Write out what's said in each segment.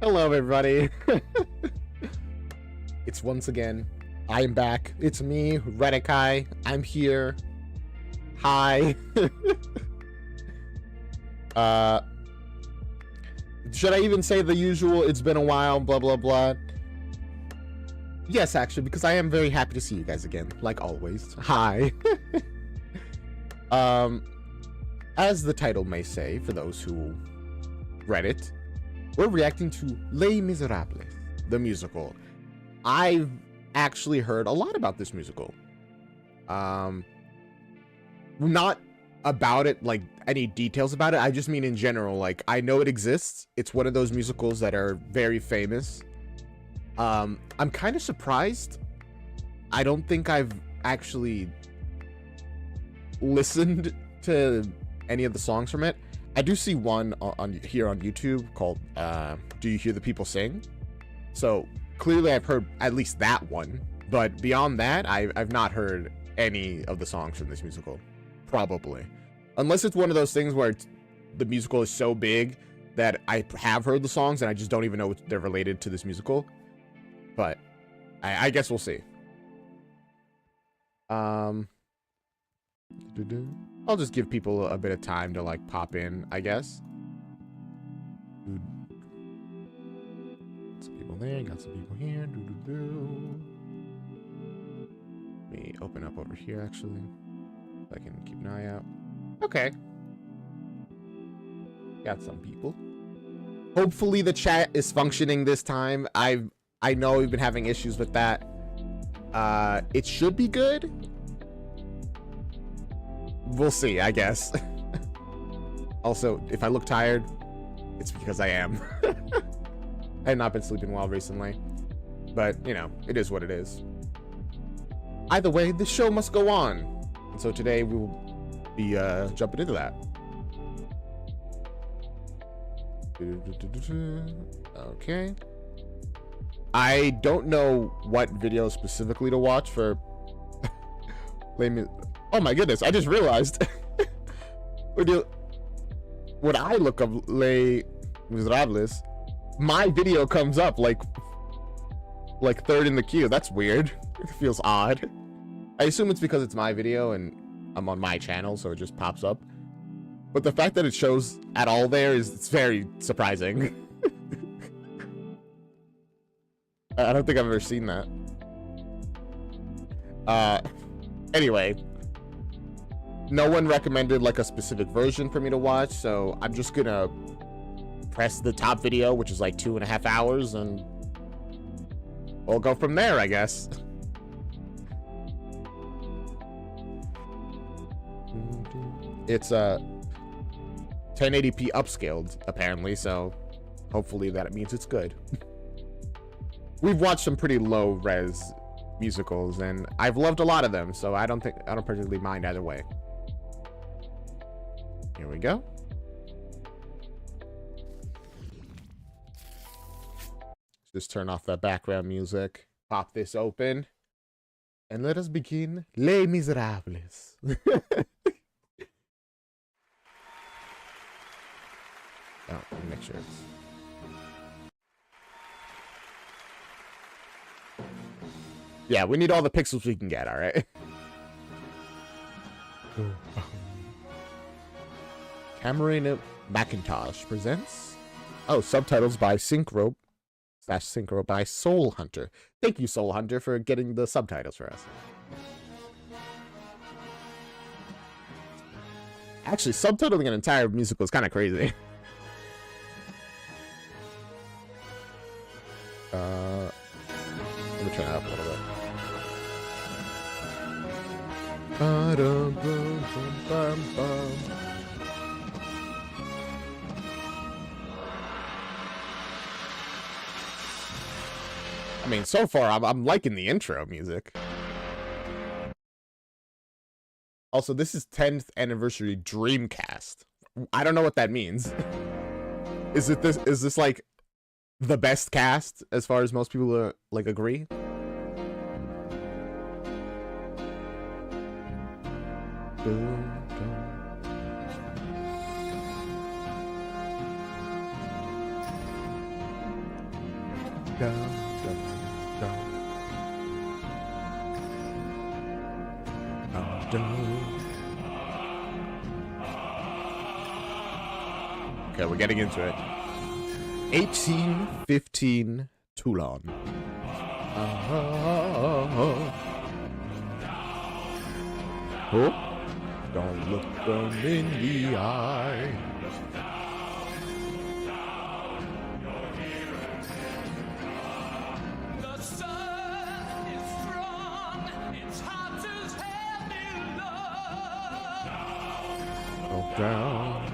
Hello, everybody. It's once again, I am back. It's me, Redikai. I'm here. Hi. Should I even say the usual, it's been a while, blah, blah, blah? Yes, actually, because I am very happy to see you guys again, like always. Hi. As the title may say, for those who read it, we're reacting to Les Miserables, the musical. I've actually heard a lot about this musical. Not about it, like any details about it. I just mean in general, like I know it exists. It's one of those musicals that are very famous. I'm kind of surprised. I don't think I've actually listened to any of the songs from it. I do see one on here on YouTube called Do You Hear the People Sing? So clearly I've heard at least that one, but beyond that I've not heard any of the songs from this musical, probably, unless it's one of those things where the musical is so big that I have heard the songs and I just don't even know if they're related to this musical. But I guess we'll see. I'll just give people a bit of time to like pop in, I guess. Got some people there, got some people here. Let me open up over here actually, so I can keep an eye out. Okay. Got some people. Hopefully the chat is functioning this time. I know we've been having issues with that. It should be good. We'll see, I guess. Also, if I look tired, it's because I am. I have not been sleeping well recently, but you know, it is what it is. Either way, the show must go on. And so today we will be jumping into that. Okay. I don't know what video specifically to watch for. Oh my goodness, I just realized. When I look up Les Miserables, my video comes up like third in the queue. That's weird. It feels odd. I assume it's because it's my video and I'm on my channel, so it just pops up. But the fact that it shows at all there it's very surprising. I don't think I've ever seen that. Anyway, no one recommended like a specific version for me to watch, so I'm just gonna press the top video, which is like 2.5 hours, and we'll go from there, I guess. It's 1080p upscaled apparently, so hopefully that means it's good. We've watched some pretty low res musicals and I've loved a lot of them, so I don't particularly mind either way. Here we go. Just turn off that background music, pop this open, and let us begin Les Miserables. Oh, let me make sure it's... Yeah, we need all the pixels we can get, alright? Camarena Macintosh presents... Oh, subtitles by Synchro by Soul Hunter. Thank you, Soul Hunter, for getting the subtitles for us. Actually, subtitling an entire musical is kind of crazy. Let me turn it up a little bit. I mean, so far, I'm liking the intro music. Also, this is 10th anniversary Dreamcast. I don't know what that means. Is this like the best cast as far as most people like agree? down, down, down, down. Okay, we're getting into it. 1815 Toulon. Oh, don't look them in the eye. The sun is strong, its heart is heavy love. Oh, down.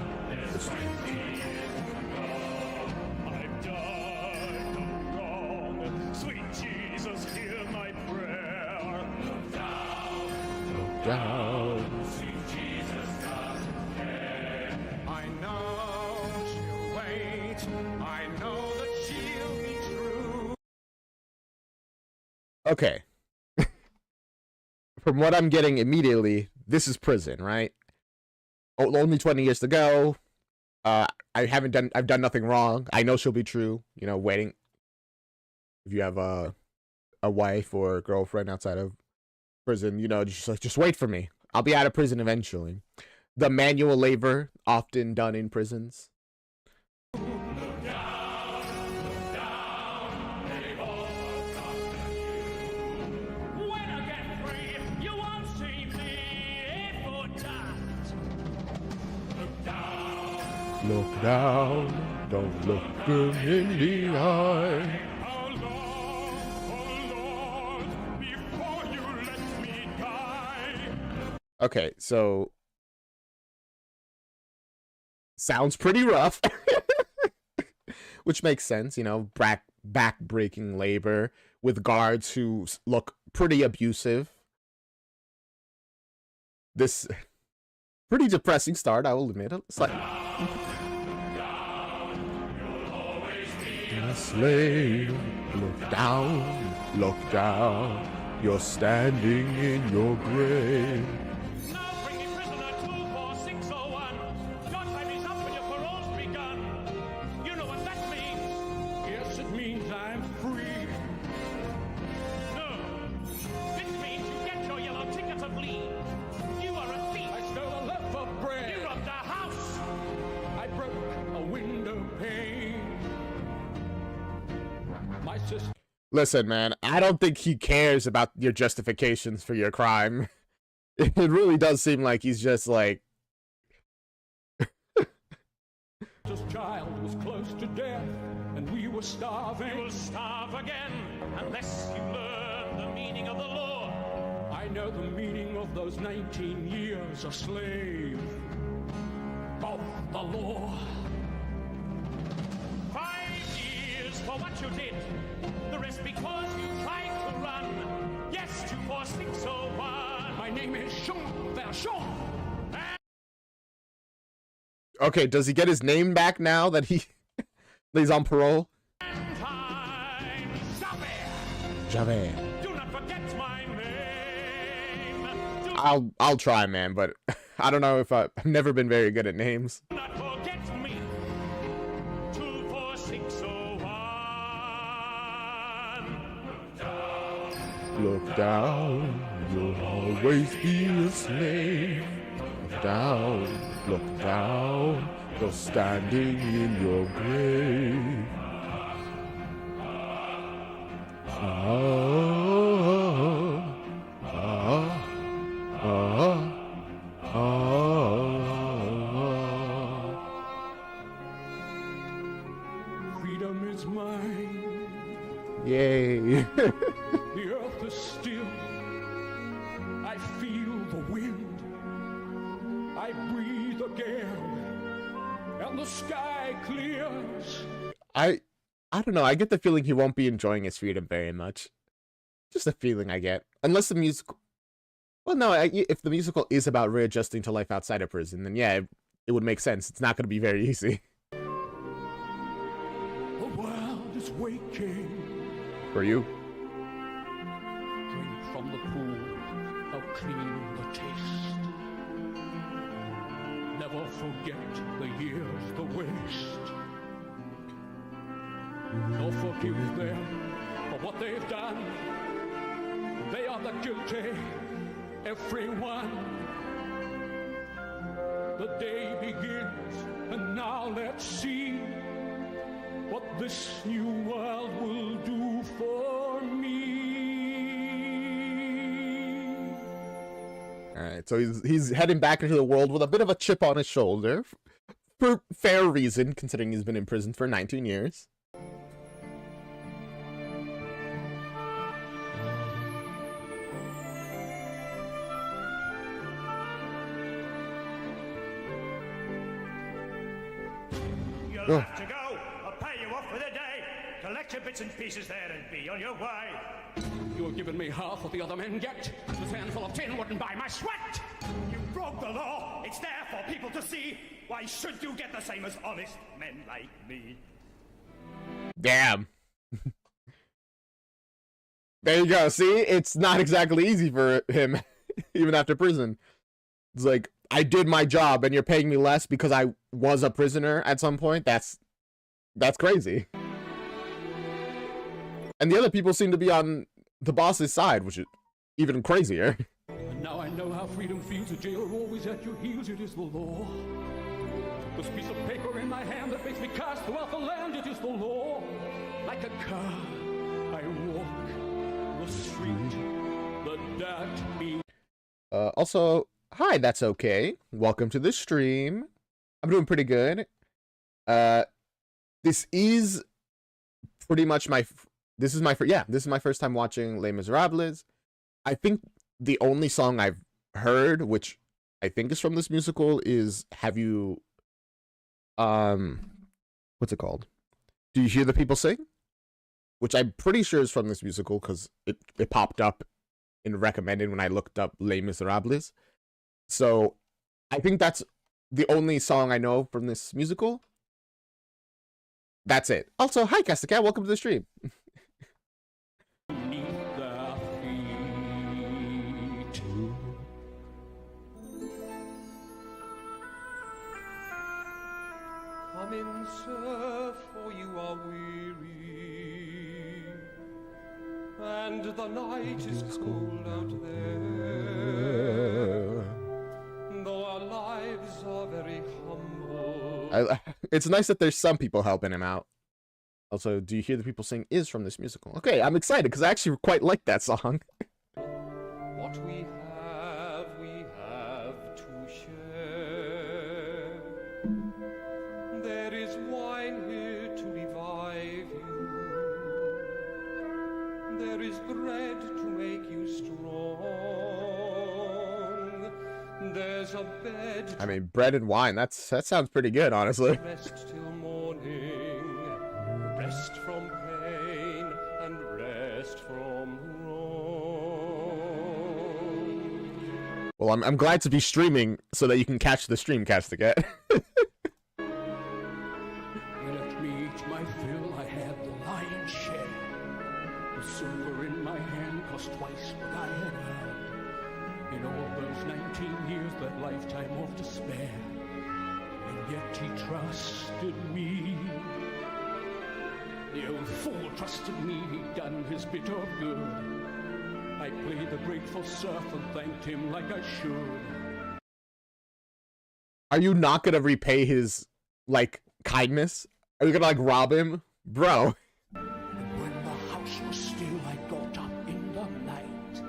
I've done no wrong, sweet Jesus, hear my prayer. Look down, Down. sweet Jesus doesn't care. I know she'll wait, I know that she'll be true. Okay. From what I'm getting immediately, this is prison, right? Oh, only 20 years to go. I've done nothing wrong. I know she'll be true. You know, waiting. If you have a wife or a girlfriend outside of prison, you know, just wait for me. I'll be out of prison eventually. The manual labor often done in prisons. When I get free, you won't see me for that. Look down, Look down, don't look them in the eye. how long, oh Lord, before you let me die. Okay, so sounds pretty rough. Which makes sense, you know, back-breaking labor with guards who look pretty abusive. This pretty depressing start, I will admit. It's like a slave, look down, you're standing in your grave. Now bring me prisoner 24601. Your time is up and your parole's begun. You know what that means? Yes, it means I'm free. No, this means you get your yellow ticket to bleed. You are a thief. I stole a loaf of bread. You robbed a house. I broke a window pane. My sister. Listen, man, I don't think he cares about your justifications for your crime. It really does seem like he's just like, This child was close to death, and we were starving. You will starve again unless you learn the meaning of the law. I know the meaning of those 19 years a slave of the law. 5 years for what you did, the rest because you tried to run. Yes, 24601. My name is Valjean. okay, does he get his name back now that he's on parole? Time, Javert. Javert. Do not forget my name. Do I'll try, man, but I don't know if I've never been very good at names. not forget me. 24601. Look down, you'll always be a slave. Look down, you're standing in your grave. Freedom is mine. Yay. The earth is still. I feel the wind. I breathe again. And the sky clears. I don't know, I get the feeling he won't be enjoying his freedom very much. Just a feeling I get. Unless the musical... Well, no, if the musical is about readjusting to life outside of prison, then yeah, it would make sense. It's not going to be very easy. The world is waking. For you. Drink from the pool of clean the taste. Never forget the years, the waste. nor forgive them for what they've done. They are the guilty, everyone. The day begins, and now let's see what this new world will do for me. All right, so he's heading back into the world with a bit of a chip on his shoulder, for fair reason, considering he's been in prison for 19 years. You'll have to go. I'll pay you off for the day. Collect your bits and pieces there and be on your way. You're giving me half what the other men get. This handful of tin wouldn't buy my sweat. You broke the law. It's there for people to see. Why should you get the same as honest men like me? Damn. There you go. See, it's not exactly easy for him, even after prison. It's like, I did my job and you're paying me less because I was a prisoner at some point. That's crazy. And the other people seem to be on the boss's side, which is even crazier. And now I know how freedom feels. A jailer always at your heels. It is the law. This piece of paper in my hand that makes me cast throughout the land. It is the law. Like a car, I walk the street. The dirt me. Also, hi, that's okay. Welcome to the stream. I'm doing pretty good. This is pretty much this is my first time watching Les Miserables. I think the only song I've heard, which I think is from this musical, is what's it called? Do You Hear the People Sing? Which I'm pretty sure is from this musical because it popped up in recommended when I looked up Les Miserables. So I think that's the only song I know from this musical. That's it. Also, hi, Casticat. Welcome to the stream. Come in, sir, for you are weary, and the night is cold out there, though our lives are very humble. It's nice that there's some people helping him out. Also, Do You Hear the People Sing is from this musical. Okay, I'm excited because I actually quite like that song. What we have to share. There is wine here to revive you. There is bread to make you strong. There's a bed. I mean, bread and wine. That sounds pretty good, honestly. Rest till morning. Rest from pain and rest from wrong. Well, I'm glad to be streaming so that you can catch the stream, Castigat. You left me each my fill, I had the lion's share. The silver in my hand cost twice what I had earned. In all those 19 years, that lifetime of despair. And yet he trusted me. The old fool trusted me, he'd done his bit of good. I played the grateful serf and thanked him like I should. Are you not gonna repay his, like, kindness? Are you gonna, like, rob him? Bro. And when the house was still, I got up in the night.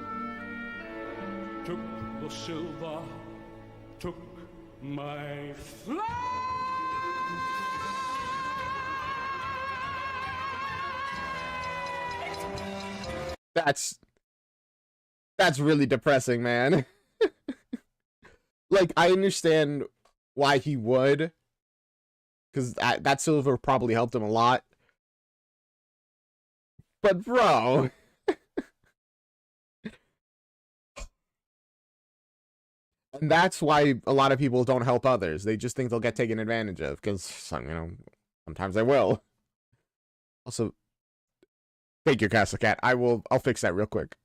Took the silver, took my flight. That's really depressing, man. Like, I understand why he would, because that silver probably helped him a lot. But bro, and that's why a lot of people don't help others. They just think they'll get taken advantage of, because sometimes they will. Also, thank you, Casticat. I'll fix that real quick.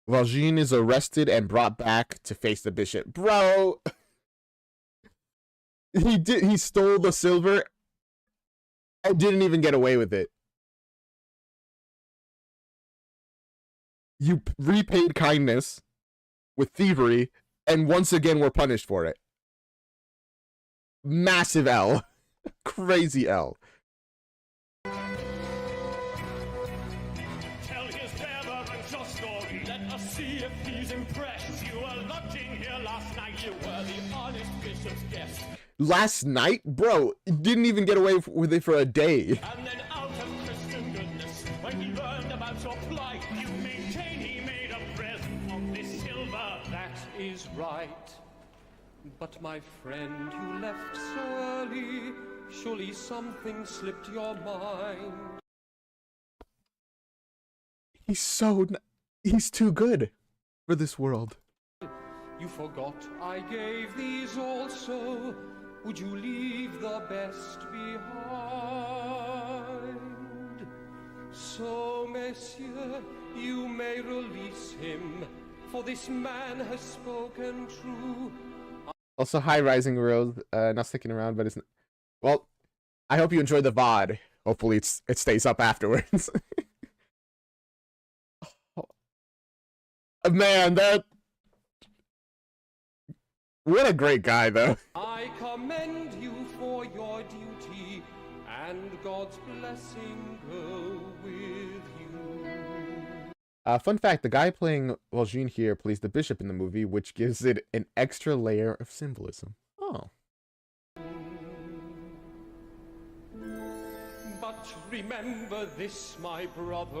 Valjean is arrested and brought back to face the bishop. Bro! He stole the silver and didn't even get away with it. You repaid kindness with thievery, and once again were punished for it. Massive L. Crazy L. Tell his bearer and your story. Let us see if he's impressed. You were lodging here last night. You were the honest bishop's guest. Last night? Bro, didn't even get away with it for a day. And then out of Christian goodness, when he learned about your plight, you maintain he made a present of this silver. That is right. But my friend, you left so early. Surely something slipped your mind. He's too good for this world. You forgot I gave these also. Would you leave the best behind? So, messieurs, you may release him, for this man has spoken true. Also, hi, Rising World. Not sticking around, but it's... Well, I hope you enjoyed the VOD. Hopefully it stays up afterwards. Man, that... What a great guy, though. I commend you for your duty, and God's blessing go with you. Fun fact, the guy playing Valjean here plays the bishop in the movie, which gives it an extra layer of symbolism. Oh. But remember this, my brother.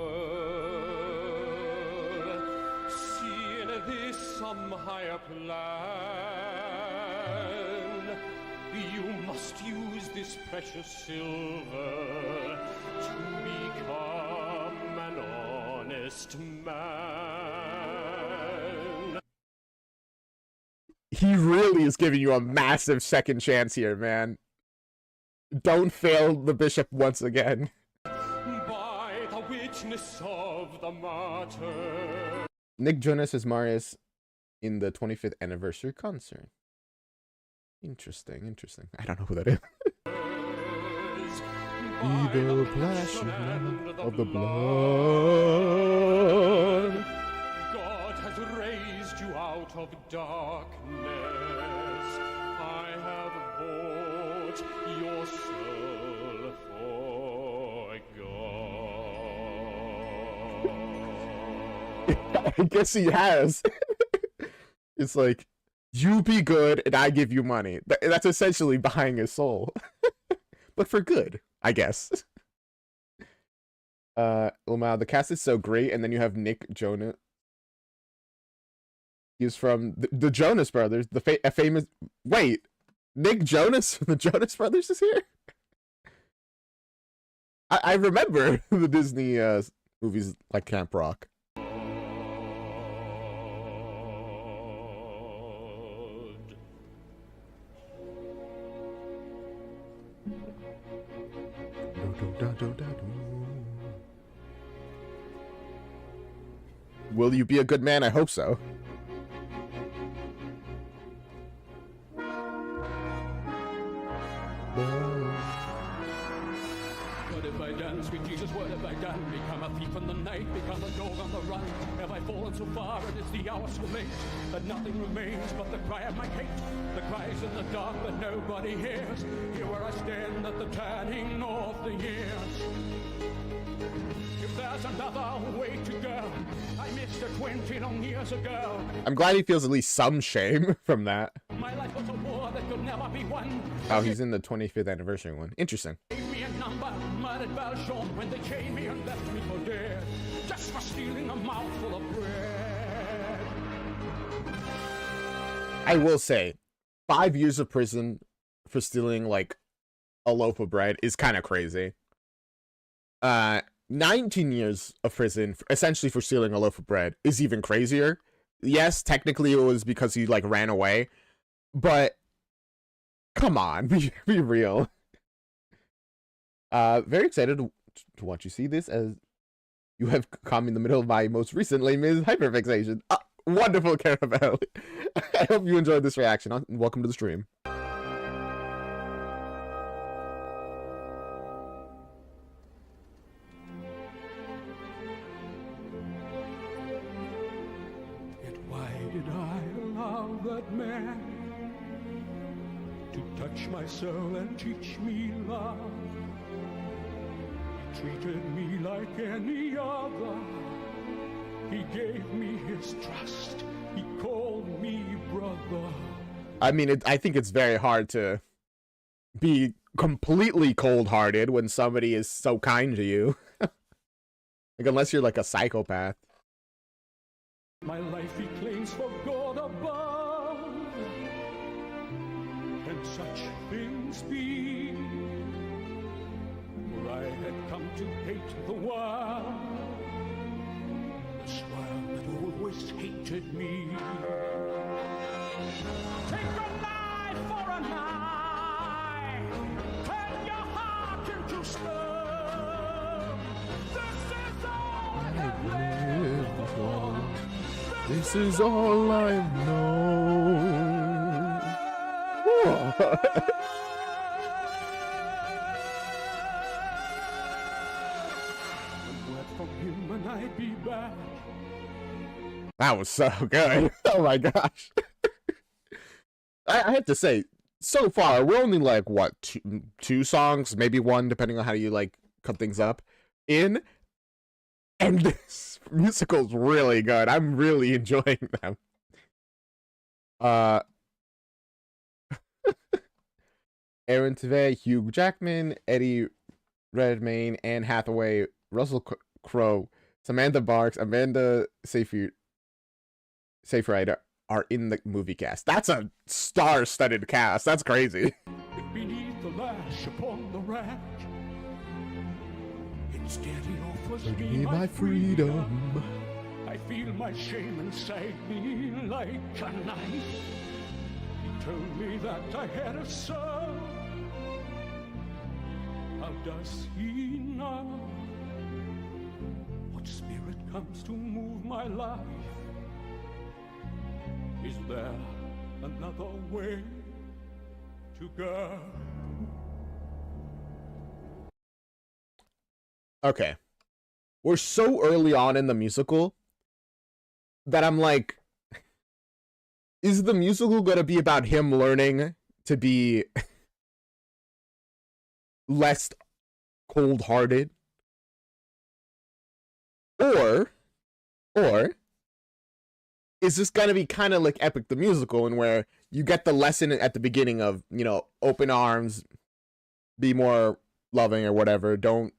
See in this some higher plan. You must use this precious silver to become an honest man. He really is giving you a massive second chance here, man. Don't fail the bishop once again. By the witness of the martyr. Nick Jonas as Marius in the 25th anniversary concert. Interesting, interesting. I don't know who that is. Be the passion of the blood. God has raised you out of darkness. I have bought your soul for God. I guess he has. It's like, you be good and I give you money. That's essentially buying his soul. But for good, I guess. Lamau, the cast is so great, and then you have Nick Jonas. He's from the Jonas Brothers, a famous... Wait, Nick Jonas from the Jonas Brothers is here? I remember the Disney movies like Camp Rock. Will you be a good man? I hope so. What have I done, sweet Jesus, what have I done? Become a thief in the night, become a dog on the run. Have I fallen so far, and it's the hour so late that nothing remains but the cry of my hate. The cries in the dark that nobody hears. Here where I stand at the turning of the years. If there's another way to go, I missed it 20 long years ago. I'm glad he feels at least some shame from that. My life was a war that could never be won. Oh, he's in the 25th anniversary one. Interesting. Gave me a number, murdered Valjean when they chained me and left me for dead, just for stealing a mouthful of bread. I will say, 5 years of prison for stealing, like, a loaf of bread is kind of crazy. 19 years of prison, essentially for stealing a loaf of bread, is even crazier. Yes, technically it was because he, like, ran away, but come on, be real. Very excited to watch you see this, as you have come in the middle of my most recent Les Mis hyperfixation. Wonderful, Carabelle. I hope you enjoyed this reaction. Welcome to the stream. man to touch my soul and teach me love. He treated me like any other. He gave me his trust. He called me brother. I mean, I think it's very hard to be completely cold-hearted when somebody is so kind to you. Like, unless you're like a psychopath. My life he claims for God above. Can such things be? For I had come to hate the world, this world that always hated me. Take a knife for a knife, turn your heart into stone. This is all I've known. From him and I'd be back. That was so good. Oh my gosh. I have to say, so far, we're only like, what, two songs, maybe one, depending on how you like cut things up, in. And this musical's really good. I'm really enjoying them. Aaron Tveit, Hugh Jackman, Eddie Redmayne, Anne Hathaway, Russell Crowe, Samantha Barks, Amanda Seyfried are in the movie cast. That's a star-studded cast. That's crazy. Beneath the lash upon the rack, instead he offers me my freedom. I feel my shame inside me like a knife. He told me that I had a soul. How does he know what spirit comes to move my life? Is there another way to go? Okay. We're so early on in the musical that I'm like, is the musical gonna be about him learning to be less cold-hearted? Or is this gonna be kind of like Epic the Musical, and where you get the lesson at the beginning of, you know, open arms, be more loving or whatever, don't,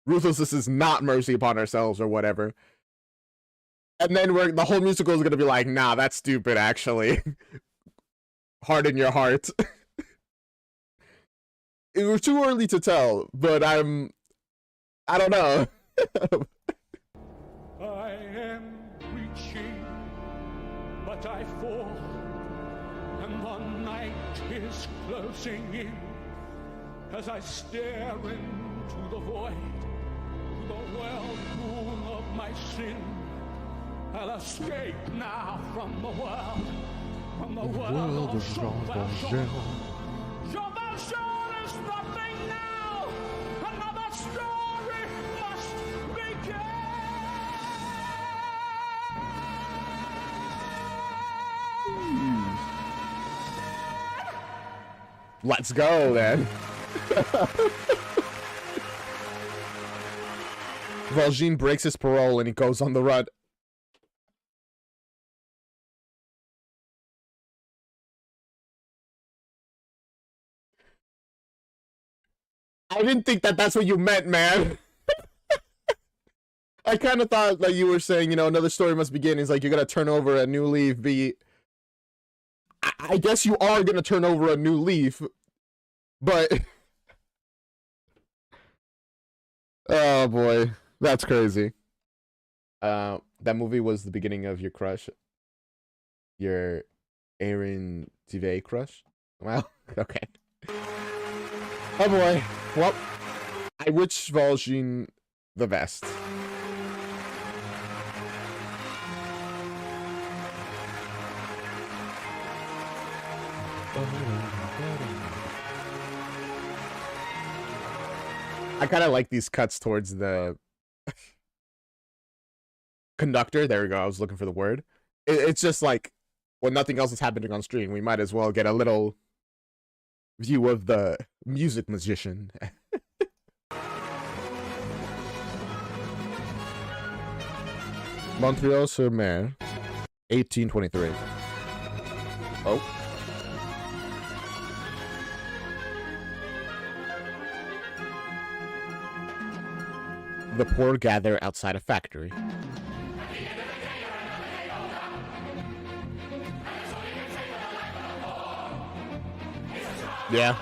ruthlessness is not mercy upon ourselves or whatever. And then the whole musical is gonna be like, nah, that's stupid, actually. Harden your heart. It was too early to tell, but I don't know. I am reaching, but I fall, and the night is closing in as I stare into the void, to the whirlpool of my sin. I'll escape now from the world of Jean Valjean. Jean Valjean is nothing now. Another story must begin. Let's go, then. Valjean breaks his parole and he goes on the run. I didn't think that that's what you meant, man. I kind of thought that you were saying, you know, another story must begin. It's like you're going to turn over a new leaf, I guess you are going to turn over a new leaf, but... Oh, boy. That's crazy. That movie was the beginning of your crush? Your Aaron Tveit crush? Well, okay. Oh, boy. Well, I wish Valjean the best. I kind of like these cuts towards the conductor. There we go. I was looking for the word. It's just like when nothing else is happening on screen, we might as well get a little view of the music magician. Montreal-sur-Mer, 1823. Oh. The poor gather outside a factory. Yeah.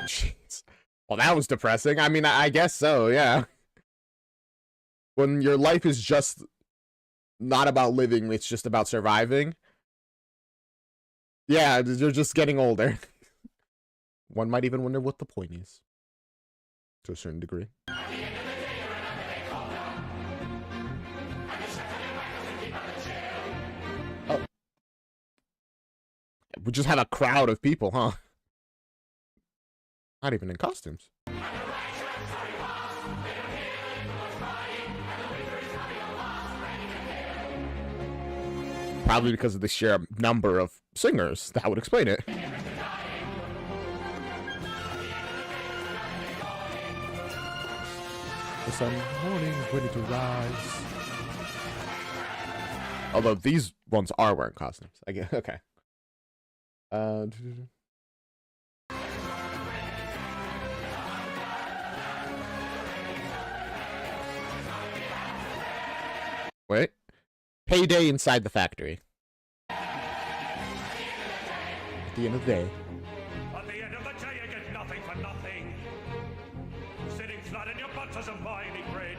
Jeez. Well, that was depressing. I mean, I guess so, yeah. When your life is just not about living, it's just about surviving. Yeah, you're just getting older. One might even wonder what the point is. To a certain degree. Oh. We just have a crowd of people, huh? Not even in costumes. Probably because of the sheer number of singers. That would explain it. The sun morning is ready to rise. Although these ones are wearing costumes. I guess. Okay. Wait. Payday inside the factory. At the end of the day. At the end of the day, you get nothing for nothing. Sitting flat in your butt doesn't buy any bread.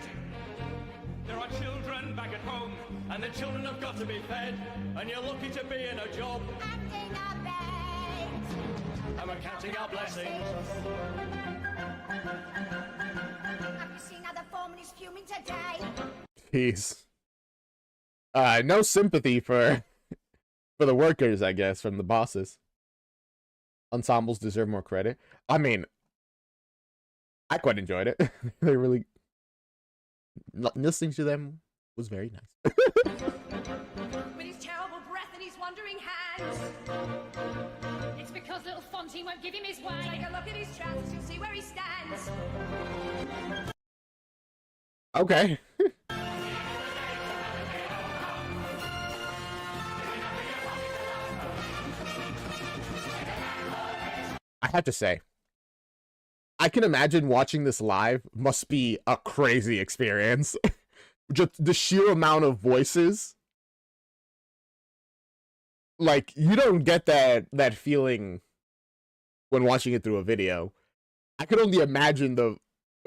There are children back at home, and the children have got to be fed. And you're lucky to be in a job. Acting our beds. And we're counting our blessings. Have you seen how the foreman is fuming today? Jeez. No sympathy for the workers, I guess, from the bosses. Ensembles deserve more credit. I mean, I quite enjoyed it. They really... Listening to them was very nice. With his terrible breath and his wandering hands. It's because little Fantine won't give him his way. Take a look at his trousers, you'll see where he stands. Okay. I have to say, I can imagine watching this live must be a crazy experience. Just the sheer amount of voices. Like, you don't get that feeling when watching it through a video. I could only imagine the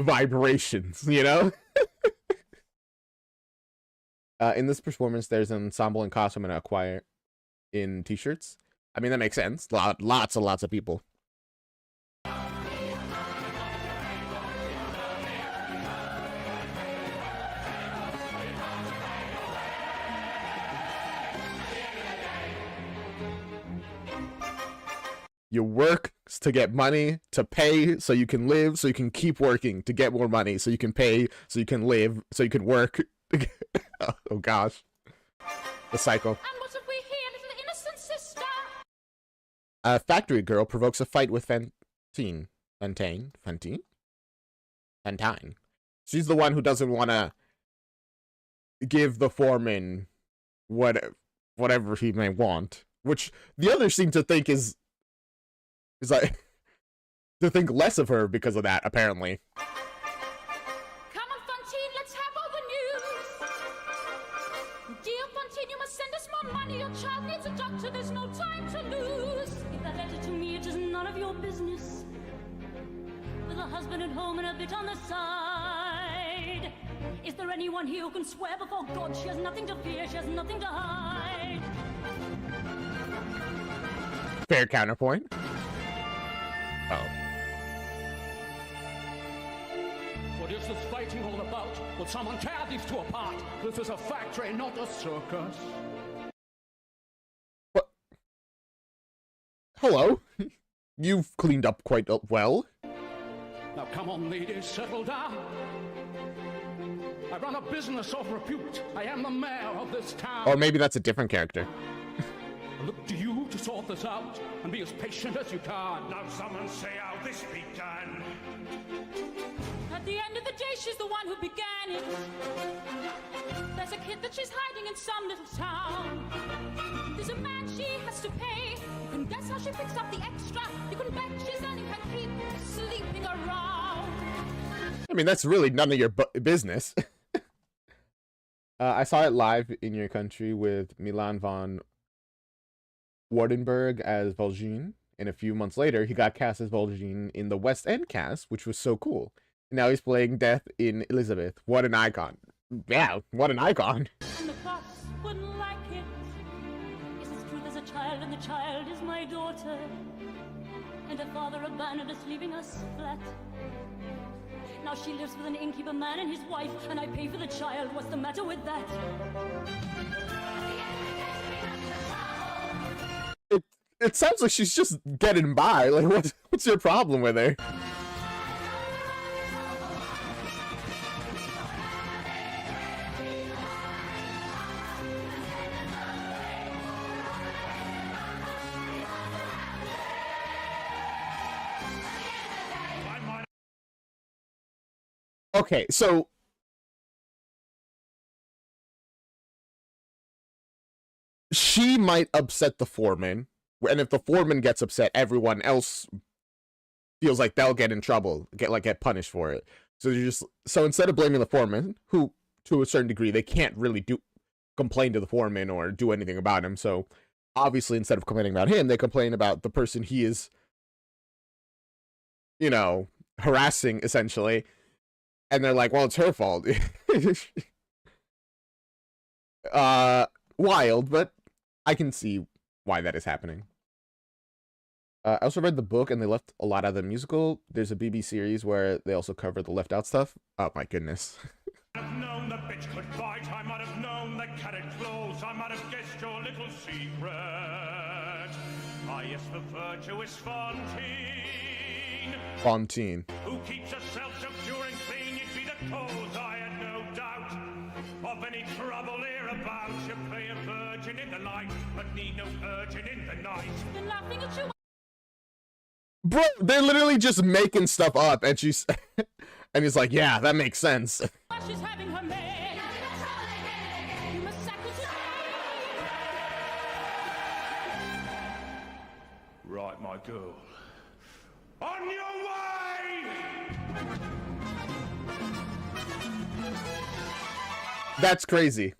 vibrations, you know? In this performance, there's an ensemble in costume and a choir in t-shirts. I mean, that makes sense. Lots and lots of people. You work to get money, to pay so you can live, so you can keep working, to get more money, so you can pay, so you can live, so you can work. Oh gosh. The cycle. And what have we here, little innocent sister? A factory girl provokes a fight with Fantine. Fantine? She's the one who doesn't want to give the foreman whatever he may want. Which the others seem to think is like to think less of her because of that, apparently. Come on, Fantine, let's have all the news. Dear Fantine, you must send us more money. Your child needs a doctor. There's no time to lose. Give that letter to me. It is none of your business. With a husband at home and a bit on the side. Is there anyone here who can swear before God she has nothing to fear, she has nothing to hide? Fair counterpoint. Oh. What is this fighting all about? Will someone tear these two apart? This is a factory, not a circus. What? Hello? You've cleaned up quite well. Now come on, ladies, settle down. I run a business of repute. I am the mayor of this town. Or maybe that's a different character. Look to you to sort this out and be as patient as you can. Now someone say how this began. At the end of the day, she's the one who began it. There's a kid that she's hiding in some little town. There's a man she has to pay. You can guess how she picks up the extra. You can bet she's earning her keep sleeping around. I mean, that's really none of your business. I saw it live in your country with Milan von Wardenberg as Valjean, and a few months later, he got cast as Valjean in the West End cast, which was so cool. And now he's playing Death in Elizabeth. What an icon. Yeah, what an icon. And the boss wouldn't like it. Yes, it's true, there's a child, and the child is my daughter. And her father abandoned us, leaving us flat. Now she lives with an innkeeper man and his wife, and I pay for the child. What's the matter with that? It sounds like she's just getting by. Like, what's your problem with her? Okay, so she might upset the foreman, and if the foreman gets upset, everyone else feels like they'll get in trouble, get punished for it. So instead of blaming the foreman, who to a certain degree they can't really complain to the foreman or do anything about him, so obviously instead of complaining about him, they complain about the person he is, you know, harassing essentially. And they're like, well, it's her fault. Wild, but I can see why that is happening. I also read the book, and they left a lot out of the musical. There's a BBC series where they also cover the left out stuff. Oh my goodness. I might have known the bitch could fight. I might have known the cat had claws. I might have guessed your little secret. Ah, yes, the virtuous Fantine. Fantine. Who keeps herself so pure and clean, you'd be the cause, I had no doubt, of any trouble hereabouts. You play a virgin in the light, but need no virgin in the night. Been laughing at you. Bro, they're literally just making stuff up, and she's and he's like, yeah, that makes sense. She's having her man. You must sacrifice. Right, my girl. On your way! That's crazy.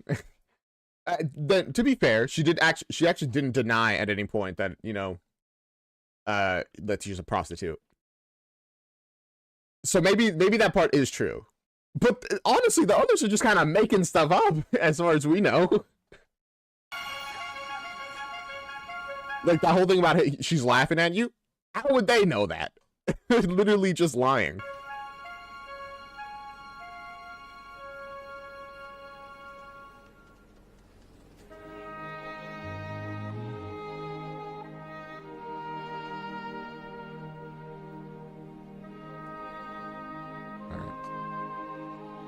To be fair, she actually didn't deny at any point that, you know, that she's a prostitute. So maybe that part is true. But honestly, the others are just kind of making stuff up, as far as we know. Like the whole thing about she's laughing at you. How would they know that? They're literally just lying.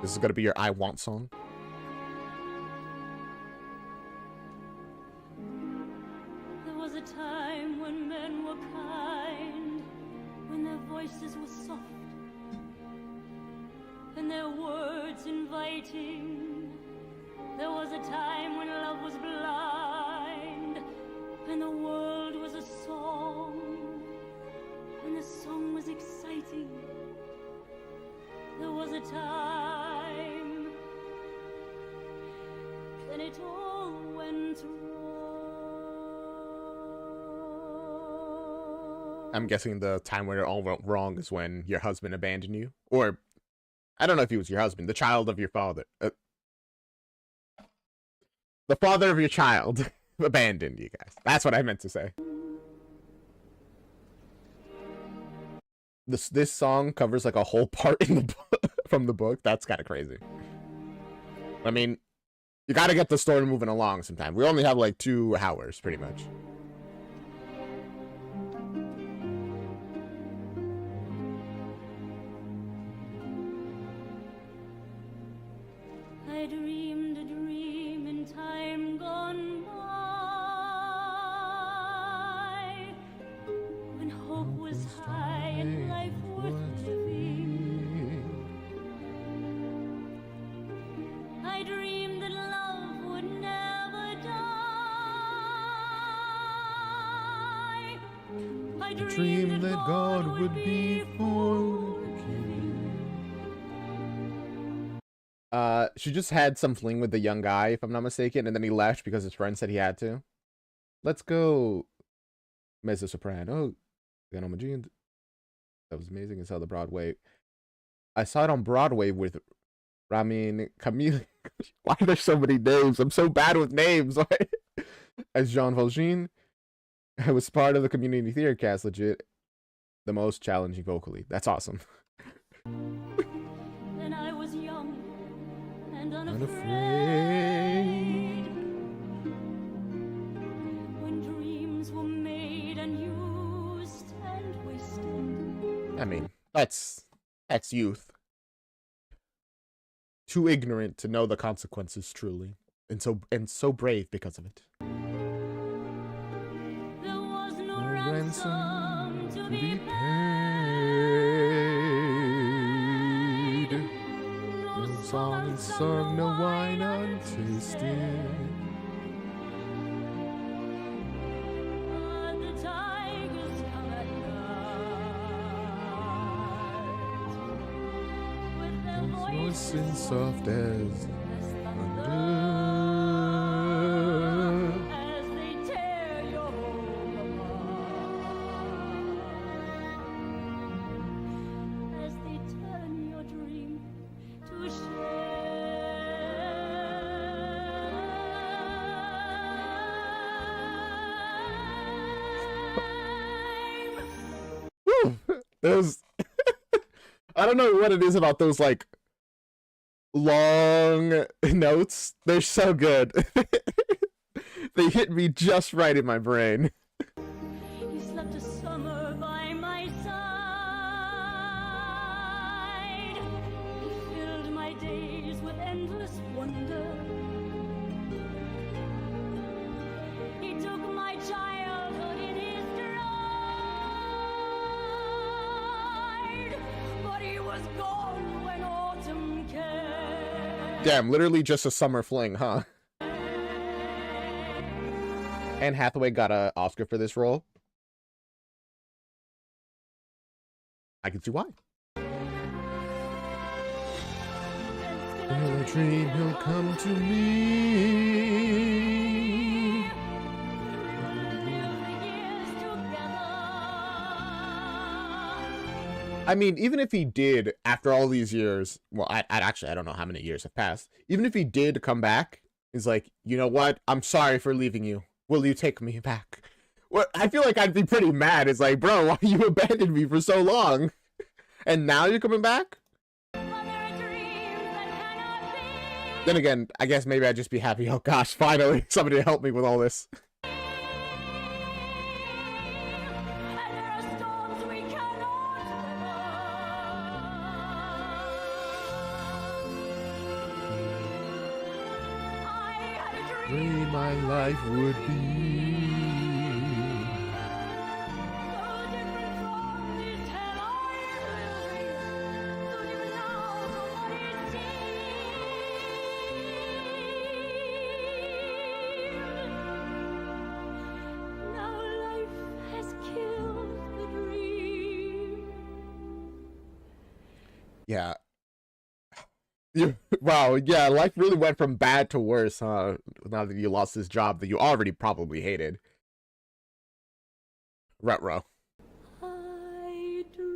This is gonna be your I Want song. There was a time when men were kind, when their voices were soft, and their words inviting. There was a time when love was blind, and the world was a song, and the song was exciting. There was a time, then it all went wrong. I'm guessing the time when it all went wrong is when your husband abandoned you. Or, I don't know if he was your husband, the child of your father. The father of your child abandoned you guys. That's what I meant to say. This song covers like a whole part in the book, from the book. That's kind of crazy. I mean, you got to get the story moving along sometime. We only have like 2 hours, pretty much. dream that God would be for she just had some fling with the young guy, if I'm not mistaken, and then he left because his friend said he had to. Let's go, mezzo soprano. That was amazing. I saw the Broadway. I saw it on Broadway with Ramin Camille. Why are there so many names? I'm so bad with names. As Jean Valjean. I was part of the community theater cast, legit. The most challenging vocally. That's awesome. Then I was young and unafraid. When dreams were made and used and wasted. I mean, that's youth. Too ignorant to know the consequences, truly. And so brave because of it. There was no ransom to be paid. No song sung, no wine untasted. But the tigers come at night with their Voices soft as thunder. as they tear your home apart, as they turn your dream to shame. Woo! Those I don't know what it is about those like long notes. They're so good. They hit me just right in my brain. You slept a summer by my side. You filled my days with endless wonder. He took my childhood in his stride, but he was gone when autumn came. Damn, literally just a summer fling, huh? Anne Hathaway got an Oscar for this role. I can see why. Will a dream he'll come to me? I mean, even if he did, after all these years, well, I don't know how many years have passed. Even if he did come back, he's like, you know what? I'm sorry for leaving you. Will you take me back? Well, I feel like I'd be pretty mad. It's like, bro, why you abandoned me for so long? And now you're coming back? Then again, I guess maybe I'd just be happy. Oh gosh, finally, somebody to help me with all this. Dream my life would be. Now life has killed the dream. Yeah. Wow, yeah, life really went from bad to worse, huh? Now that you lost this job that you already probably hated. Ruh-roh. I dream.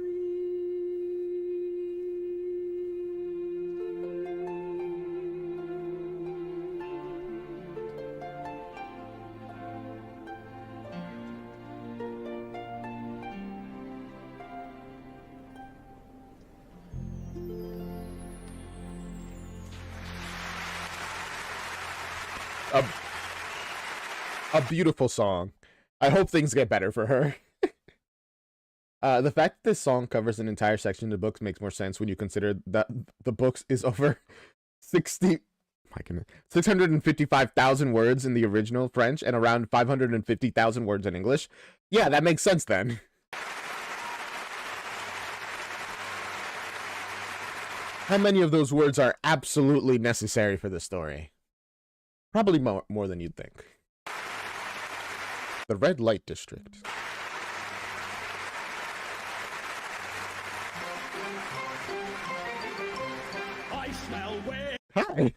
A beautiful song. I hope things get better for her. The fact that this song covers an entire section of the books makes more sense when you consider that the books is over 655,000 words in the original French and around 550,000 words in English. Yeah, that makes sense then. How many of those words are absolutely necessary for the story? Probably more than you'd think. The red light district. die.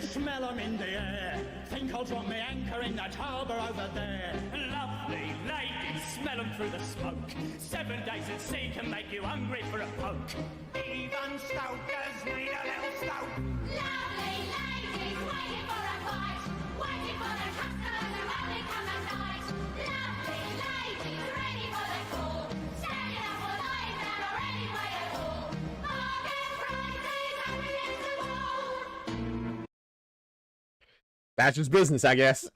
Smell 'em in the air. Think I'll drop my anchor in that harbour over there. Lovely ladies, smell 'em through the smoke. 7 days at sea can make you hungry for a poke. Even stokers need a little stoke. Lovely ladies waiting for a fight, waiting for the customers who only come at night. Lovely ladies ready for the call, standing up or lying down or any way at all. Bargain prices only against the wall. That's just business, I guess.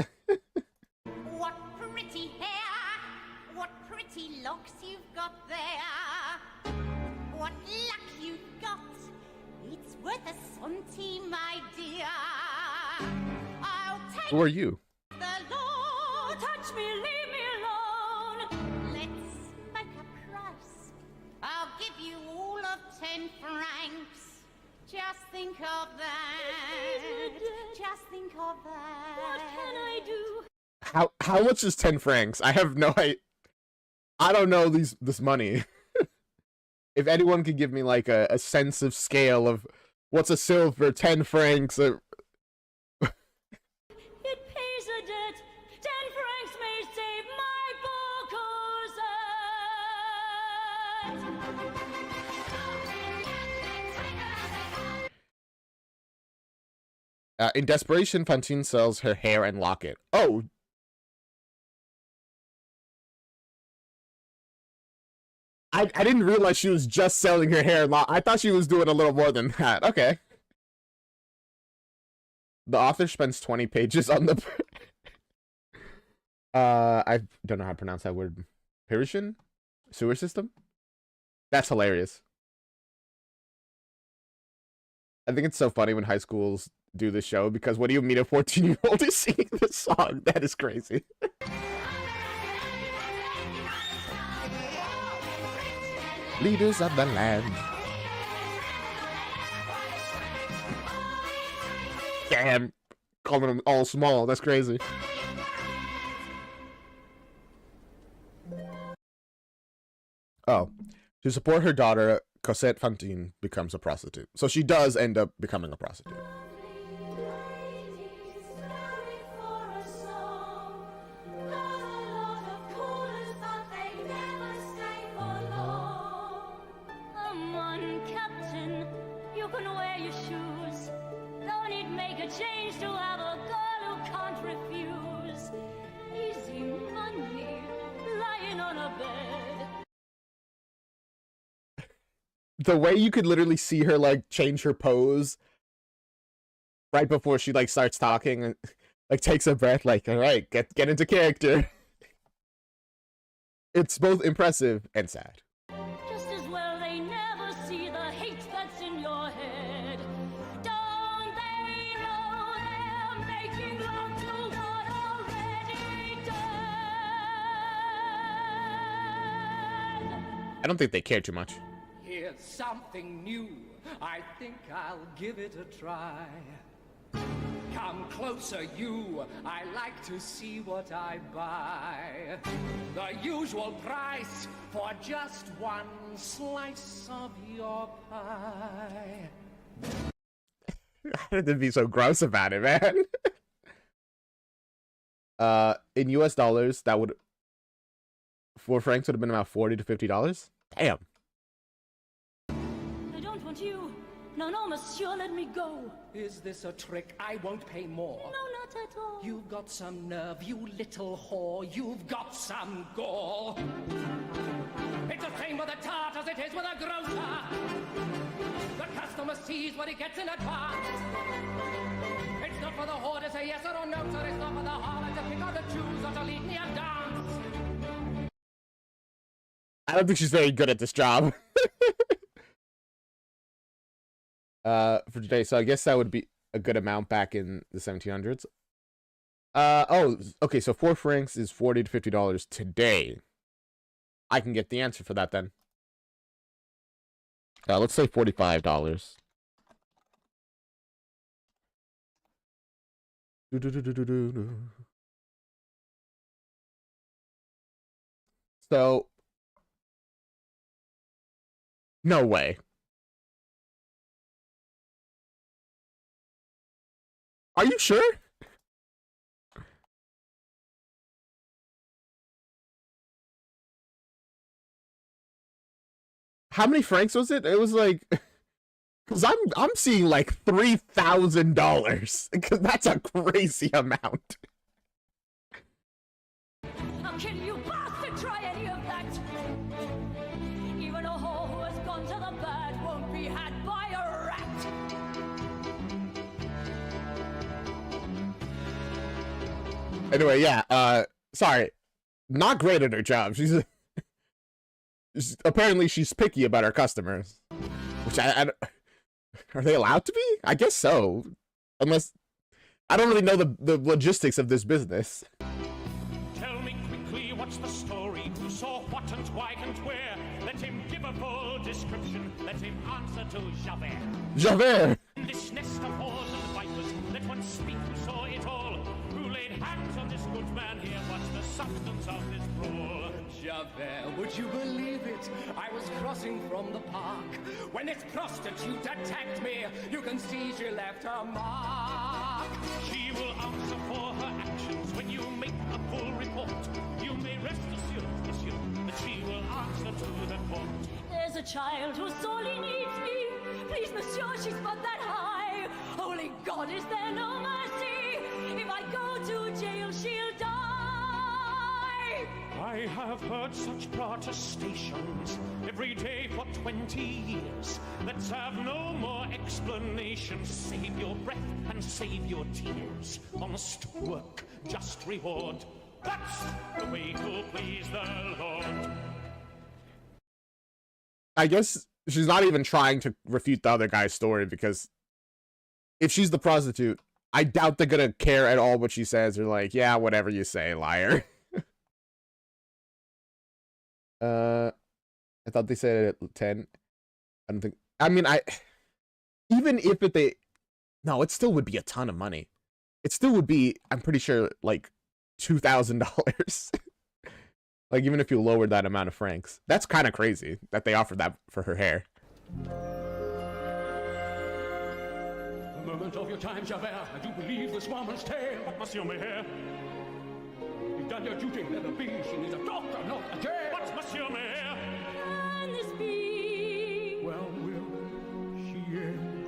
What pretty hair, what pretty locks you've got there. What luck you've got, it's worth a centime, my dear. I'll take Who are you? the law. Touch me, leave me alone. Let's make a price. I'll give you all of 10 francs. Just think of that. Just think of that. What can I do? How much is 10 francs? I have no idea. I don't know this money. If anyone could give me like a sense of scale of what's a silver 10 francs. It pays a debt. 10 francs may save my poor Cosette. In desperation, Fantine sells her hair and locket. Oh. I didn't realize she was just selling her hair and locket. I thought she was doing a little more than that. Okay. The author spends 20 pages on the... I don't know how to pronounce that word. Parisian? Sewer system? That's hilarious. I think it's so funny when high schools do this show, because what do you mean a 14-year-old is singing this song? That is crazy. Leaders of the land. Damn. Calling them all small. That's crazy. Oh. To support her daughter, Cosette Fantine becomes a prostitute. So she does end up becoming a prostitute. Change to have a girl who can't refuse. Easy money, lying on a bed. The way you could literally see her like change her pose right before she like starts talking and like takes a breath, like, all right, get into character. It's both impressive and sad. Just as well they never see the hate that's in your head. Don't they know they're making love to what already dead? I don't think they care too much. Here's something new. I think I'll give it a try. Come closer, you. I like to see what I buy. The usual price for just one slice of your pie. How did they be so gross about it, man? In US dollars, that would 4 francs would have been about $40 to $50. Damn. I don't want you. No, no, monsieur, let me go. Is this a trick? I won't pay more. No, not at all. You've got some nerve, you little whore. You've got some gall. It's the same with a tart as it is with a grocer. The customer sees what he gets in advance. It's not for the whore to say yes or no, sir. It's not for the harlot to pick or to choose or to lead me a dance. I don't think she's very good at this job. For today, so I guess that would be a good amount back in the 1700s. Oh, okay, so 4 francs is $40 to $50 today. I can get the answer for that then. Let's say $45. So, no way. Are you sure? How many francs was it? It was like, because I'm seeing like $3,000, because that's a crazy amount. I'll kill you, bastard! Try any of that! Even a whore who has gone to the bad won't be had by a rat! Anyway, yeah, sorry. Not great at her job. Apparently she's picky about her customers. Which I are they allowed to be? I guess so. Unless, I don't really know the logistics of this business. Tell me quickly what's the story? Who saw what and why and where? Let him give a full description. Let him answer to Javert. Javert! In this nest of whores and vipers, let one speak who saw it all. Who laid hands on this good man here? What's the substance of this brawl? Javert, would you believe it? I was crossing from the park when this prostitute attacked me. You can see she left her mark. She will answer for her actions when you make a full report. You may rest assured, monsieur, that she will answer to the court. There's a child who sorely needs me. Please, monsieur, she's but that high. Holy God, is there no mercy? If I go to jail, she'll die. I have heard such protestations every day for 20 years. Let's have no more explanations. Save your breath and save your tears. Honest work, just reward. That's the way to please the Lord. I guess she's not even trying to refute the other guy's story, because if she's the prostitute, I doubt they're gonna care at all what she says. They're like, yeah, whatever you say, liar. I thought they said it at 10. I don't think, I mean, even if no, it still would be a ton of money. It still would be, I'm pretty sure, like $2,000. Like, even if you lowered that amount of francs. That's kind of crazy that they offered that for her hair. A moment of your time, Javert. I do believe this woman's tale. What, Monsieur Mayor? You've done your duty. Let her be. She needs a doctor, not a jail. What, Monsieur Mayor? Can this be? Well, will she end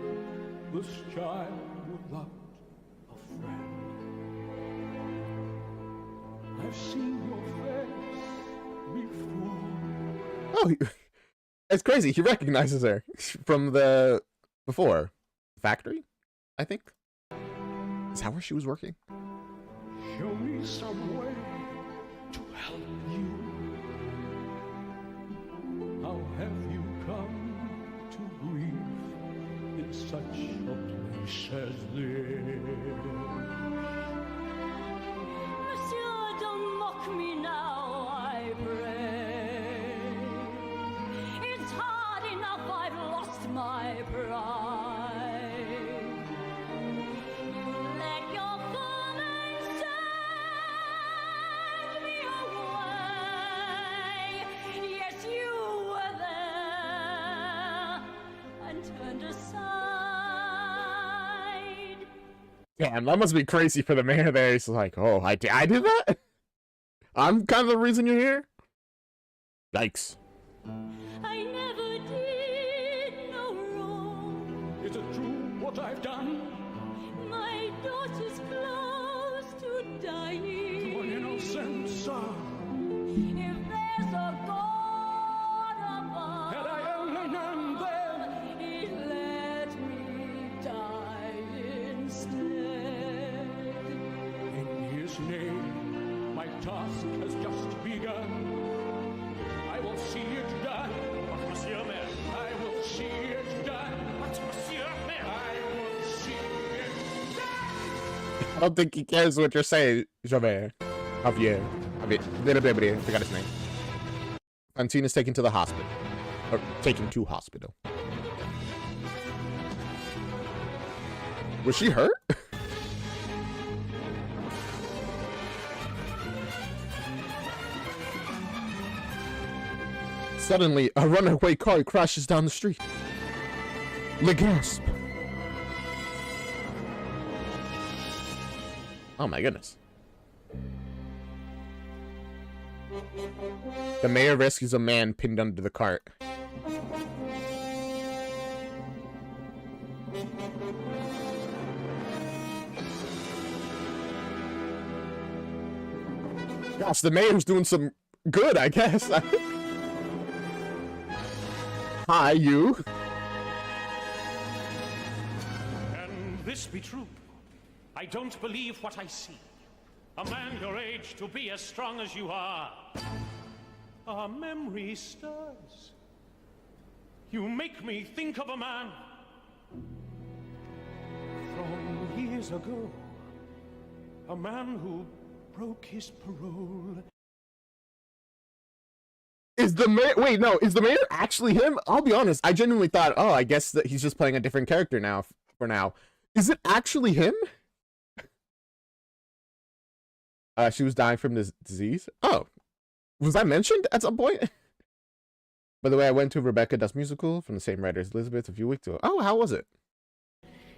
this child without a friend? I've seen your face before. Oh, it's crazy. He recognizes her from the before factory, I think. Is that where she was working? Show me some way to help you. How have you come to grieve in such a place as this? Monsieur, don't mock me now, I pray. It's hard enough I've lost my pride. You let your foreman send me away. Yes, you were there and turned aside. Damn, that must be crazy for the mayor there. He's like, oh, I did that? I'm kind of the reason you're here? Yikes. I never did no wrong. Is it true what I've done My daughter's close to to an dying. innocent son? If there's a God above, Had I only known then, He'd let me die instead. in His name, my task has just begun. I will see it done. What, Monsieur Mayor? I will see it done. What, Monsieur Mayor? I will see it done. I don't think he cares what you're saying, Javert. Javier. I forgot his name. Fantine is taken to the hospital. Or taken to hospital. Was she hurt? Suddenly, a runaway car crashes down the street. Le gasp. Oh my goodness. The mayor rescues a man pinned under the cart. Gosh, the mayor's doing some good, I guess. Hi, you. Can this be true? I don't believe what I see. A man your age to be as strong as you are. Our memory stirs. You make me think of a man from years ago. A man who broke his parole. Is the mayor... Wait, no. Is the mayor actually him? I'll be honest. I genuinely thought, oh, I guess that he's just playing a different character now, for now. Is it actually him? She was dying from this disease. Oh, was that mentioned at some point? By the way, I went to Rebecca Does Musical from the same writer as Elizabeth a few weeks ago. Oh, how was it?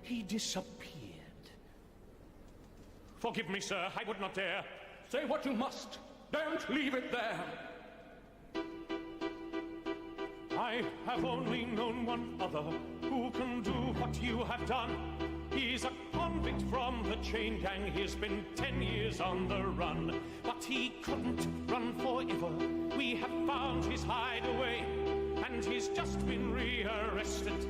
He disappeared. Forgive me, sir. I would not dare. Say what you must. Don't leave it there. I have only known one other who can do what you have done. He's a convict from the chain gang. He's been 10 years on the run. But he couldn't run forever. We have found his hideaway. And he's just been rearrested.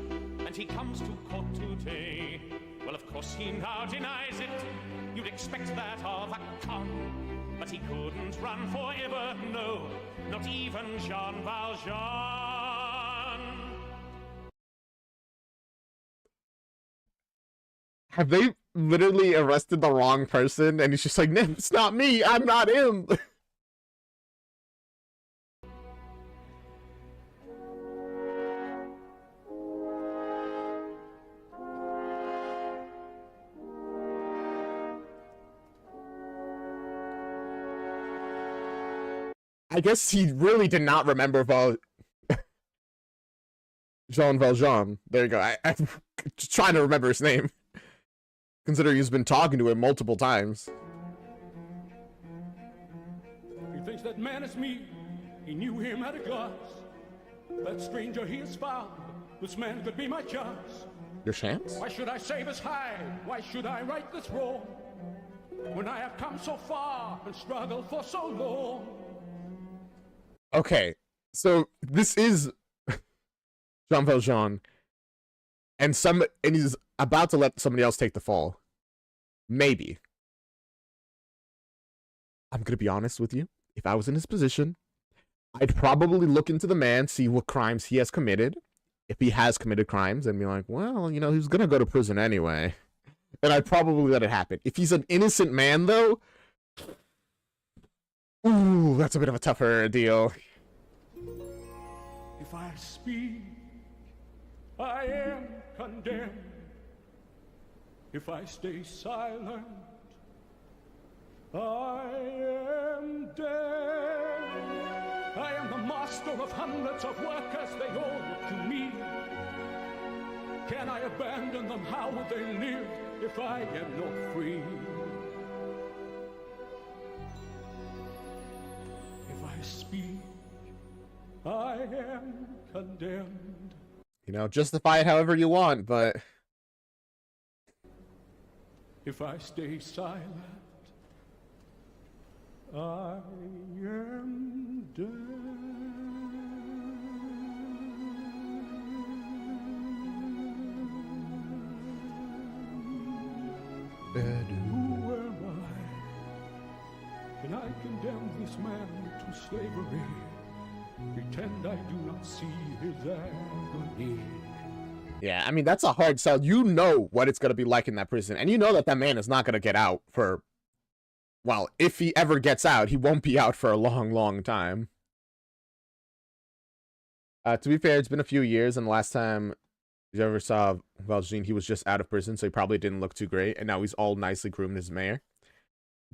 And he comes to court today. Well, of course, he now denies it. You'd expect that of a con. But he couldn't run forever, no. Not even Jean Valjean. Have they literally arrested the wrong person? And he's just like, no, it's not me. I'm not him. I guess he really did not remember Jean Valjean. There you go. I'm just trying to remember his name. Considering he's been talking to him multiple times. He thinks that man is me. He knew him at a glance. That stranger he has found. This man could be my chance. Your chance? Why should I save his hide? Why should I right this wrong? When I have come so far and struggled for so long. Okay, so this is Jean Valjean, and he's about to let somebody else take the fall. Maybe. I'm gonna be honest with you. If I was in his position, I'd probably look into the man, see what crimes he has committed. If he has committed crimes, and be like, well, you know, he's gonna go to prison anyway. And I'd probably let it happen. If he's an innocent man, though, ooh, that's a bit of a tougher deal. If I speak, I am condemned. If I stay silent, I am dead. I am the master of hundreds of workers, they all look to me. Can I abandon them? How would they live if I am not free? If I speak, I am condemned. You know, justify it however you want, but... If I stay silent, I am dead. Who am I? Can I condemn this man to slavery? Pretend I do not see his agony. Yeah, I mean, that's a hard sell. You know what it's going to be like in that prison. And you know that that man is not going to get out for... Well, if he ever gets out, he won't be out for a long, long time. To be fair, it's been a few years, and the last time you ever saw Valjean, he was just out of prison, so he probably didn't look too great, and now he's all nicely groomed as mayor.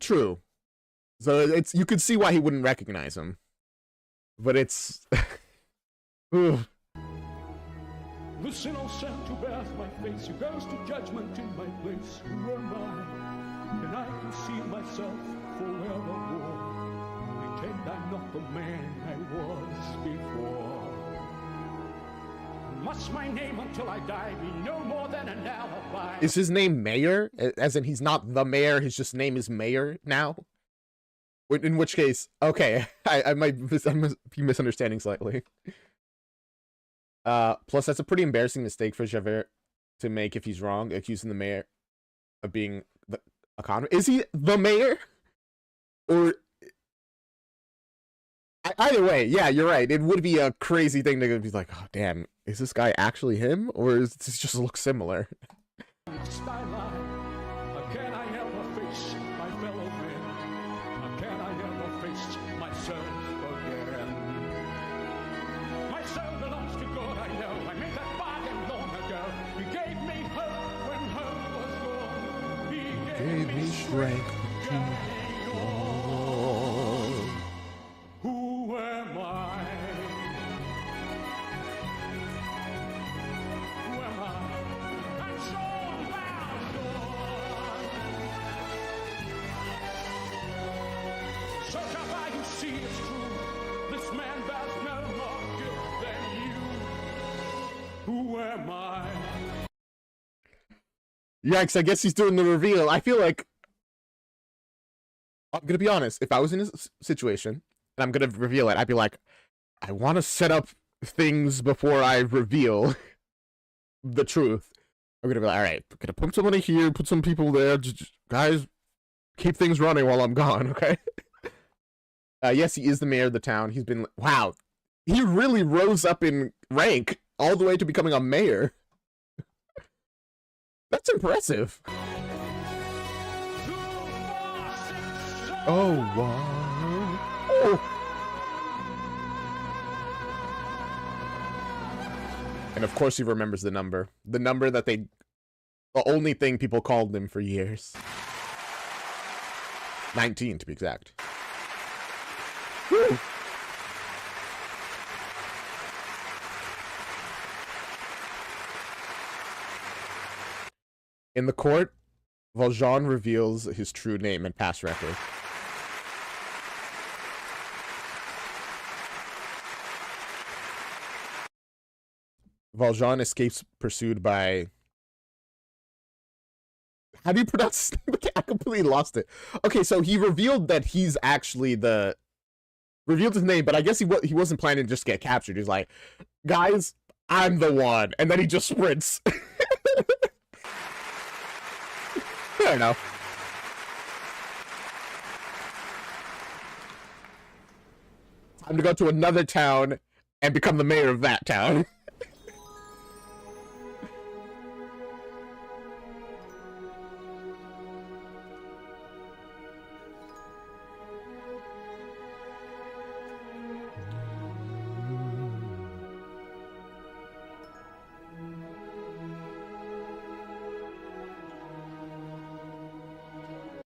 True. So it's you could see why he wouldn't recognize him. But it's... Ooh. The sinner sent to bear my face, who goes to judgment in my place. Who am I? Can I can see myself forevermore. Pretend I'm not the man I was before. Must my name until I die be no more than an alibi? Is his name Mayor? As in he's not the mayor, his just name is Mayor now? In which case, okay, I might be misunderstanding slightly. Plus that's a pretty embarrassing mistake for Javert to make if he's wrong, accusing the mayor of being a con. Is he the mayor? Or either way, yeah, you're right. It would be a crazy thing to be like, oh damn, is this guy actually him, or does this just look similar? Must I lie? Can I ever face my fellow men? Can I ever face myself again? My soul belongs to God, I know. I made that bargain long ago. He gave me hope when hope was gone. He gave me strength to carry on. Who am I? Who am I? I'm Jean Valjean. So Javert, you see it's true. This man bears no more guilt than you. Who am I? Yikes, I guess he's doing the reveal. I feel like, I'm gonna be honest, if I was in his situation, and I'm gonna reveal it, I'd be like, I want to set up things before I reveal the truth. I'm gonna be like, all right, I'm gonna put somebody here, put some people there, just, guys, keep things running while I'm gone, okay? Yes, he is the mayor of the town. He's been, wow, he really rose up in rank all the way to becoming a mayor. That's impressive. Oh, wow. Oh. And of course he remembers the number. The number that the only thing people called him for years. 19 to be exact. Woo. In the court, Valjean reveals his true name and past record. Valjean escapes pursued by... How do you pronounce his name? I completely lost it. Okay, so he revealed that he's actually the... Revealed his name, but I guess he wasn't planning to just get captured. He's like, guys, I'm the one. And then he just sprints. Fair enough. Time to go to another town and become the mayor of that town.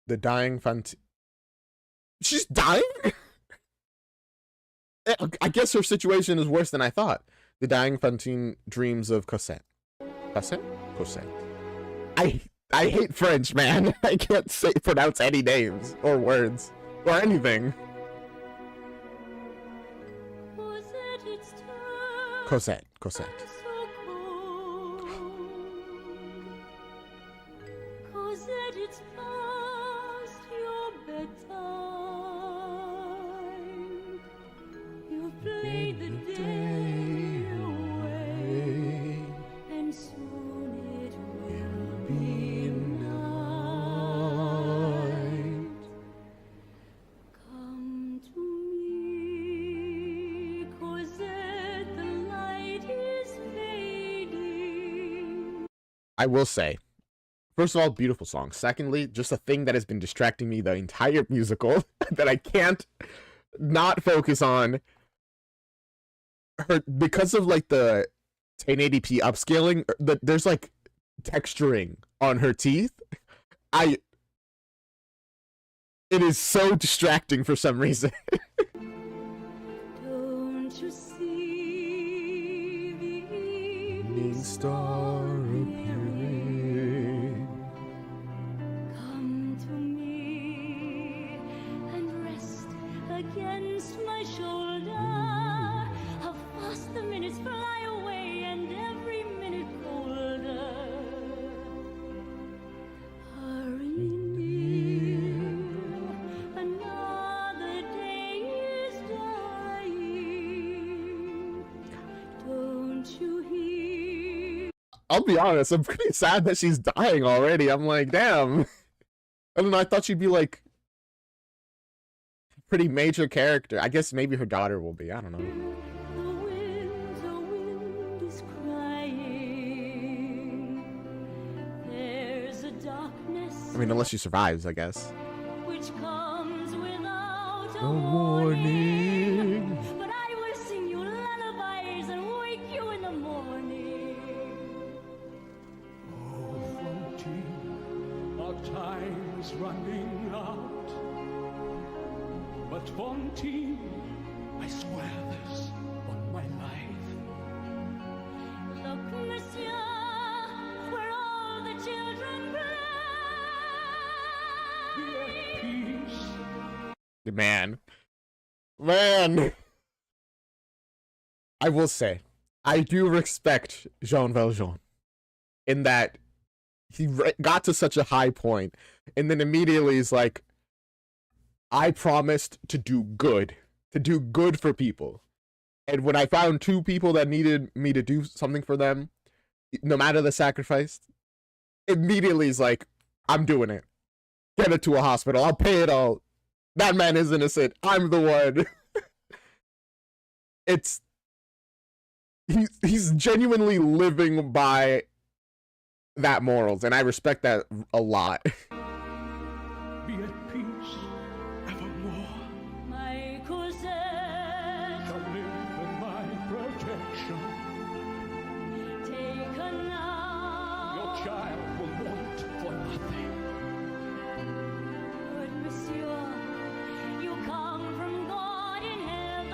The dying Fantine. She's dying? I guess her situation is worse than I thought. The dying Fantine dreams of Cosette. Cosette? Cosette. I hate French, man. I can't pronounce any names or words or anything. Cosette. Cosette. Cosette, it's past your bedtime. You've played the day away, and soon it will be night. Come to me, Cosette, the light is fading. I will say, first of all, beautiful song. Secondly, just a thing that has been distracting me the entire musical that I can't not focus on. Her, because of like the 1080p upscaling, there's like texturing on her teeth. It is so distracting for some reason. Don't you see the evening Star appearing. Come to me, against my shoulder. How fast the minutes fly away, and every minute colder. Hurry near, another day is dying. Don't you hear? I'll be honest, I'm pretty sad that she's dying already. I'm like, damn. I don't know, I thought she'd be like a pretty major character. I guess maybe her daughter will be, I don't know. The wind is crying. There's a darkness I mean, unless she survives, I guess. which comes without a A warning. warning. But I will sing you lullabies and wake you in the morning. Oh, Fantine, our time's running out. But Fantine, I swear this on my life. Look, monsieur, where all the children Be play. at peace. Man. I will say, I do respect Jean Valjean in that he got to such a high point, and then immediately is like, I promised to do good for people. And when I found two people that needed me to do something for them, no matter the sacrifice, immediately is like, I'm doing it. Get it to a hospital. I'll pay it all. That man is innocent. I'm the one. He's genuinely living by that morals, and I respect that a lot. Be at peace evermore. My Cosette, Shall live in my protection. take her now. Your child will want for nothing. But monsieur, you come from God in heaven.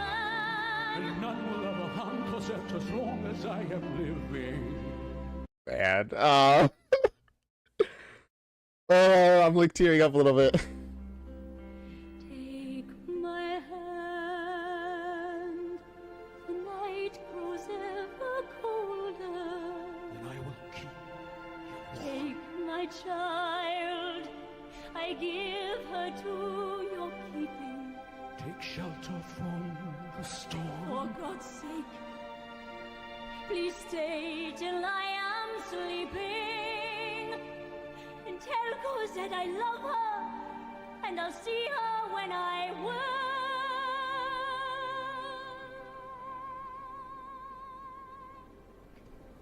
And none will ever harm Cosette as long as I am living. Man, oh, I'm like tearing up a little bit. Take my hand. The night grows ever colder. And I will keep you warm. Take my child. I give her to your keeping. Take shelter from the storm. For God's sake, please stay till I am sleeping. And tell Cosette I love her, and I'll see her when I will.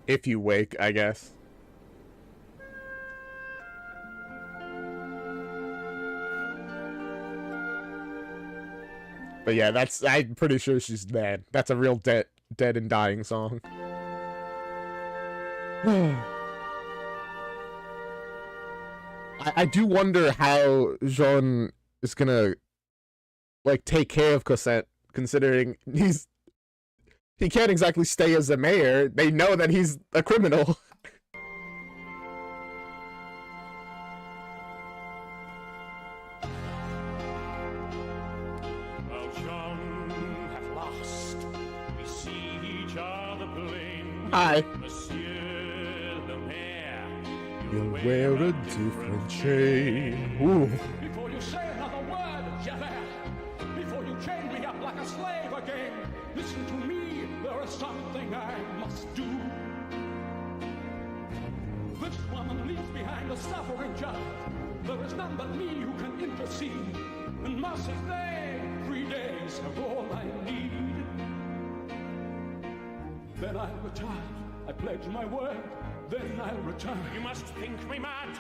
If you wake, I guess. But yeah, I'm pretty sure she's dead. That's a real dead and dying song. I do wonder how Jean is gonna like take care of Cosette, considering he can't exactly stay as a mayor. They know that he's a criminal. Valjean at last, we see each other plain. Hi. Monsieur le Maire, You'll wear a different chain. Ooh. Before you say another word, Javert, before you chain me up like a slave again, listen to me, there is something I must do. This woman leaves behind a suffering child. There is none but me who can intercede. And Mercy's Day, 3 days are all I need. Then I'll return. I pledge my word. Then I'll return. You must think me mad.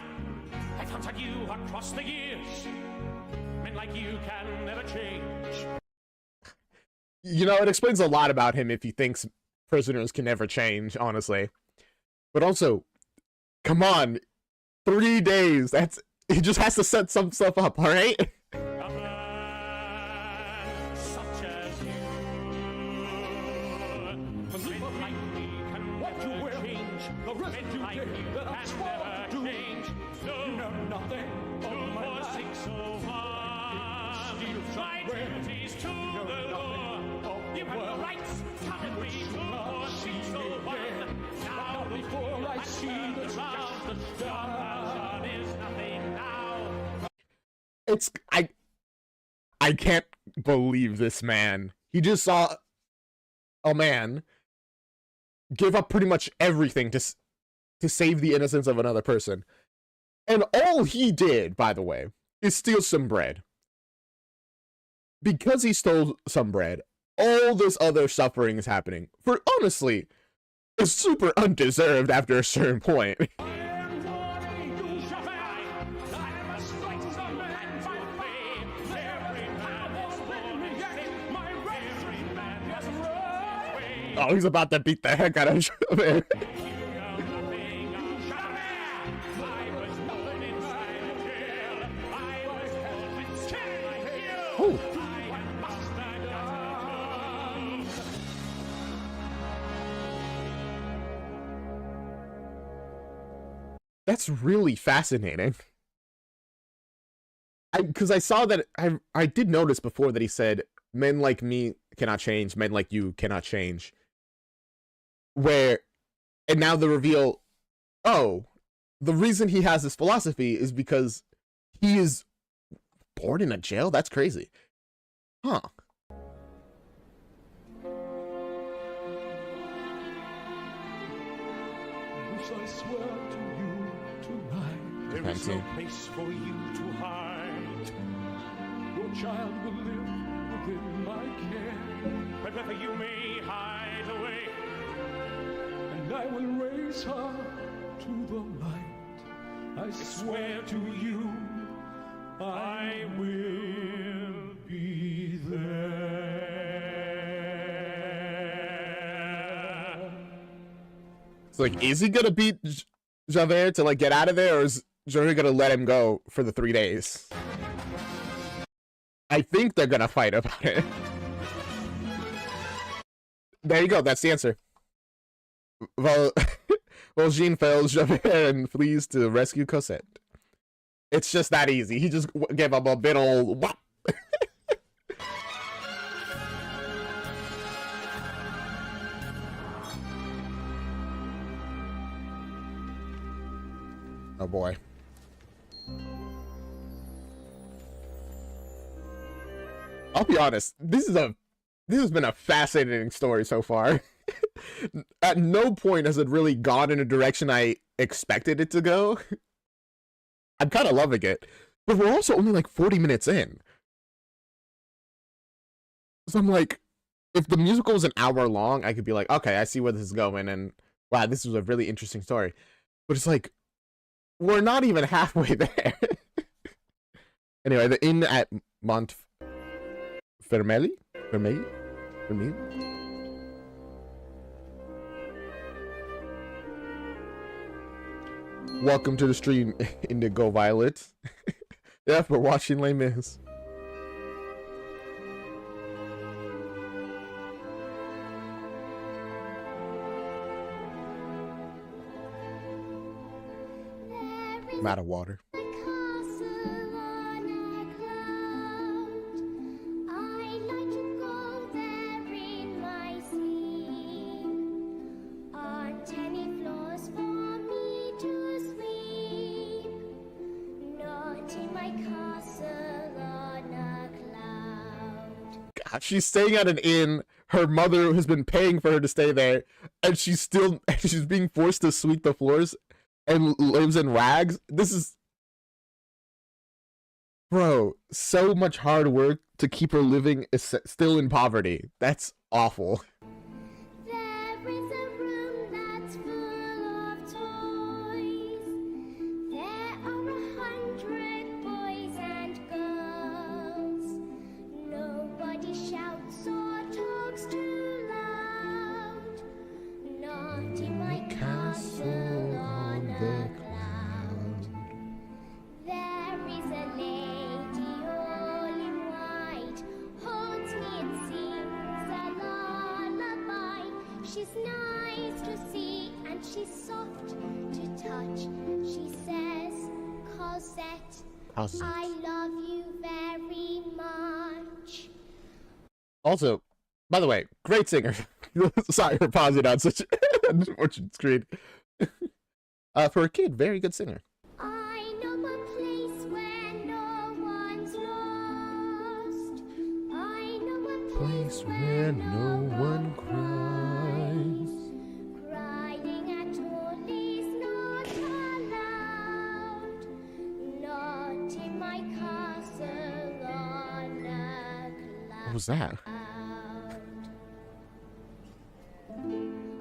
I've hunted you across the years. Men like you can never change. You know, it explains a lot about him if he thinks prisoners can never change, honestly. But also, come on, 3 days. He just has to set some stuff up, all right? A man such as you. Men like me can never change. The rest Men you like did you that I can swore never to do. change. You know nothing of my life. 24601. My duties to the law. You have no rights telling me to or see so one. Now before I see the justice done is nothing now. It's I can't believe this man. He just saw a man give up pretty much everything to save the innocence of another person. And all he did, by the way, is steal some bread. Because he stole some bread, all this other suffering is happening. For honestly, it's super undeserved after a certain point. I am warning you, Javert. I must fight some man by way. Every man is born in sin. My race, every man has run away. Oh, he's about to beat the heck out of Javert. You know nothing of Javert. I was born inside a jail. I was born with skin like you. Oh. I am master done. That's really fascinating. Because I saw that I did notice before that he said, men like me cannot change, men like you cannot change. And now the reveal, oh, the reason he has this philosophy is because he is born in a jail? That's crazy. Huh. Yes, I swear to you tonight, There is no place for you to hide. your child will live within my care, Wherever you may hide away, and I will raise her to the light. I swear to you, I will be there. It's like, is he gonna beat Javert to like get out of there, or is Javert gonna let him go for the 3 days? I think they're gonna fight about it. There you go, that's the answer. Valjean fails Javert and flees to rescue Cosette. It's just that easy. He just gave up a bit old whop. Oh boy. I'll be honest, this has been a fascinating story so far. At no point has it really gone in a direction I expected it to go. I'm kind of loving it, but we're also only like 40 minutes in. So I'm like, if the musical was an hour long, I could be like, okay, I see where this is going, and wow, this was a really interesting story. But it's like, we're not even halfway there. Anyway, the inn at Montfermeil? Fermeil? Welcome to the stream, Indigo Violet. Yeah, for watching Les Mis. I'm out of water. God, she's staying at an inn. Her mother has been paying for her to stay there, and she's being forced to sweep the floors and lives in rags. This is, bro, so much hard work to keep her living still in poverty. That's awful. There is a room that's full of toys. There are 100 boys and girls. Nobody shouts or talks too loud. Not in my castle on a cloud. There is a lady all in white, holds me and sings a lullaby. She's nice to see and she's soft to touch. She says, Cosette, I love you very much. Also, by the way, great singer. Sorry for pausing on such an unfortunate screen. For a kid, very good singer. I know a place where no one's lost. I know a place where no one cries. Crying at all is not allowed. Not in my castle on a cloud. What was that?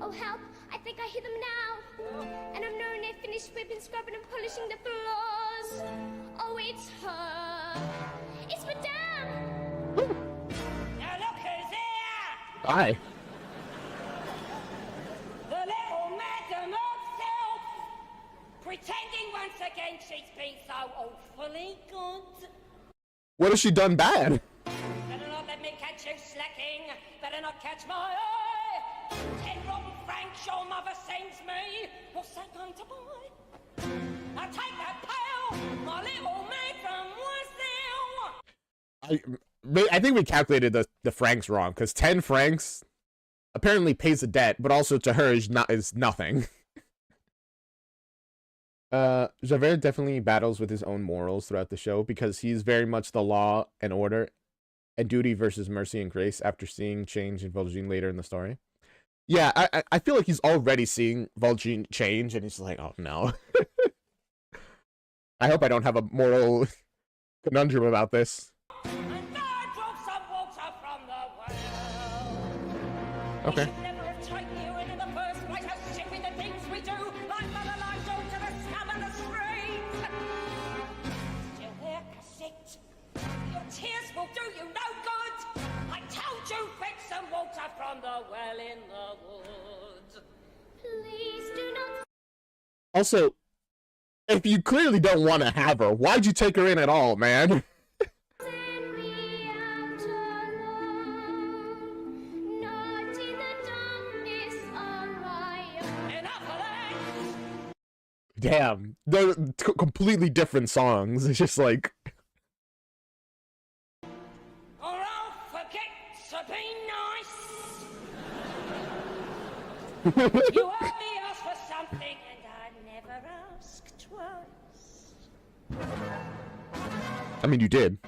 Oh help, I think I hear them now. And I'm knowing they finished whipping, scrubbing and polishing the floors. Oh, it's her. It's Madame. Now look who's here! Hi. The little Madam herself! Pretending once again she's been so awfully good. What has she done bad? Better not let me catch you slacking. Better not catch my eye. 10 rotten francs your mother sends me. What's that going to buy? Now take that pail, my little maidmademoiselle. I think we calculated the francs wrong, because 10 francs apparently pays the debt, but also to her is nothing. Javert definitely battles with his own morals throughout the show, because he's very much the law and order and duty versus mercy and grace after seeing change in Valjean later in the story. Yeah, I feel like he's already seeing Valjean change, and he's like, oh no. I hope I don't have a moral conundrum about this. And I drove some water from the well. Okay. We should never have taken you in the first place, as shipping the things we do, like mother lies to the scum of the street. Still there, Cosette? Your tears will do you no good. I told you, fetch some water from the well in the woods. Please do not Also, if you clearly don't want to have her, why'd you take her in at all, man? send me out alone. Not in the darkness on my own. Enough of that! Damn, they're completely different songs. It's just like, Or I'll forget to be nice. You only asked for something, and I never asked twice. I mean, you did.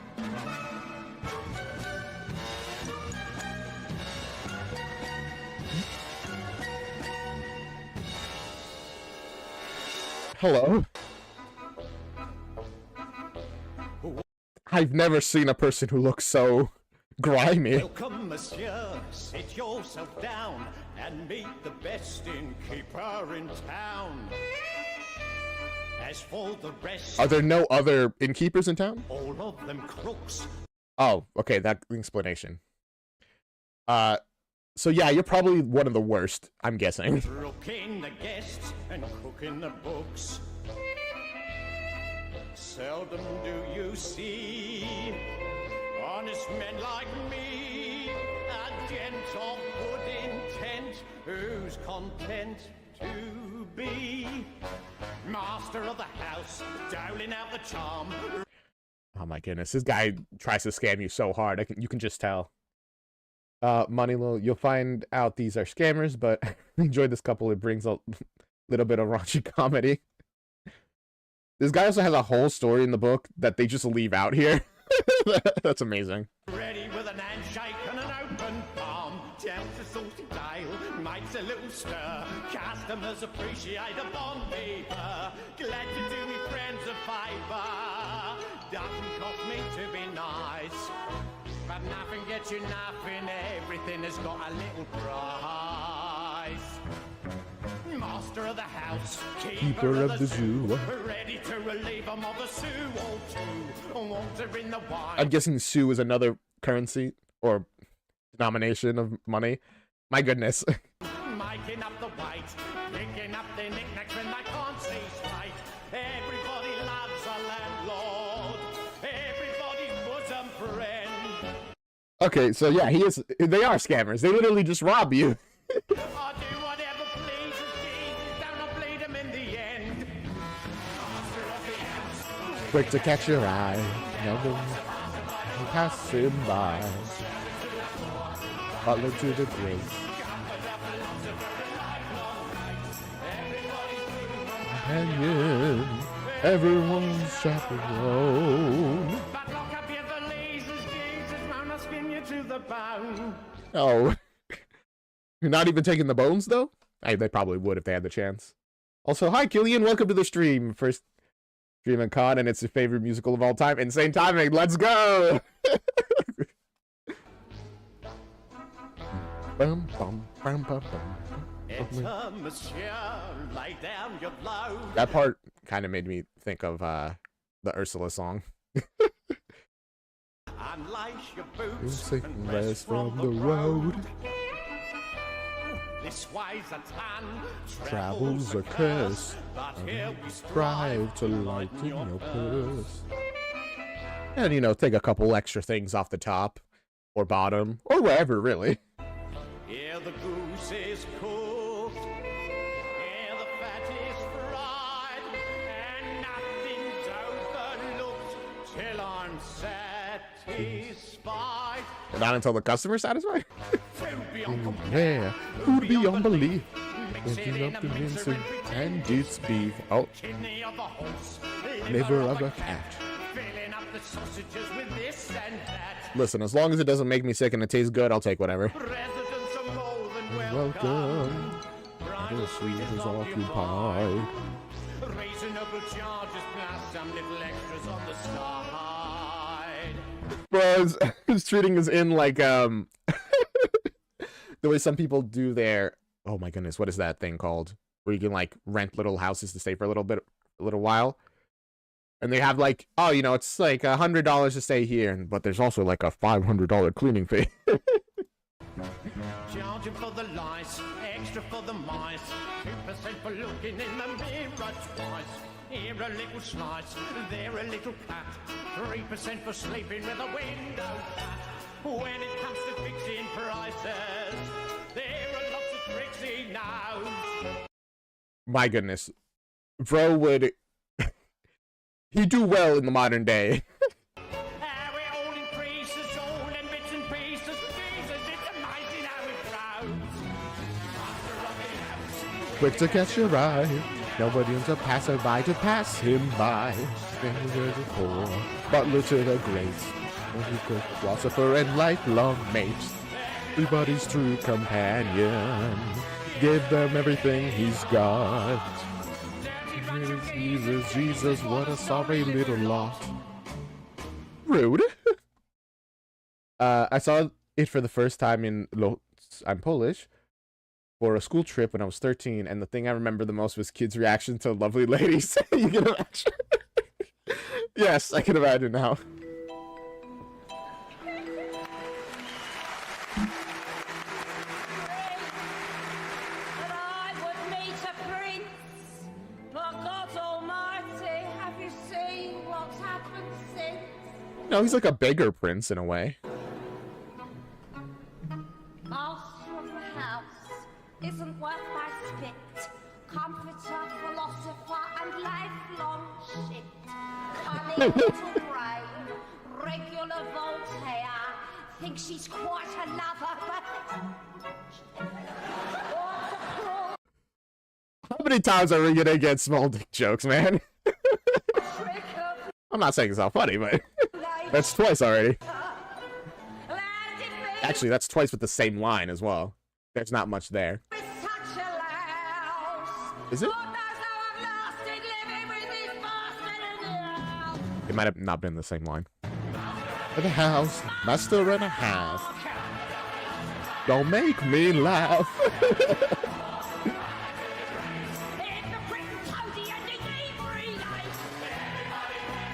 Hello. I've never seen a person who looks so grimy. Welcome, monsieur. Sit yourself down and meet the best innkeeper in town. As for the rest, Are there no other innkeepers in town? all of them crooks. Oh, okay, that explanation. So yeah, you're probably one of the worst, I'm guessing. Rooking the guests and cooking the books. Seldom do you see honest men like me, a gent of good intent, who's content to be master of the house, doling out the charm. Oh my goodness, this guy tries to scam you so hard. You can just tell. Moneylil, you'll find out these are scammers, but I enjoyed this couple. It brings a little bit of raunchy comedy. This guy also has a whole story in the book that they just leave out here. That's amazing. Ready with an handshake and an open palm. Down to salty Dale, makes a little stir. Customers appreciate a bon vivre. Glad to do me friends a favour. Doesn't cost me to be nice, but nothing gets you nothing. Everything has got a little price. Master of the house, keeper of the zoo. Ready to relieve them of the sou or two. Water in the wine. I'm guessing sou is another currency or denomination of money. My goodness. Making up the weight, picking up the knickknacks when they can't see straight. Everybody loves a landlord, everybody's bosom friend. Okay, so yeah, they are scammers. They literally just rob you. I do whatever pleases Jesus, don't bleed them in the end. Master of the house, Quick to catch your eye. Never passing by. Butler to the grace. Companion, everyone's chaperone. But lock up your valises, Jesus, Mama spin you to the bone. Oh. You're not even taking the bones, though? They probably would if they had the chance. Also, hi, Killian. Welcome to the stream. First stream on Con, and it's your favorite musical of all time. Insane timing. Let's go! Bum, bum, bum, bum, bum. Intermission, lay down your load. That part kind of made me think of the Ursula song. Unlace your boots Take and rest from the road. This way's a ton, Travel's a curse. but here we Strive to lighten your purse. And, you know, take a couple extra things off the top. Or bottom. Or wherever, really. Here the goose is cooked, here the fat is fried, and nothing's overlooked till I'm satisfied. Not until the customer's satisfied? Food beyond Yeah, food beyond belief. Mix it in a mixer And it's beef. Oh, kidney of a horse, liver of a cat. filling up the sausages with this and that. Listen, as long as it doesn't make me sick and it tastes good, I'll take whatever. Residents are more than Welcome. Bridal The suite is occupied. Reasonable charges plus some little extras on the side. Bro, his treating is in like, the way some people do their, oh my goodness, what is that thing called? Where you can like rent little houses to stay for a little while. And they have like, oh, you know, it's like $100 to stay here, but there's also like a $500 cleaning fee. Charging for the lice, extra for the mice, 2% for looking in the mirror twice. Here a little slice, there a little cut, 3% for sleeping with a window shut. When it comes to fixing prices, there are lots of tricks he knows. My goodness. Bro would... He'd do well in the modern day. How it all increases, all in bits and pieces. Jesus, it's amazing how it grows. Master of the house. Quick to catch your eye. Nobody owns a passerby to pass him by. Finger to poor, butler to the great. Philosopher and lifelong mate. Everybody's true companion. Give them everything he's got. Jesus, Jesus, what a sorry little lot. Rude. I saw it for the first time in I'm Polish, for a school trip when I was 13, and the thing I remember the most was kids' reaction to lovely ladies. You can imagine. Yes, I can imagine now. That I would meet a prince, but God Almighty, have you seen what's happened since? No, he's like a beggar prince in a way. Master of the house isn't worth my spit. Comforter, philosopher, and lifelong shit. Cunning little brain, regular Voltaire. Thinks she's quite a lover, but... What a cruel How many times are we gonna get small dick jokes, man? trick of I'm not saying it's not funny, but life. that's twice already. Landed me Actually, that's twice with the same line as well. There's not much there. with such a louse. Is it? God knows how I've lasted living with this bastard in the house. It might have not been the same line. For the house, master and a half. Don't make me laugh. Hypocrite toady and inebriate.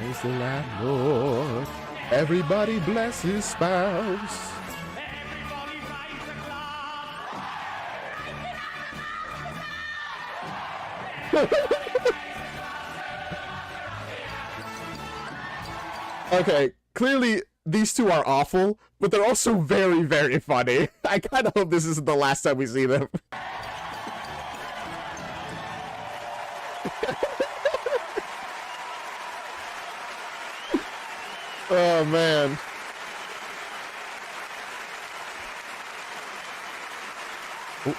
He's the landlord. Everybody bless his spouse. Everybody raise a glass. Okay, clearly these two are awful, but they're also very, very funny. I kind of hope this isn't the last time we see them. Oh, man. Ooh.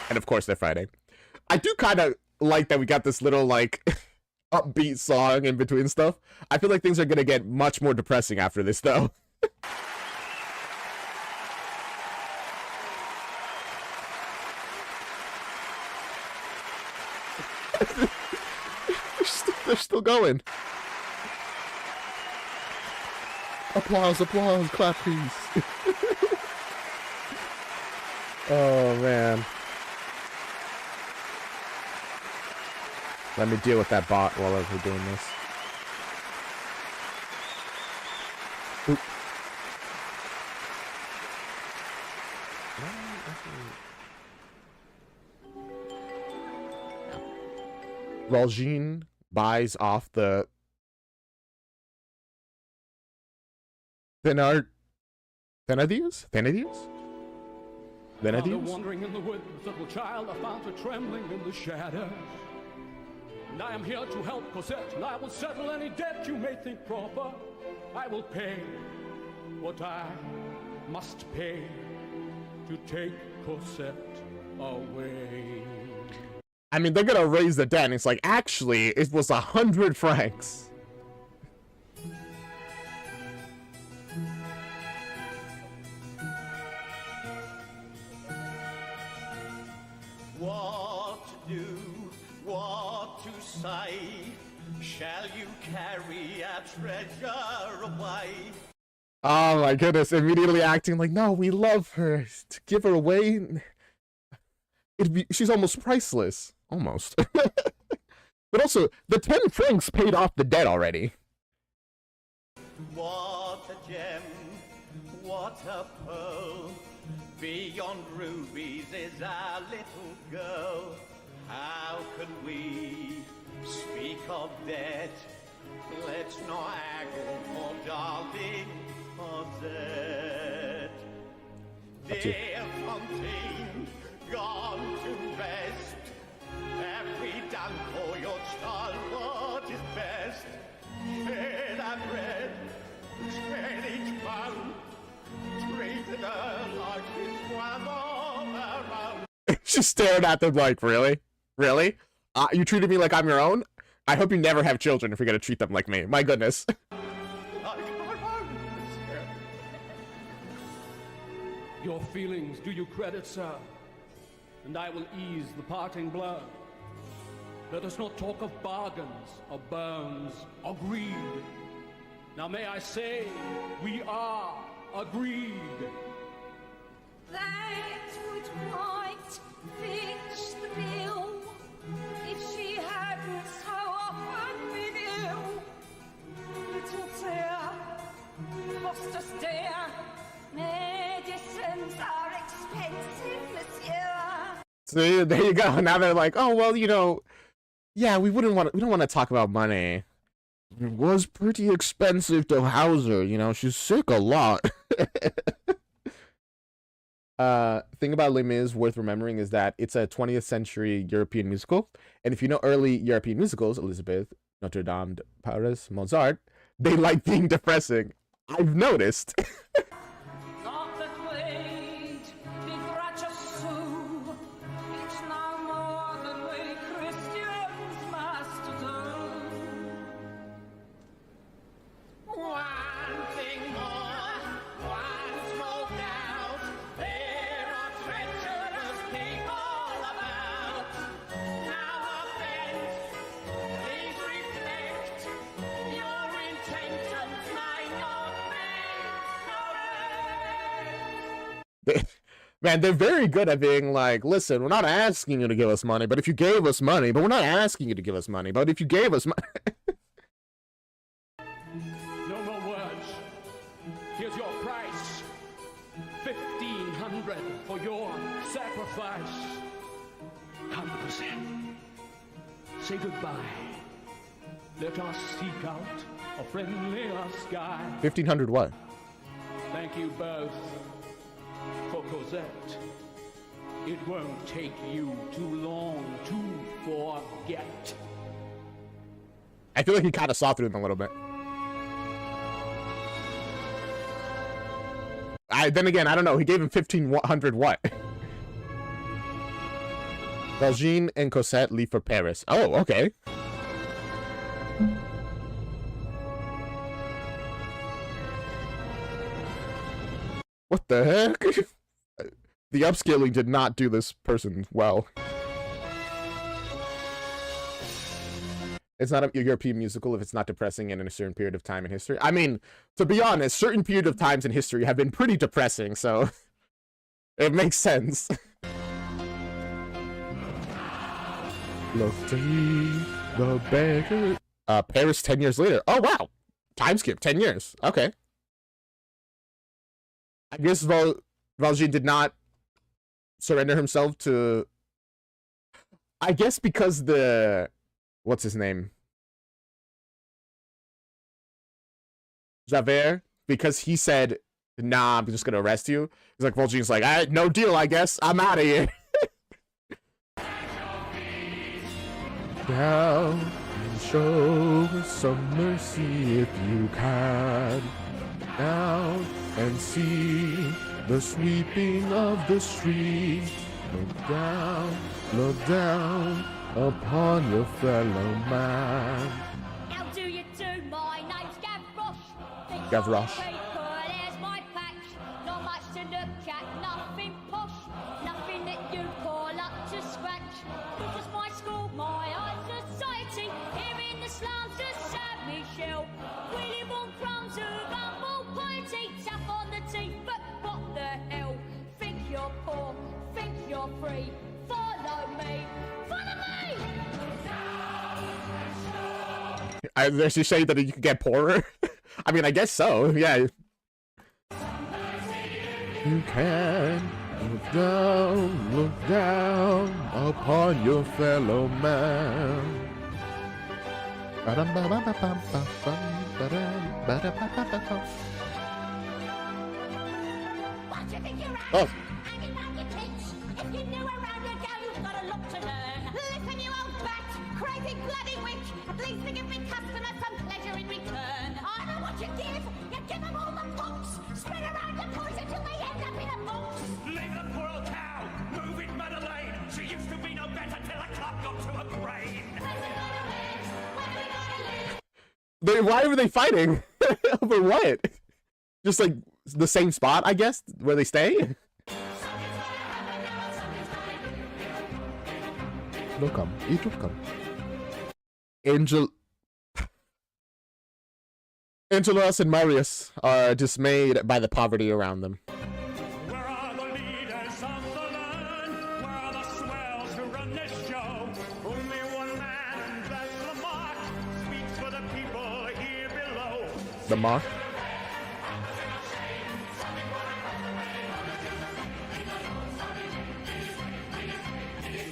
And of course they're fighting. I do kind of like that we got this little, like, upbeat song in between stuff. I feel like things are gonna get much more depressing after this, though. They're still going. Applause, applause, clap, please. Oh, man. Let me deal with that bot while we're doing this. Oop. Valjean buys off the Thénardiers? Found her wandering in the woods, little child. I found her trembling in the shadows. And I am here to help Cosette, and I will settle any debt you may think proper. I will pay what I must pay to take Cosette away. I mean, they're gonna raise the debt, and it's like, actually, it was 100 francs. What to do, what to say? Shall you carry our treasure away? Oh my goodness, immediately acting like, no, we love her. To give her away, she's almost priceless. Almost. But also, the 10 francs paid off the debt already. What a gem, what a pearl. Beyond rubies is our little girl. How can we speak of debt? Let's not haggle for darling Cosette. Dear Fantine, gone to rest. Have we done for your child what is best? Share that bread, share each bone. Treat the girl like it's one of her own. She stared at them like, really? Really? You treated me like I'm your own? I hope you never have children if you're gonna treat them like me. My goodness. Your feelings do you credit, sir, and I will ease the parting blow. Let us not talk of bargains, of bones, or greed. Now may I say, we are agreed. That would quite fix the bill if she hadn't so often been ill. Little dear, foster dear, medicines are expensive, monsieur. So there you go. Now they're like, oh well, you know, yeah, we don't want to talk about money. It was pretty expensive to house her, you know, she's sick a lot. Thing about Les Mis worth remembering is that it's a 20th century European musical, and if you know early European musicals, Elizabeth, Notre Dame de Paris, Mozart, they like being depressing. I've noticed. Not that weight begrudge us so. It's no more than we Christians must do. One thing more, one small doubt. There are treacherous people about. Now offense, please reflect. Your intentions may not be correct. Man, they're very good at being like, listen, we're not asking you to give us money, but if you gave us money, but we're not asking you to give us money, but if you gave us money. No more words. Here's your price. 1,500 for your sacrifice. Come, Cosette. Say goodbye. Let us seek out a friendlier sky. 1,500 what? Thank you both for Cosette. It won't take you too long to forget. I feel like he kind of saw through them a little bit. Then again, I don't know. He gave him 1,500 what? Valjean and Cosette leave for Paris. Oh, okay. What the heck? The upscaling did not do this person well. It's not a European musical if it's not depressing and in a certain period of time in history. I mean, to be honest, certain period of times in history have been pretty depressing, so it makes sense. Look to the beggar. Paris 10 years later. Oh, wow. Time skip, 10 years. Okay. I guess Valjean did not surrender himself to... I guess because the... What's his name? Javert, because he said, nah, I'm just gonna arrest you. He's like, Valjean's like, all right, no deal, I guess. I'm out of here. Down and show some mercy if you can. Down and see the sweeping of the street. Look down upon your fellow man. How do you do? My name's Gavroche. Gavroche. There's my patch. Not much to look at, nothing posh. Nothing that you call up to scratch. This is my school, my high society. Here in the slums of Saint Michel. We live on crumbs of humble piety. Tap on the teeth, but what the hell? Think you're poor, think you're free. Follow me, follow me! They're just saying that you can get poorer. I mean, I guess so. Yeah. You can look down upon your fellow man. What do you think you're at? Oh. Hanging round your tits. If you knew around your go, you've got a lot to learn. Listen, you old bat, crazy bloody witch. At least they give me customers some pleasure in return. I know what you give. You give them all the pox. Spread around the poison till they end up in a box. Leave the poor old cow. Move it, Madeleine. She used to be no better till the clock got to her brain. Where's it gonna win? Where are we gonna live? Why were they fighting? Over what? Just like the same spot, I guess, where they stay? No come. It will come. Angelos and Marius are dismayed by the poverty around them. Where are the leaders of the land? Where are the swells who run this show? Only one man, that's Lamarck, speaks for the people here below. The mark.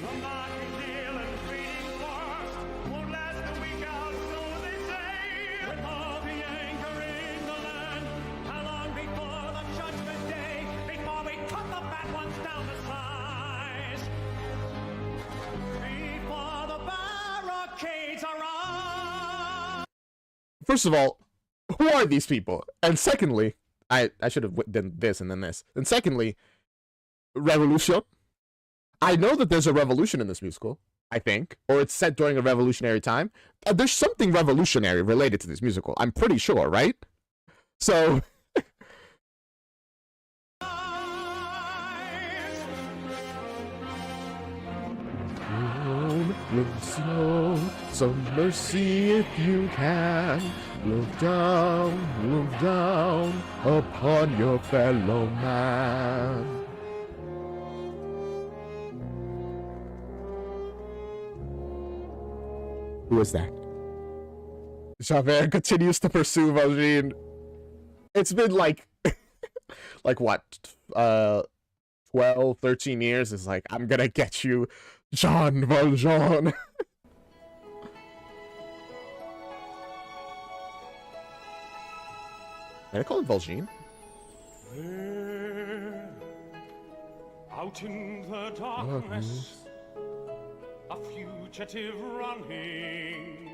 Lamarck is ill and feeding fast. Won't last a week out, so they say. With all the anger in the land, how long before the judgment day? Before we cut the bad ones down to size. Before the barricades are up. First of all, who are these people? And secondly, I should have done this and then this. And secondly, revolution. I know that there's a revolution in this musical, I think, or it's set during a revolutionary time. There's something revolutionary related to this musical. I'm pretty sure, right? So look slow, some mercy if you can. Look down upon your fellow man. Who is that? Javert continues to pursue Valjean. It's been like, like what, 12, 13 years. It's like, I'm gonna get you, Jean Valjean. Did I call him Valjean? There, out in the darkness, a fugitive running,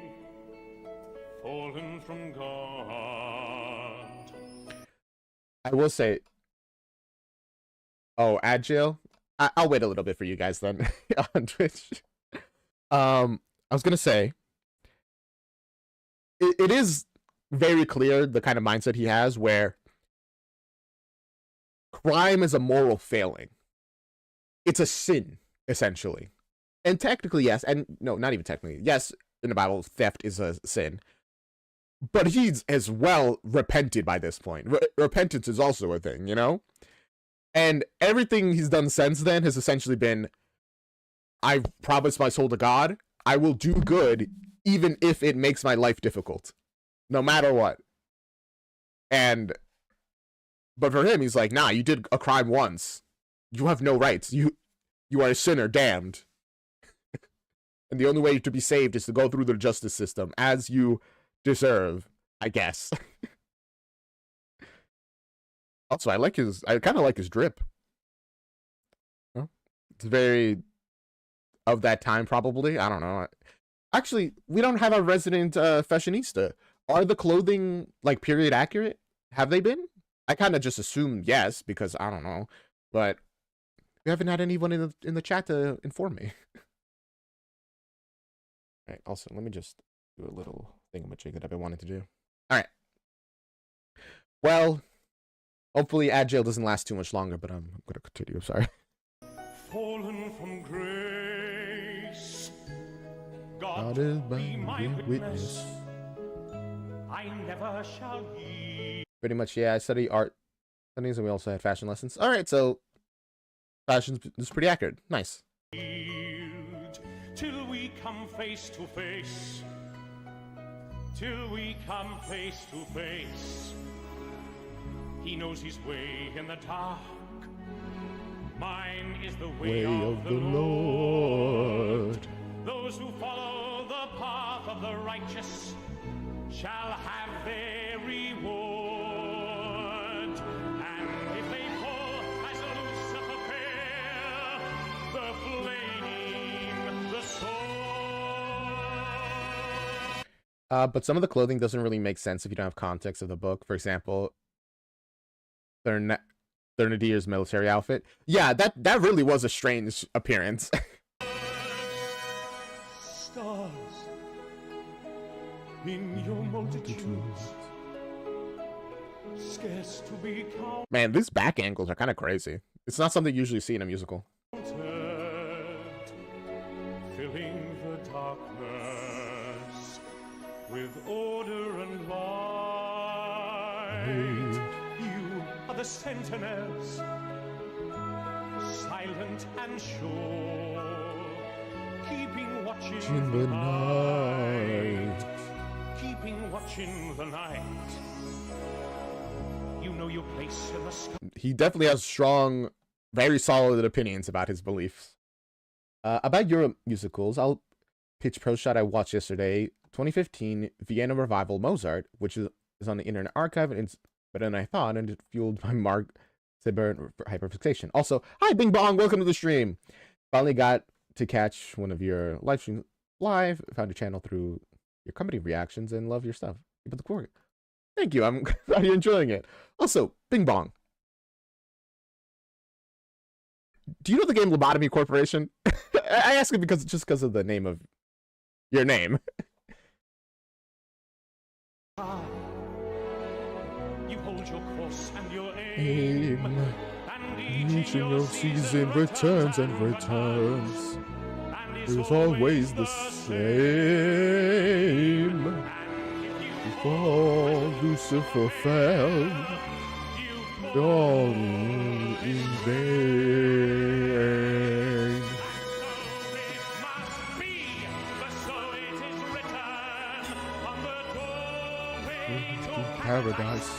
fallen from God. I will say, oh, Agile. I'll wait a little bit for you guys then on Twitch. I was gonna say, it is very clear the kind of mindset he has, where crime is a moral failing. It's a sin, essentially. And technically, yes, and no, not even technically. Yes, in the Bible, theft is a sin. But he's as well repented by this point. Repentance is also a thing, you know? And everything he's done since then has essentially been, I promised my soul to God, I will do good even if it makes my life difficult. No matter what. But for him, he's like, nah, you did a crime once. You have no rights. You are a sinner, damned. And the only way to be saved is to go through the justice system, as you deserve, I guess. Also, I kind of like his drip. It's very of that time, probably. I don't know. Actually, we don't have a resident fashionista. Are the clothing, like, period accurate? Have they been? I kind of just assumed yes, because I don't know. But we haven't had anyone in the chat to inform me. All right, also, let me just do a little thingamajig that I've been wanting to do. All right. Well, hopefully Agile doesn't last too much longer, but I'm going to continue. I'm sorry. Fallen from grace, God is my witness. I never shall yield. Pretty much, yeah. I study art studies, and we also had fashion lessons. All right, so fashion is pretty accurate. Nice. Till we come face to face. Till we come face to face. He knows his way in the dark. Mine is the way of the Lord. Those who follow the path of the righteous shall have their reward. And if they fall as Lucifer fell, the flame, the sword. But some of the clothing doesn't really make sense if you don't have context of the book. For example, Thénardier's military outfit. Yeah, that really was a strange appearance. Stars in your multitudes, scarce to be counted. Man, these back angles are kind of crazy. It's not something you usually see in a musical. Filling the darkness with order and light. You are the sentinels, silent and sure, keeping watch in the night. Keeping watch in the night. You know your place in the sky. He definitely has strong, very solid opinions about his beliefs. About Euro musicals, I'll pitch Pro Shot I watched yesterday, 2015 Vienna Revival Mozart, which is on the Internet Archive, and it's better than I thought, and it fueled my Mark Sibber hyperfixation. Also, hi Bing Bong, welcome to the stream. Finally got to catch one of your live streams live, found your channel through your company reactions, and love your stuff. Keep up the work. Thank you, I'm glad you're enjoying it. Also, Bing Bong. Do you know the game Lobotomy Corporation? I ask it because of the name of your name. You hold your course and your aim, and Each in your season returns and returns. It's always the same. Before Lucifer fell, all in vain. To paradise.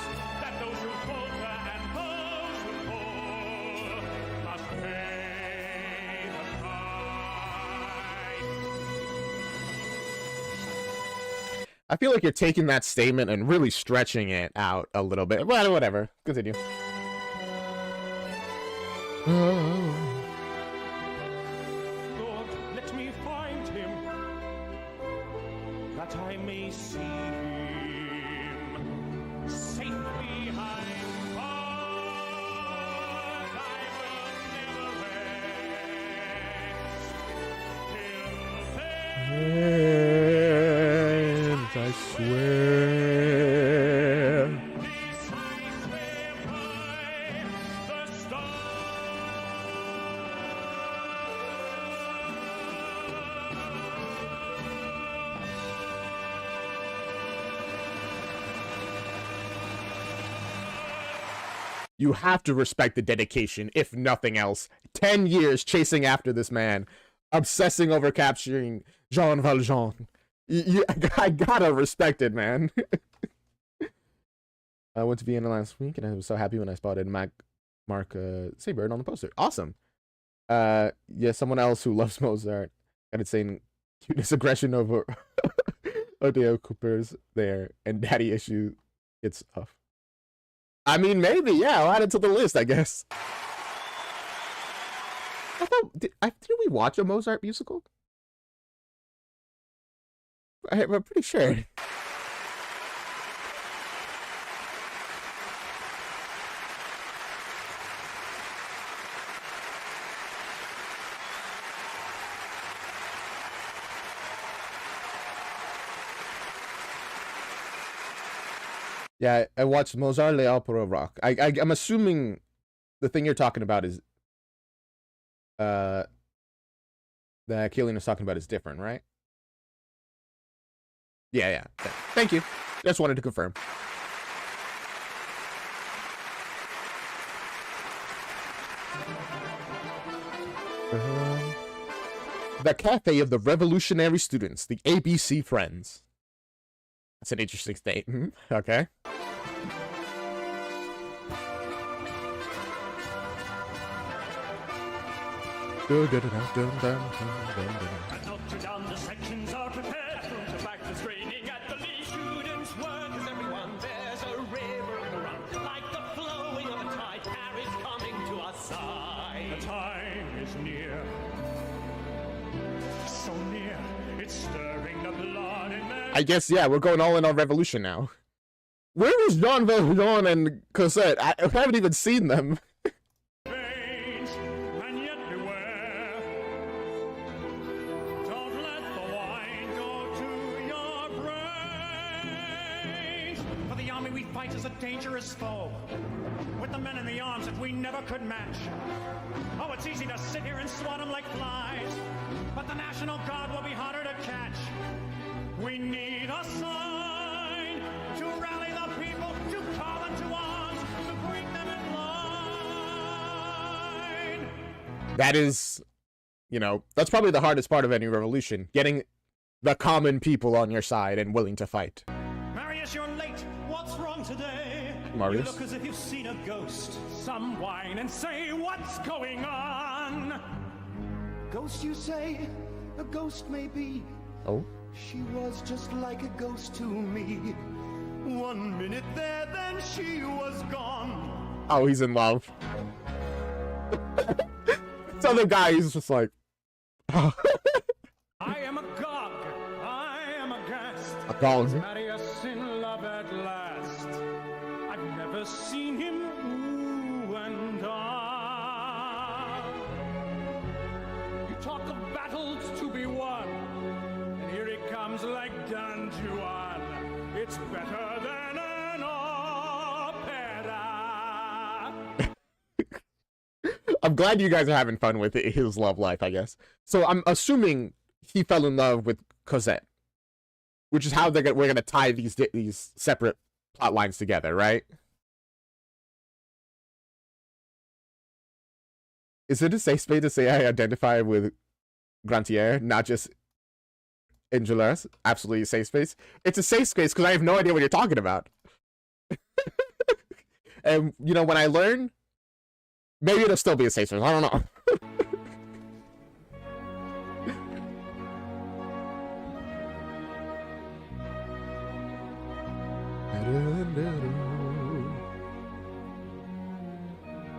I feel like you're taking that statement and really stretching it out a little bit. Well, whatever. Continue. Lord, let me find him, that I may see him safe behind bars. I will never You have to respect the dedication, if nothing else. 10 years chasing after this man, obsessing over capturing Jean Valjean. I gotta respect it, man. I went to Vienna last week, and I was so happy when I spotted Mark Seabird on the poster. Awesome. Yeah, someone else who loves Mozart got insane cuteness aggression over Odeo Cooper's there, and daddy issue. It's tough. I mean, maybe, yeah, I'll add it to the list, I guess. I thought, did we watch a Mozart musical? I'm pretty sure. Yeah, I watched Mozart l'Opera Rock. I'm assuming the thing you're talking about is that Killian is talking about is different, right? Yeah. Thank you. Just wanted to confirm. The Cafe of the Revolutionary Students, the ABC Friends. That's an interesting statement. Okay. Down the sections are prepared to back the screening at the Lee students' work as everyone there's a river on the run like the flowing of a tide. Paris coming to our side. The time is near, so near it's stirring the blood in their... I guess, yeah, we're going all in on Revolution now. Where was Jean Valjean and Cosette? I haven't even seen them. veins, and yet beware. Don't let the wine go to your brains. For the army we fight is a dangerous foe, with the men in the arms that we never could match. Oh, it's easy to sit here and swat them like flies, but the National Guard will be harder to catch. We need a sign to rally the people, to call them to arms, to bring them in line. That is, you know, that's probably the hardest part of any revolution. Getting the common people on your side and willing to fight. Marius, you're late. What's wrong today? Marius? You look as if you've seen a ghost. Some whine and say, what's going on? Ghost, you say? A ghost may be. Oh? She was just like a ghost to me. 1 minute there, then she was gone. Oh, he's in love. This other guy, he's just like... I am agog. I am aghast. Agog. Marius in love at last. I've never seen him ooh and ah. You talk of battles to be won, and here he comes like Don Juan. It's better than an opera. I'm glad you guys are having fun with his love life, I guess. So I'm assuming he fell in love with Cosette, which is how we're gonna tie these separate plot lines together, right? Is it a safe space to say I identify with Grantier, not just Enjolras? Absolutely a safe space. It's a safe space because I have no idea what you're talking about. And, you know, when I learn, maybe it'll still be a safe space. I don't know.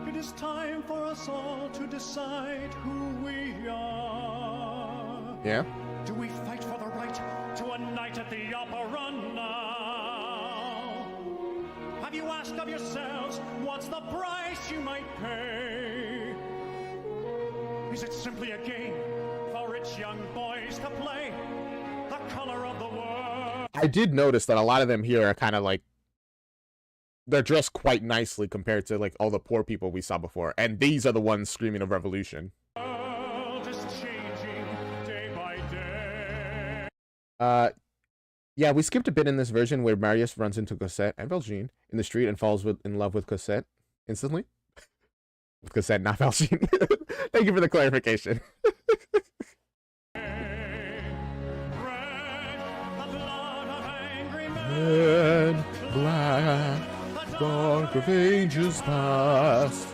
It is time for us all to decide who we are. Yeah? Do we fight for the right to a night at the opera now? Have you asked of yourselves what's the price you might pay? Is it simply a game for rich young boys to play? The color of the world. I did notice that a lot of them here are kind of like, they're dressed quite nicely compared to like all the poor people we saw before. And these are the ones screaming of revolution. Yeah, we skipped a bit in this version where Marius runs into Cosette and Valjean in the street and falls in love with Cosette. instantly. Cosette, not Valjean. Thank you for the clarification. Red, black, dark of ages past.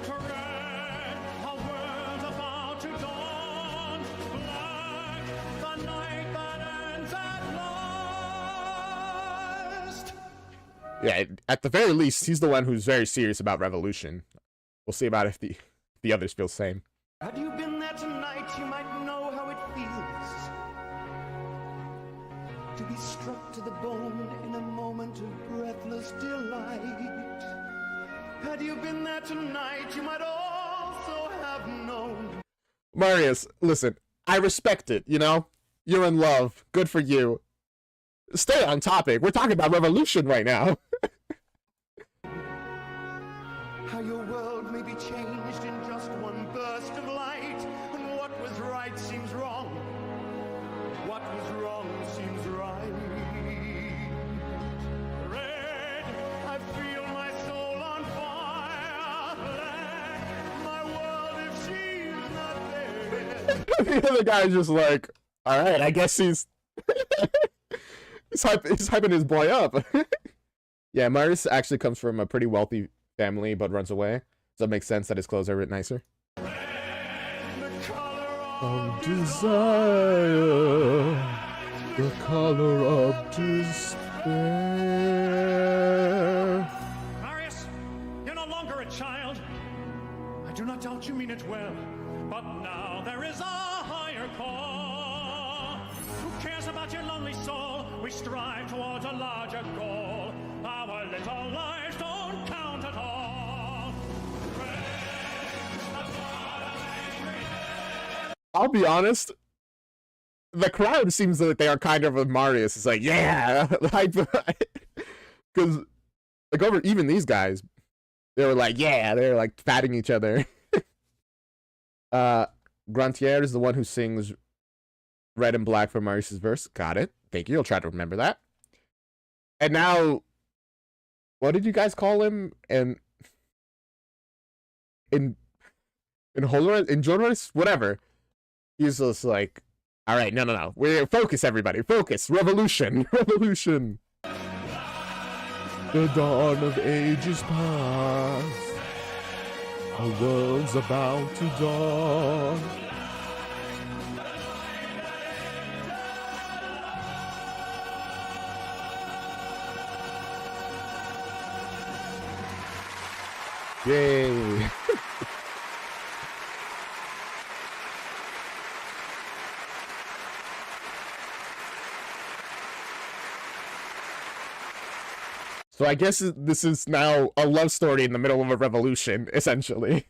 Yeah, at the very least, he's the one who's very serious about revolution. We'll see about if the others feel the same. Had you been there tonight, you might know how it feels to be struck to the bone in a moment of breathless delight. Had you been there tonight, you might also have known. Marius, listen, I respect it, you know? You're in love. Good for you. Stay on topic. We're talking about revolution right now. How your world may be changed in just one burst of light, and what was right seems wrong. What was wrong seems right. Red, I feel my soul on fire. Black, my world if she's not there. The other guy's just like, all right, I guess he's he's hyping his boy up. Yeah, Marius actually comes from a pretty wealthy family, but runs away, so it makes sense that his clothes are a bit nicer. Of desire, the color of despair. Marius, you're no longer a child. I do not doubt you mean it well, but now there is a higher call. Who cares about your lonely soul? We strive towards a larger goal. Our little lives don't count at all. I'll be honest, the crowd seems like they are kind of with Marius. It's like, yeah, like, because like over even these guys, they were like, yeah, they're like fatting each other. Grantier is the one who sings red and black for Marius's verse. Got it. Thank you. I'll try to remember that. And now, what did you guys call him? And in Jonas, whatever. He's just like, all right, no. We're focus, everybody. Focus. Revolution. Revolution. The dawn of ages past. Our world's about to dawn. Yay. So I guess this is now a love story in the middle of a revolution, essentially.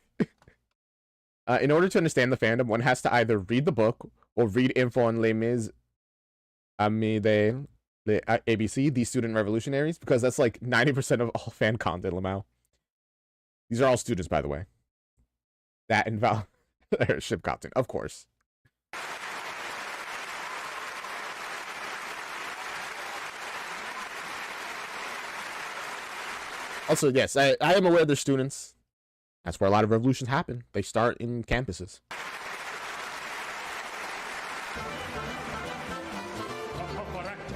In order to understand the fandom, one has to either read the book or read info on Les Mis Amis de ABC, the student revolutionaries, because that's like 90% of all fan content, Lamau. These are all students, by the way. That and ship content, of course. Also, yes, I am aware they're students. That's where a lot of revolutions happen. They start in campuses.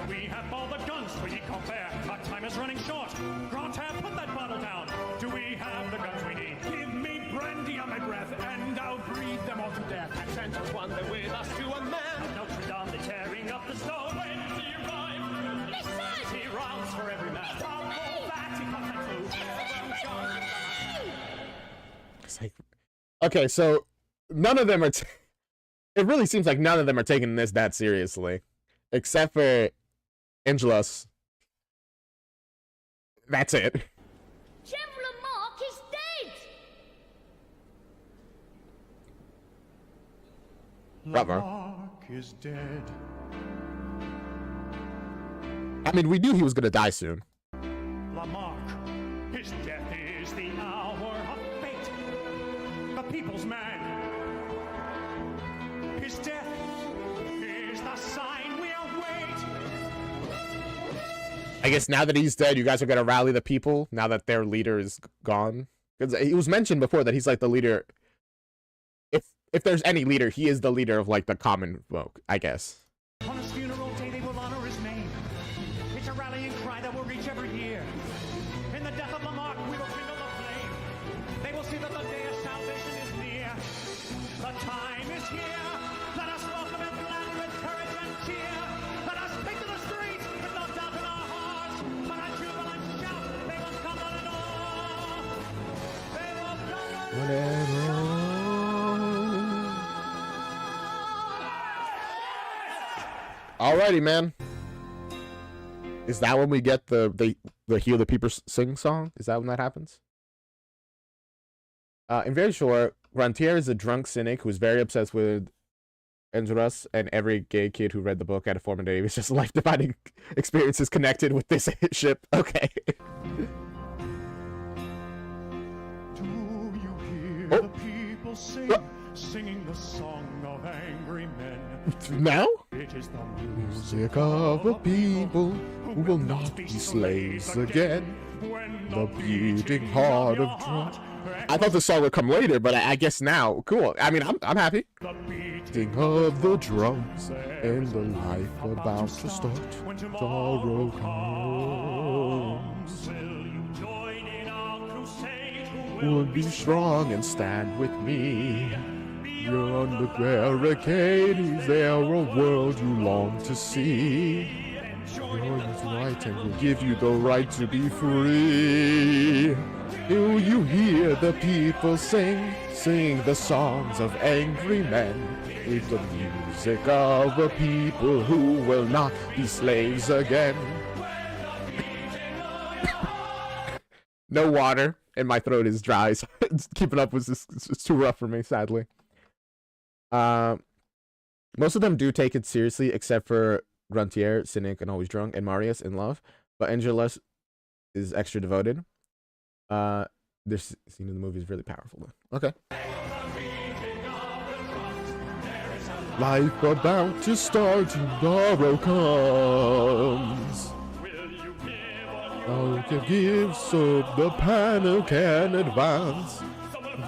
We have all the guns we compare. Our time is running short. Grantaire, put that bottle down. Do we have the guns we need? Give me brandy on my breath, and I'll breathe them all to death. And send one that with us to a man. Notre Dame, they're tearing up the stone. When he arrives, Listen! He rounds for every man. I'll go back to It's like, okay, so none of them are. It really seems like none of them are taking this that seriously, except for Angelus. That's it. Chancellor Mark is dead! Lamarck is dead. I mean, we knew he was gonna die soon. Lamarck, his death is the hour of fate. The people's man. His death is the sign we await. I guess now that he's dead, you guys are gonna rally the people now that their leader is gone. Because he was mentioned before that he's like the leader. If there's any leader, he is the leader of like the common folk, I guess. On his funeral day, they will honor his name. It's a rallying cry that will reach every ear. In the death of Lamarck, we will kindle the flame. They will see that the day of salvation is near. The time is here. Let us welcome it gladly with courage and cheer. Let us take to the streets with no doubt in our hearts. But a jubilant shout, they will come on and on. They will come on and on. Alrighty, man. Is that when we get the Hear the People Sing song? Is that when that happens? In very short, Grantier is a drunk cynic who is very obsessed with Enjolras, and every gay kid who read the book at a formative age is just life-defining experiences connected with this ship. Okay. Do you hear the people singing the song of angry men? Now? It is the Music of a people who will not be slaves again. The beating heart of drum. I thought the song would come later, but I guess now. Cool. I mean, I'm happy. the beating Beating of the drums and the life about to start. Tomorrow comes. Will you join in our crusade? Who Would be strong and stand with me. Beyond the barricade, is there a world you long to see? Join is right and will give you the right to be free. Do you hear the people sing the songs of angry men? It's the music of a people who will not be slaves again. No water, and my throat is dry, so keeping up was just, it's too rough for me, sadly. Most of them do take it seriously, except for Grantier, cynic and always drunk, and Marius in love. But Enjolras is extra devoted. This scene in the movie is really powerful, though. Okay. Life about to start, tomorrow comes. I'll give so the panel can advance.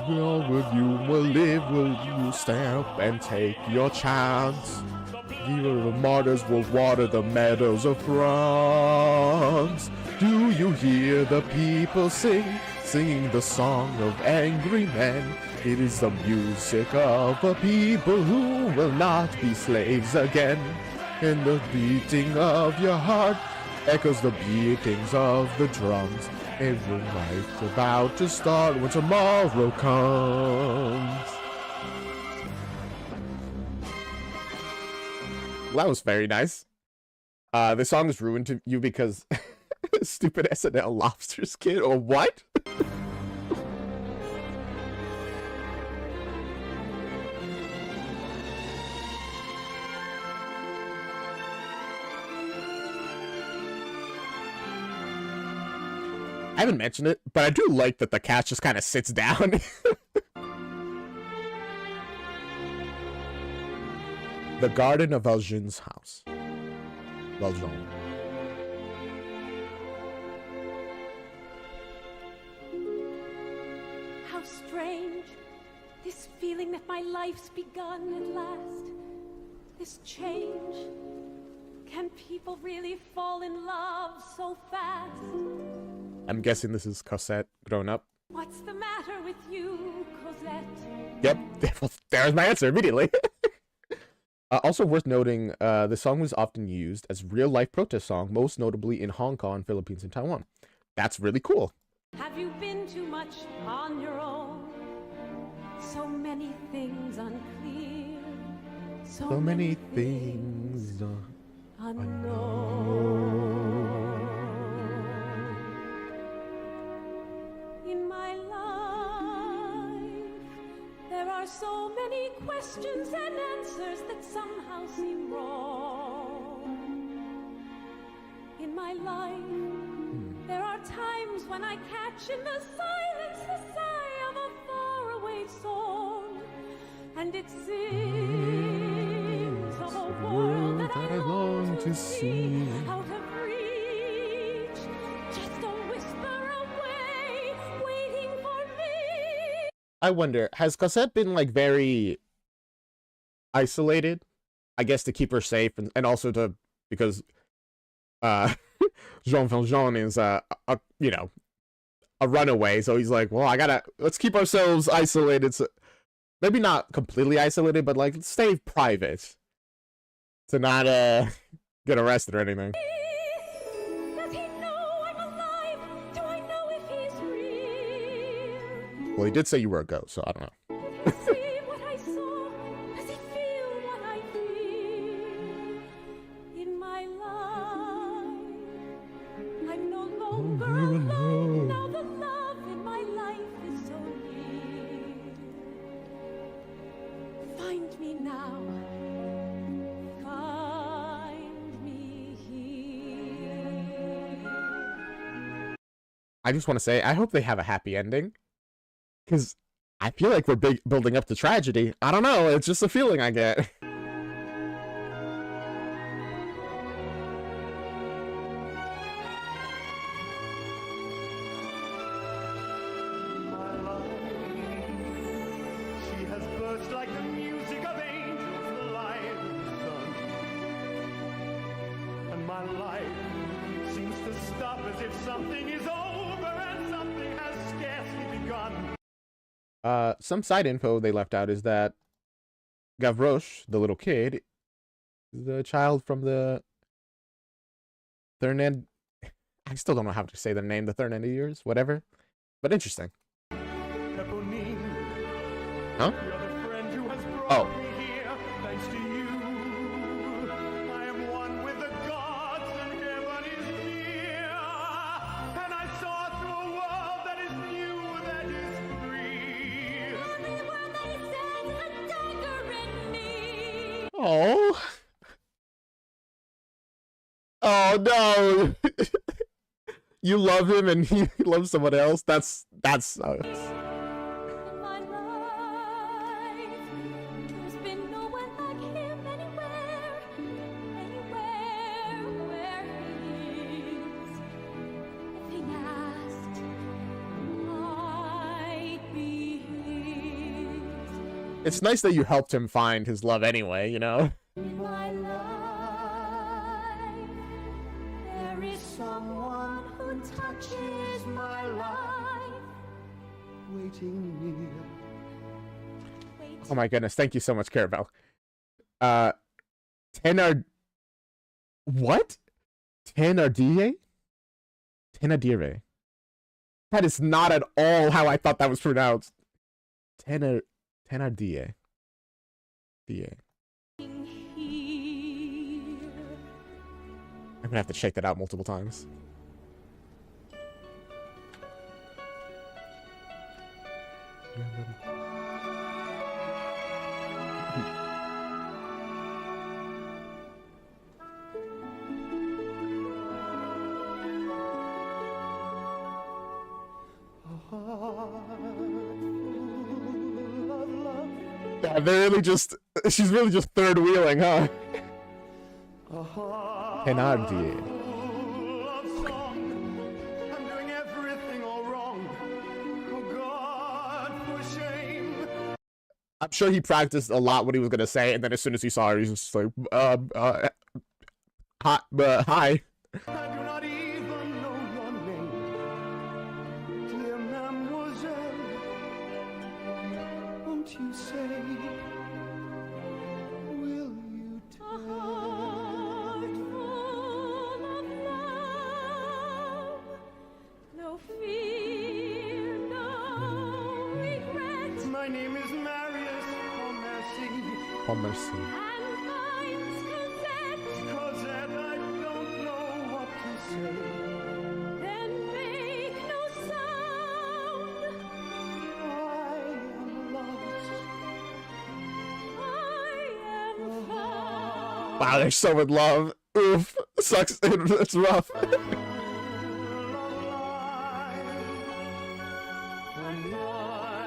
All with you will live, will you stand up and take your chance? You the martyrs will water the meadows of France. Do you hear the people singing the song of angry men? It is the music of a people who will not be slaves again. And the beating of your heart echoes the beatings of the drums. Every night's about to start when tomorrow comes. Well, that was very nice. The song is ruined to you because stupid SNL lobster skin or what? I haven't mentioned it, but I do like that the cat just kind of sits down. The garden of Valjean's house. Valjean. How strange, this feeling that my life's begun at last. This change. Can people really fall in love so fast? I'm guessing this is Cosette grown up. What's the matter with you, Cosette? Yep, there's my answer immediately. Also worth noting, the song was often used as real-life protest song, most notably in Hong Kong, Philippines, and Taiwan. That's really cool. Have you been too much on your own? So many things unclear. So many things unknown. In my life, there are so many questions and answers that somehow seem wrong. In my life, there are times when I catch in the silence the sigh of a faraway song, and it sings of a world that I long to see out of reach, just a whisper away, waiting for me. I wonder, has Cosette been like very isolated? I guess to keep her safe and also to because Jean Valjean is you know, a runaway, so he's like, well, let's keep ourselves isolated, so maybe not completely isolated, but like stay private to not get arrested or anything. Does he know I'm alive? Do I know if he's real? Well, he did say you were a ghost, so I don't know. Does he see what I saw? Does he feel what I feel? In my life, I'm no longer alone. Now the love in my life is so near. Find me now. Find me here. I just want to say, I hope they have a happy ending, because I feel like we're building up to tragedy. I don't know, it's just a feeling I get. My life, she has burst like the music of angels, the light of the sun. And my life seems to stop as if something is over and something has scarcely begun. Some side info they left out is that Gavroche, the little kid, is the child from the Thénardiers. I still don't know how to say their name, the Thénardiers, whatever. But interesting. Eponine, Huh? you're the friend who has brought Oh. me here. Thanks to you, I am one with the gods and heaven is near. And I saw through a world that is new, that is free. Every word that he says is a dagger in me. Oh. Oh no. You love him and he loves someone else. That sucks. In my life, there's been no one like him anywhere where he is. If he asked, I'd be his. It's nice that you helped him find his love anyway, you know? In my life, there is someone who touches my life. Waiting near. Wait. Oh my goodness, thank you so much, Carabelle. What? Thénardiers? Thénardiers. That is not at all how I thought that was pronounced. Thénardiers. Here. I'm gonna have to check that out multiple times. Yeah, they're really just, she's really just third wheeling, huh? Thénardier. Love song. I'm doing everything all wrong. Oh God, for shame. I'm sure he practiced a lot what he was gonna say, and then as soon as he saw her, he's just like, hi, hi. I do not even know your name, dear mademoiselle. Won't you say, will you A tell? heart full of love, no fear, no regret, My name is Marius. Oh, merci. Oh, merci. and finds Cosette. Cosette, I don't know what to say. Then make no sound. I am lost. I am found. Wow, they're so in love. Oof. Sucks. It's rough.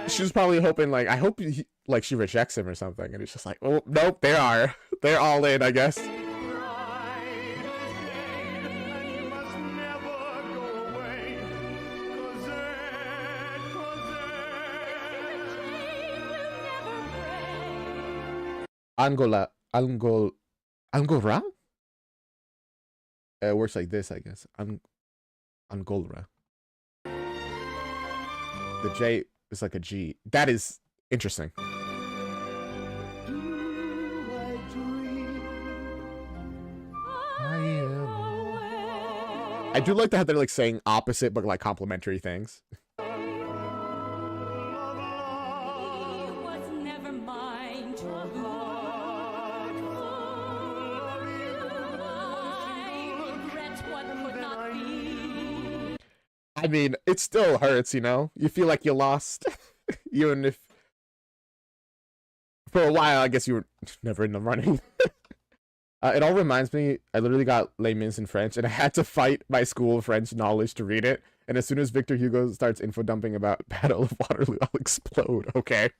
She was probably hoping, like, I hope like she rejects him or something, and it's just like, oh nope, they are. They're all in, I guess. Angora. It works like this, I guess. Angora. The J is like a G. That is interesting. I do like that they're like saying opposite but like complimentary things. I mean, it still hurts, you know? You feel like you lost. Even if... For a while, I guess you were never in the running. It all reminds me, I literally got Les Mis in French, and I had to fight my school French knowledge to read it. And as soon as Victor Hugo starts info dumping about Battle of Waterloo, I'll explode, okay?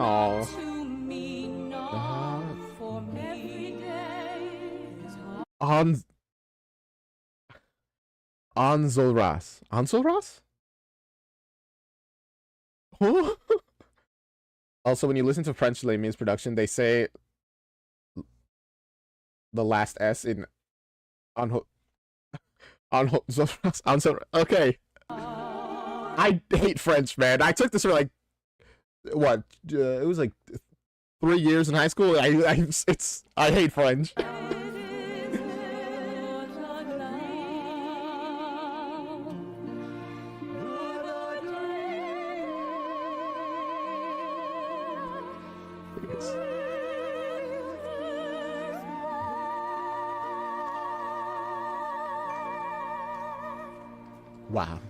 Oh. Anzolras. Anzolras? Huh? Also, when you listen to French Les Mis production, they say the last S in Anzolras. Okay. I hate French, man. I took this for like what? It was like 3 years in high school. I hate French. Wow.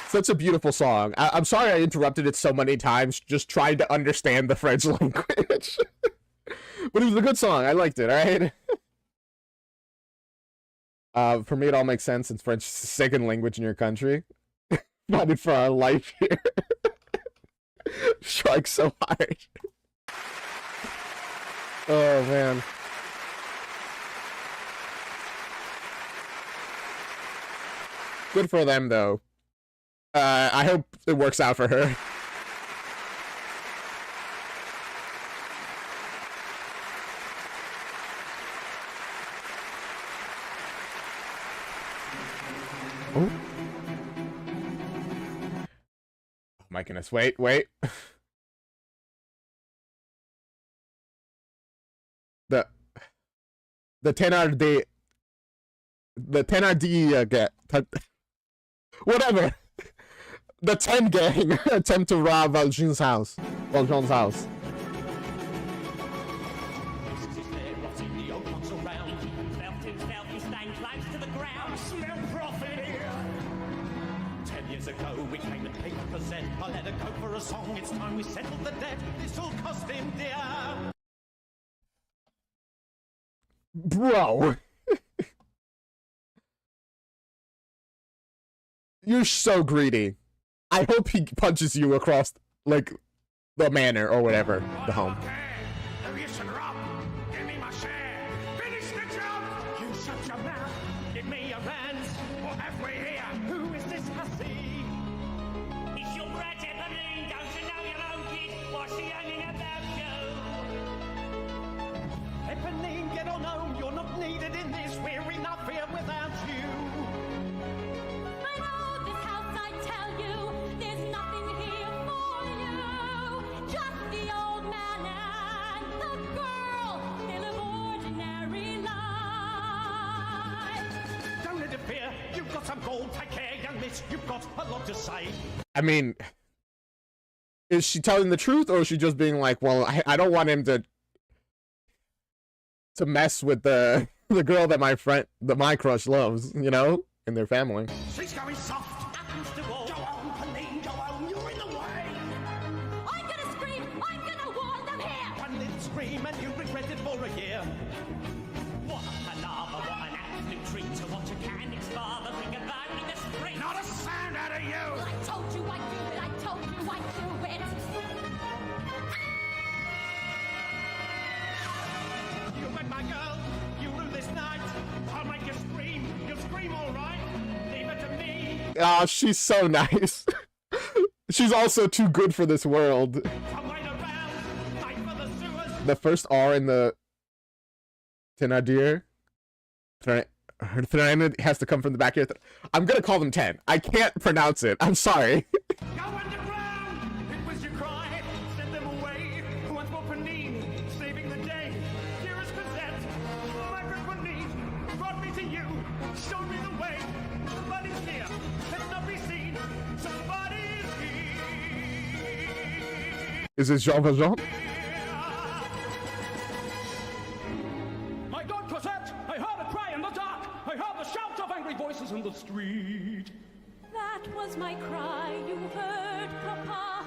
Such a beautiful song. I'm sorry I interrupted it so many times just trying to understand the French language. But it was a good song. I liked it, alright? For me, it all makes sense since French is the second language in your country. Fighting for our life here. Strike so hard. Oh, man. Good for them, though. I hope it works out for her. Oh. Oh my goodness, wait. The Thénardiers. The Thénardiers whatever. The 10 gang attempt to rob Valjean's house. Valjean's house. Ago, we came to take Cosette. I let her go for a song. It's time we settled the debt. This will cost him dear. Bro. You're so greedy. I hope he punches you across, like, the manor or whatever, the home. Listen, Rob. Give me my share. Finish the job. You shut your mouth. Give me your hands. What have we here? Who is this hussy? It's your brat, Eponine. Don't you know your own kid? What's she hanging about you? Eponine, get on home. You're not needed in this. We're enough here without you. You've got some gold, take care, young miss. You've got a lot to say. I mean, is she telling the truth, or is she just being like, well, I don't want him to mess with the girl that my crush loves, you know, in their family. She's going soft. Happens to all. Go on, Pauline, go on. You're in the way. I'm gonna scream. I'm gonna warn them here. One little scream and you'll regret it for a year. What a palaver, what an absolute treat to watch a canny's father bring about in the street. Not a sound out of you. I told you I'd do it. I told you I'd do it. You wrecked my girl. You ruined this Oh, she's so nice. She's also too good for this world. The first R in the Thénardiers. Her Thénardiers has to come from the back here. I'm gonna call them 10. I can't pronounce it. I'm sorry. Go underground! It was your cry. Send them away. Once more Fantine, saving the day. Dearest Cosette, my friend Fantine brought me to you, showed me the way. Somebody's near. Let's not be seen. Somebody's here. Is it Jean Valjean? My God, Cosette! I heard a cry in the dark! I heard the shout of angry voices in the street! That was my cry, you heard, Papa.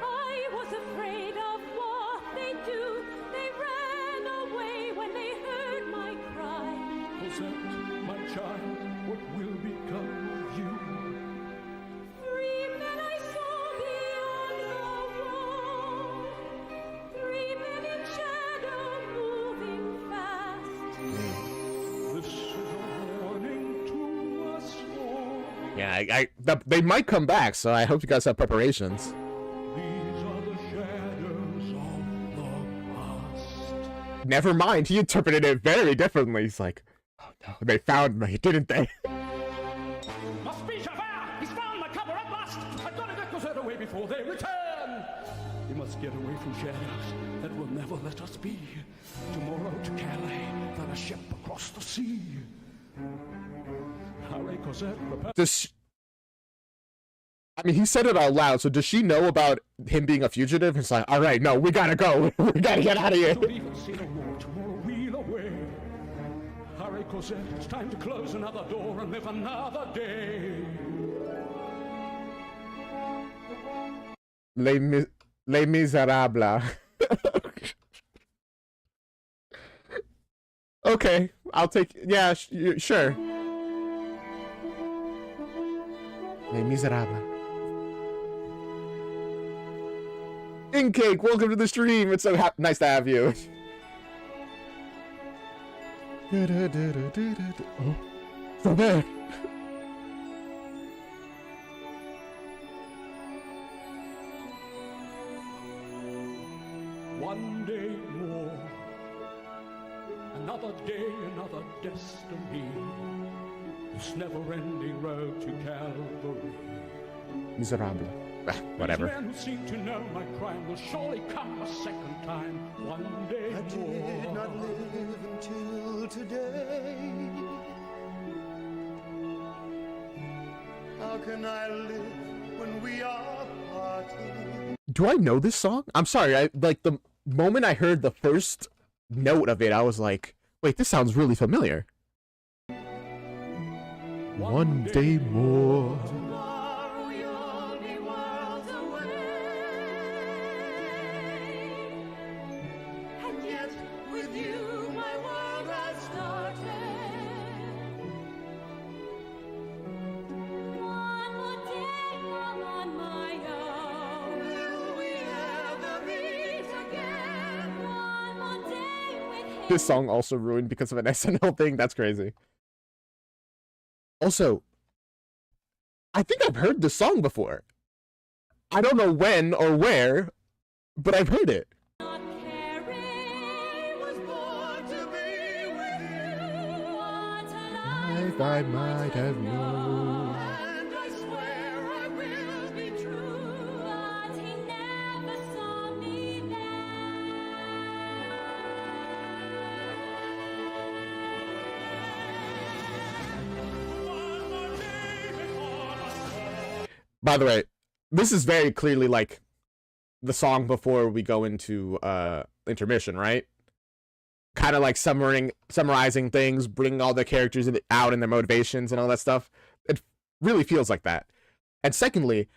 I was afraid of what they'd do. They ran away when they heard my cry. Cosette, my child, what will become of you? 3 men I saw beyond the wall. 3 men in shadow moving fast. This is a warning to us all. Yeah, they might come back, so I hope you guys have preparations. These are the shadows of the past. Never mind, he interpreted it very differently. He's like, oh no, they found me, didn't they? Must be Javert! He's found my cover at last! I've got to get Cosette away before they return! We must get away from shadows that will never let us be. Tomorrow to Calais, then a ship across the sea. Hurry, Cosette, prepare. I mean, he said it out loud, so does she know about him being a fugitive? It's like, alright, no, we gotta go. We gotta get out of here. Don't even see no more. Tomorrow we'll away. Hurry, Cosette, it's time to close another door and live another day. Les Miserables. Okay, I'll take... Yeah, sure. Les Miserables. Cake, welcome to the stream. It's so nice to have you. Oh, Javert. One day more, another day, another destiny. This never-ending road to Calvary. Miserable. Whatever. These men who seem to know my crime will surely come a second time. One day I more. did not live until today. How can I live when we are parted? Do I know this song? I'm sorry, like the moment I heard the first note of it, I was like, wait, this sounds really familiar. One day more. Tomorrow you'll be worlds away. And yet, with you, my world has started. One more day I'm on my own. Will we ever meet again? One more day with him. This song also ruined because of an SNL thing. That's crazy. Also, I think I've heard this song before. I don't know when or where, but I've heard it. Not caring was born to be with you. What a life I might have known. and I swear I will be true. But he never saw me By the way, this is very clearly like the song before we go into intermission, right? Kind of like summarizing things, bringing all the characters out and their motivations and all that stuff. It really feels like that. And secondly,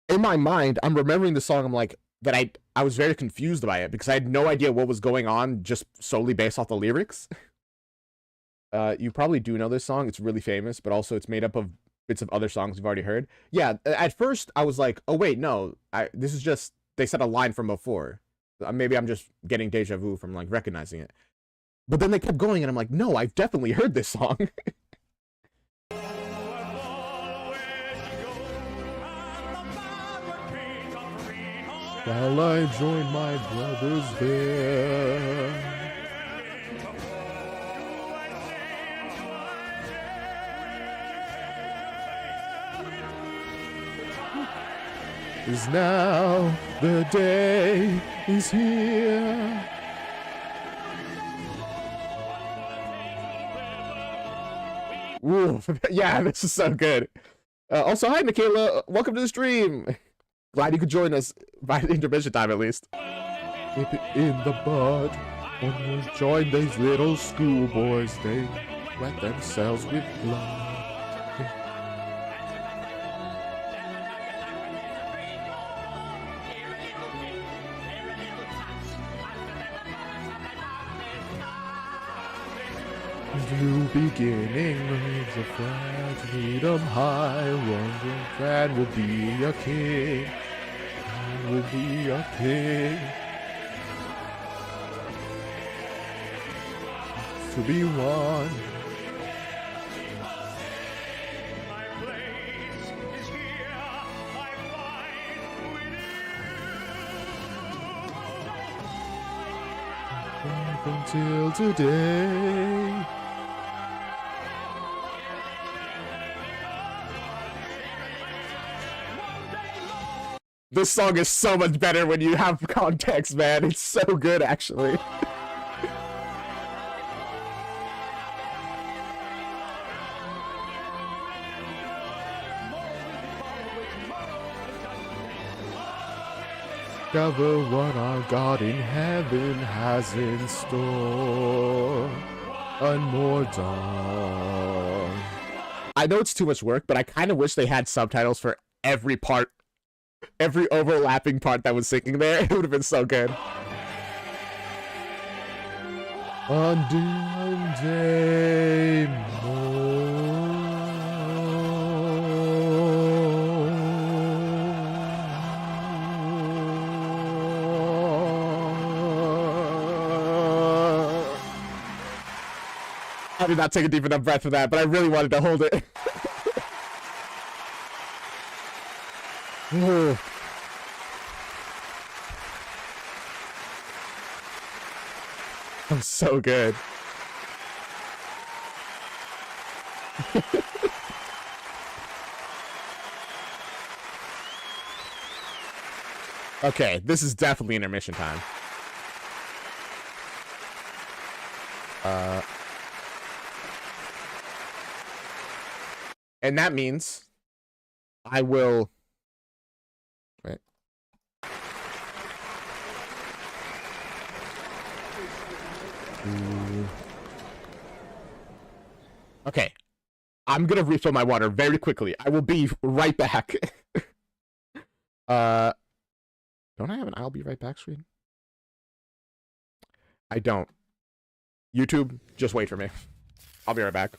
in my mind, I'm remembering the song. I'm like that I was very confused by it because I had no idea what was going on just solely based off the lyrics. You probably do know this song. It's really famous, but also it's made up of bits of other songs you've already heard. Yeah, at first I was like, oh wait, no, this is just, they said a line from before. Maybe I'm just getting deja vu from like recognizing it. But then they kept going and I'm like, no, I've definitely heard this song. while I join my brothers there. Is now the day is here. Ooh, yeah, this is so good. Also, hi, Michaela. Welcome to the stream. Glad you could join us by the intermission time, at least. Nip it in the bud. When you join these little schoolboys, they wet themselves with blood. New beginning leaves a flag, freedom high, one man will be a king, man will be a king. To be won. My place is here, I find with you. Until today. This song is so much better when you have context, man. It's so good, actually. Discover what our God in heaven has in store. One more dawn. I know it's too much work, but I kind of wish they had subtitles for every part. Every overlapping part that was singing there, it would have been so good. One day more. I did not take a deep enough breath for that, but I really wanted to hold it. Ooh. I'm so good. Okay, this is definitely intermission time. And that means I will... Wait. Ooh. Okay. I'm gonna refill my water very quickly. I will be right back. Don't I have an I'll be right back screen? I don't. YouTube, just wait for me. I'll be right back.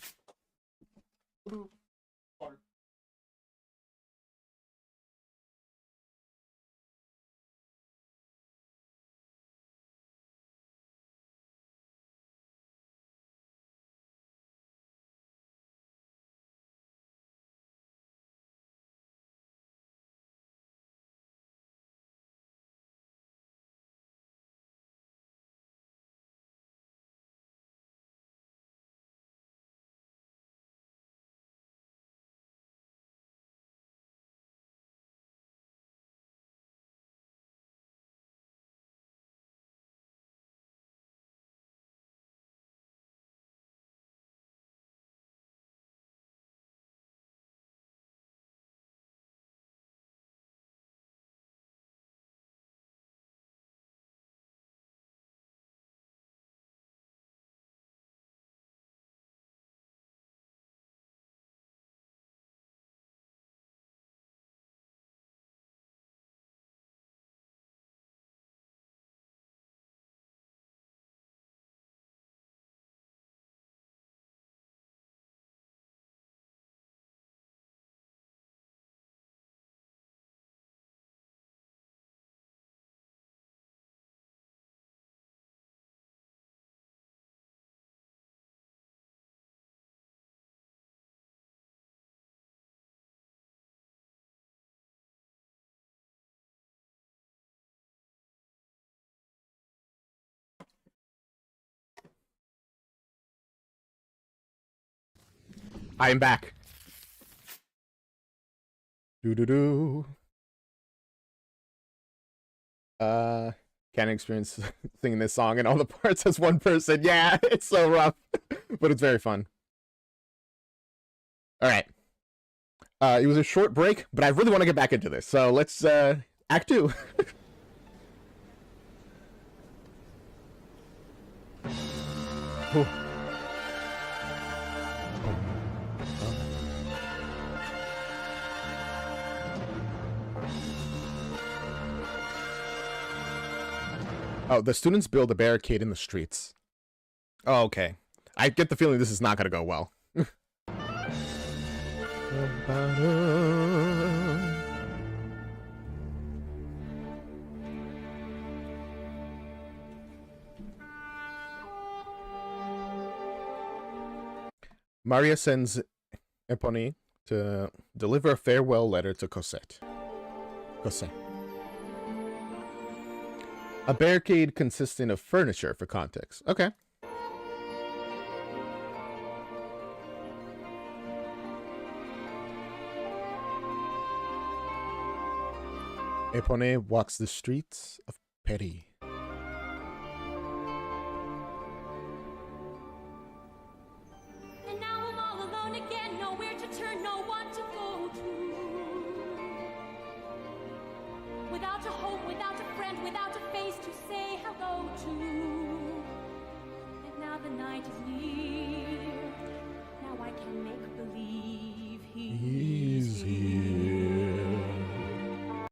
I am back. Doo-doo-doo. Can't experience singing this song in all the parts as one person. Yeah, it's so rough, but it's very fun. All right. It was a short break, but I really want to get back into this. So let's act 2. Oh, the students build a barricade in the streets. Oh, okay. I get the feeling this is not going to go well. Maria sends Epony to deliver a farewell letter to Cosette. Cosette. A barricade consisting of furniture, for context. Okay. Epone walks the streets of Paris. And now I'm all alone again, nowhere to turn, no one to go to. Without a hope, without a friend, without a face to say hello to. And now the night is near. Now I can make believe he's here.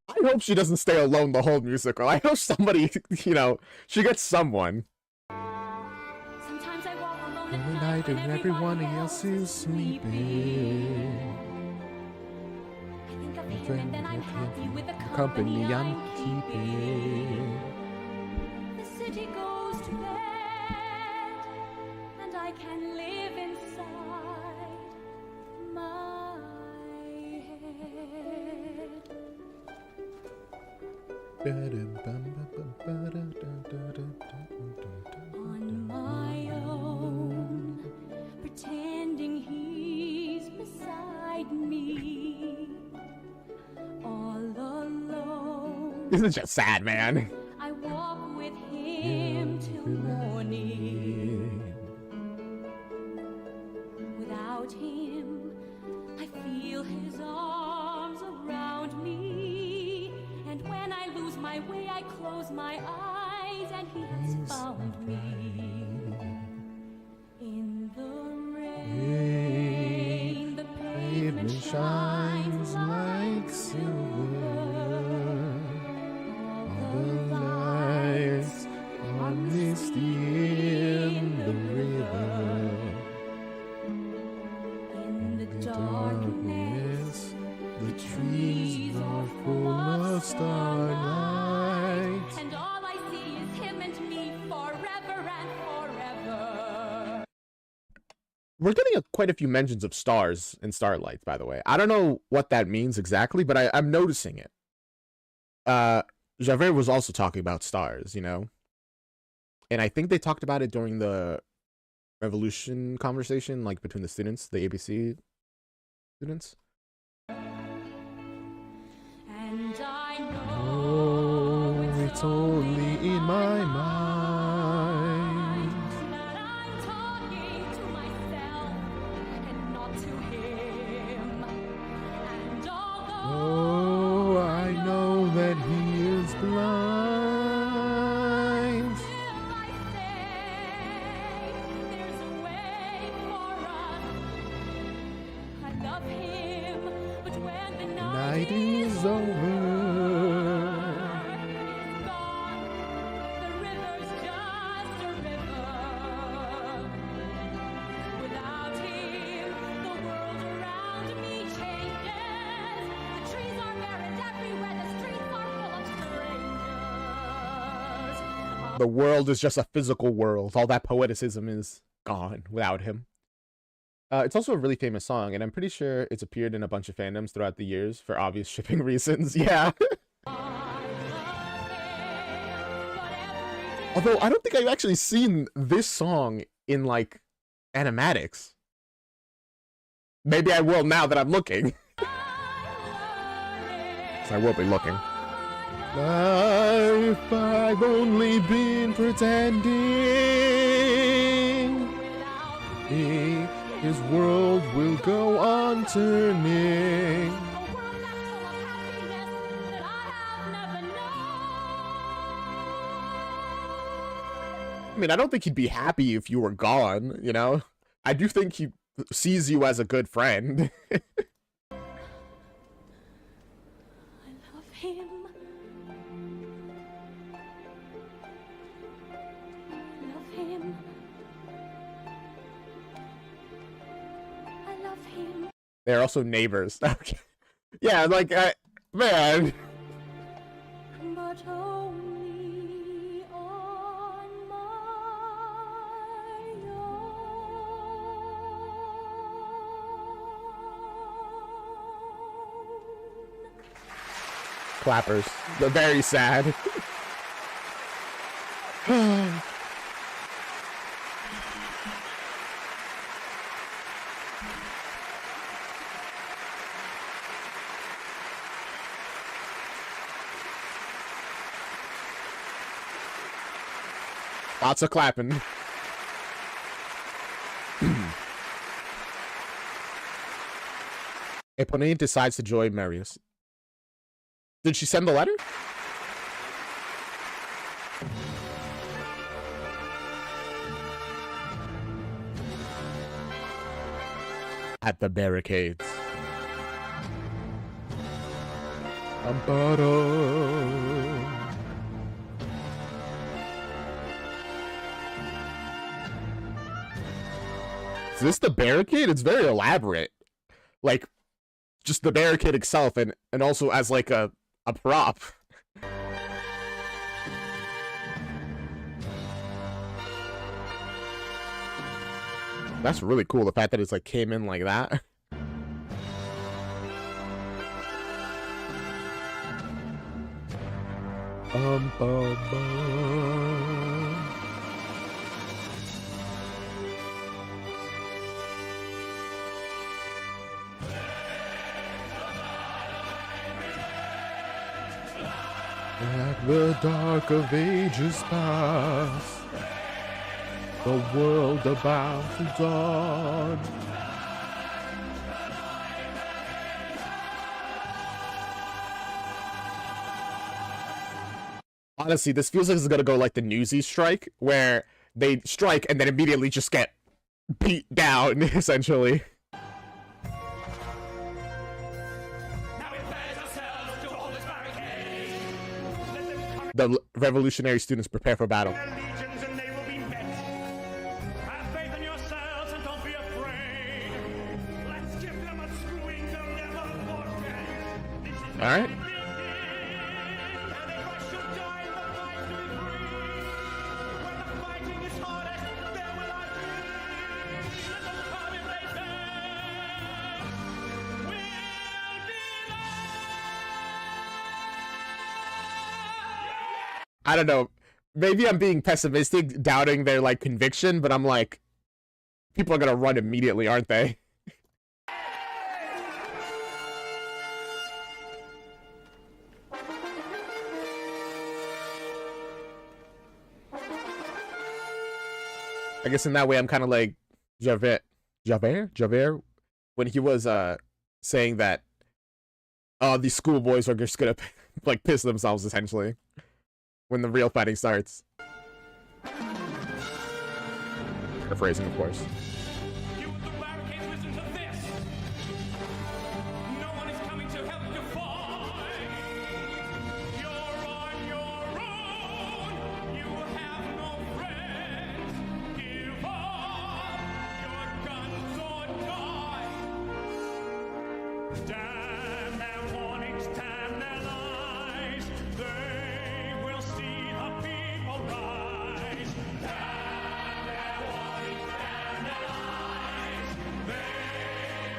I hope she doesn't stay alone the whole musical. I hope somebody, you know, she gets someone. Sometimes I walk alone In at the night night and everyone else is sleeping. I think of him and then I'm happy with the Company I'm keeping. The city goes to bed, and I can live inside my head. On my own, pretending he's beside me. All alone, This is just sad, man. I walk with him till morning. Without him, I feel his arms around me. And when I lose my way, I close my eyes, and he has found me. In the rain, the pavement shines like silver. All the lights are misty in the river. In the darkness, the trees are full of starlight. And all I see is him and me forever and forever. We're getting quite a few mentions of stars and starlights, by the way. I don't know what that means exactly, but I'm noticing it. Javert was also talking about stars, you know? And I think they talked about it during the revolution conversation, like between the students, the ABC students. And I Oh, know it's only in my mind. that I'm talking to myself and not to him. And although Oh, I know that he is blind. still I say there's a way for us. I love him, but when the Night is over. is gone, the river's just a river. Without him, the world around me changes. The trees are bare and everywhere the streets are full of strangers. The world is just a physical world. All that poeticism is gone without him. It's also a really famous song, and I'm pretty sure it's appeared in a bunch of fandoms throughout the years for obvious shipping reasons. Yeah. Although I don't think I've actually seen this song in like animatics. Maybe I will now that I'm looking. So I will be looking. Life, I've only been pretending. His world will go on turning. I mean, I don't think he'd be happy if you were gone, you know? I do think he sees you as a good friend. I love him. I love him. I love him. They're also neighbors. Okay. Yeah, like, man. But only on my own. Clappers. They're very sad. Lots of clapping. Eponine decides to join Marius. Did she send the letter? At the barricades. Is this the barricade? It's very elaborate. Like, just the barricade itself and also as like a prop. That's really cool, the fact that it's like came in like that. Bum, bum, bum. At the dark of ages past, the world about to dawn. Honestly, this feels like it's gonna go like the Newsies strike, where they strike and then immediately just get beat down, essentially. The revolutionary students prepare for battle. Their legions and they will be met. Have faith in yourselves and don't be afraid. Let's give them a screwing they'll never forget. This is All right. I don't know. Maybe I'm being pessimistic, doubting their like conviction, but I'm like, people are gonna run immediately, aren't they? I guess in that way, I'm kind of like Javert, when he was saying that these schoolboys are just gonna like piss themselves essentially when the real fighting starts. Paraphrasing, of course. You at the barricades, listen to this. No one is coming to help you fight. You're on your own. You have no friends. Give up your guns or die. Damn their warnings, damn their lies. They will see the people rise. Damn their warnings, damn their lies. They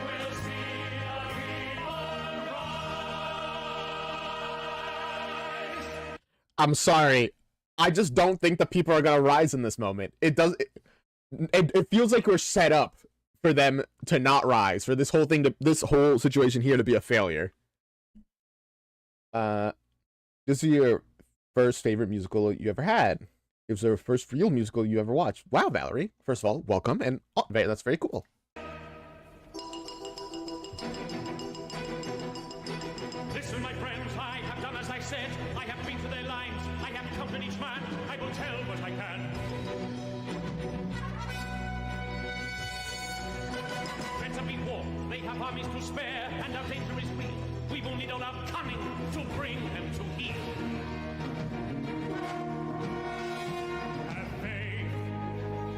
will see the people rise. I'm sorry. I just don't think the people are gonna rise in this moment. It feels like we're set up for them to not rise, for this whole situation here to be a failure. This is your first favorite musical you ever had. It was the first real musical you ever watched. Wow, Valerie. First of all, welcome, and that's very cool. Listen, my friends, I have done as I said. I have been to their lines. I have accompanied each man. I will tell what I can. Friends have been warned. They have armies to spare, and our danger is real. We will need all our cunning to bring them to heel. Have faith.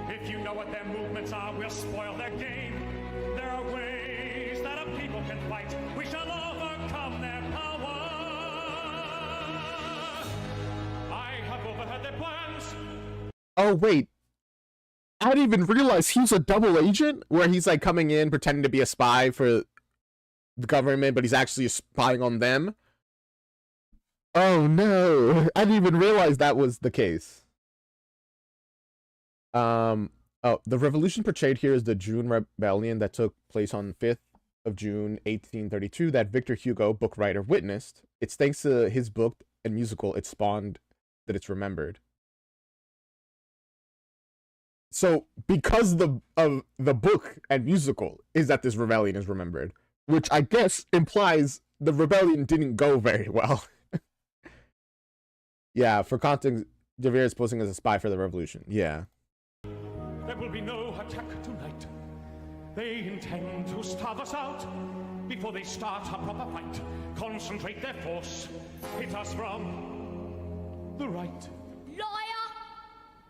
If you know what their movements are, we'll spoil their game. There are ways that a people can fight. We shall overcome their power. I have overheard their plans. Oh, wait. I didn't even realize he's a double agent, where he's like coming in pretending to be a spy for the government, but he's actually spying on them. Oh no, I didn't even realize that was the case. Oh, the revolution portrayed here is the June Rebellion that took place on 5th of June 1832 that Victor Hugo, book writer, witnessed. It's thanks to his book and musical it spawned that it's remembered. So because of the book and musical is that this rebellion is remembered, which I guess implies the rebellion didn't go very well. Yeah, for context, Javert is posing as a spy for the revolution. Yeah. There will be no attack tonight. They intend to starve us out before they start a proper fight. Concentrate their force. Hit us from the right. Liar!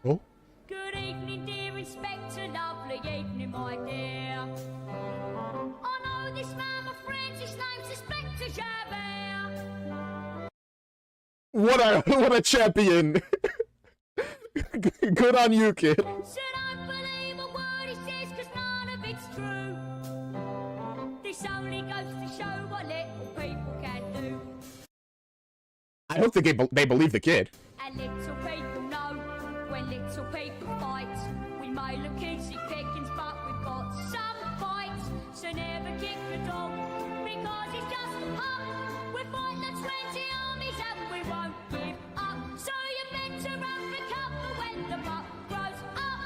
Oh? Good evening, dear Inspector. Lovely evening, my dear. I know this man, my friend. His name's Inspector Javert. What a champion! Good on you, kid. So don't believe a word he says, 'cause none of it's true. This only goes to show what little people can do. I don't think they believe the kid. And little people know when little people fight. We may look easy pickings, but we've got some fights. So never kick the dog, because he's just a pup. We're fighting the 20 armies and we won't give up. So you better run for cover when the buck grows up.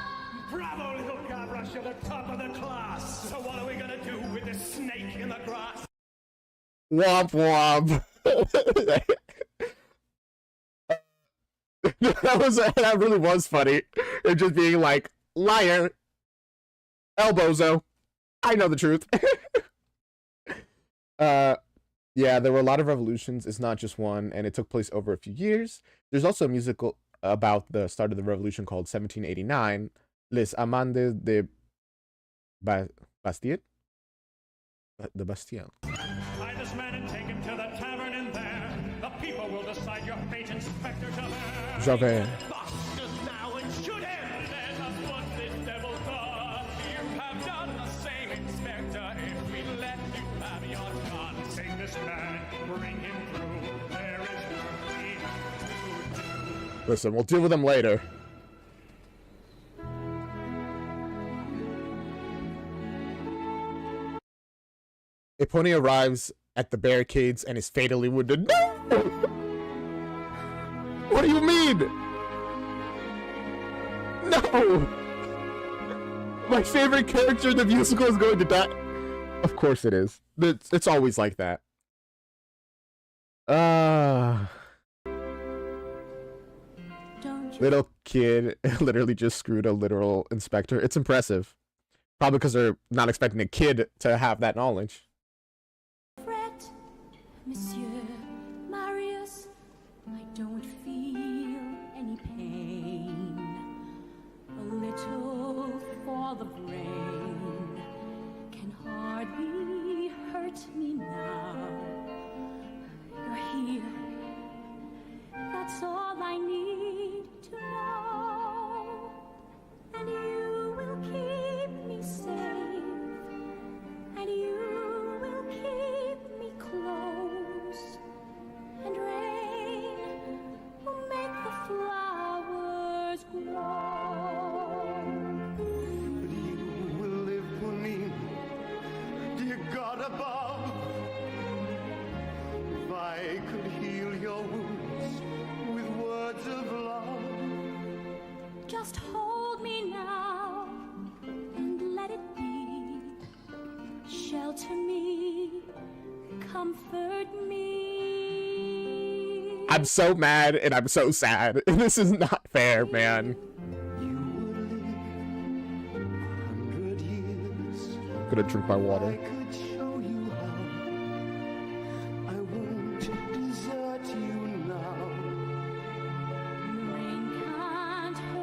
Bravo, little Gavroche, you're the top of the class. So what are we gonna do with this snake in the grass? Womp womp. That really was funny. It just being like, liar, elbozo. I know the truth. Yeah, there were a lot of revolutions. It's not just one, and it took place over a few years. There's also a musical about the start of the revolution called 1789, Les Amandes de Bastille. The Bastille. Tie this man and take him to the tavern in there. The people will decide your fate, Inspector Javert. Javert. Bust us now and shoot him! Let us put this devil down. You have done the same, Inspector, if we let you have your gun. Take this man, bring him through. There is work we have to do. Listen, we'll deal with them later. Epone arrives at the barricades and is fatally wounded. No! What do you mean? No! My favorite character in the musical is going to die. Of course it is. It's always like that. Little kid literally just screwed a literal inspector. It's impressive. Probably because they're not expecting a kid to have that knowledge. Fret, Monsieur Marius, I don't feel any pain. A little for the brain can hardly hurt me now. You're here, that's all I need to know. And you will keep me safe, and you will keep me close, and rain will make the flowers grow. But you hold me now and let it be. Shelter me, comfort me. I'm so mad and I'm so sad. This is not fair, man. Gonna drink my water.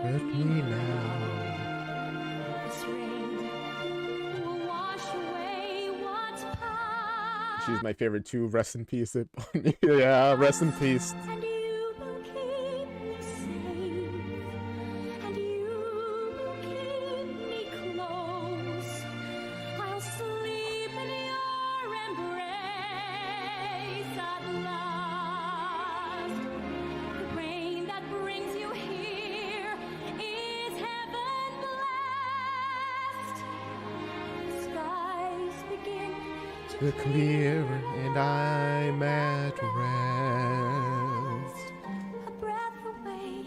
Hurt me now. This rain will wash away what's past. She's my favorite too. Rest in peace. Yeah, rest in peace. And you will keep me safe. And you will keep me close. I'll sleep in your embrace at last. The rain that brings you here is heaven blessed. The skies begin To clear and I'm at rest. a breath away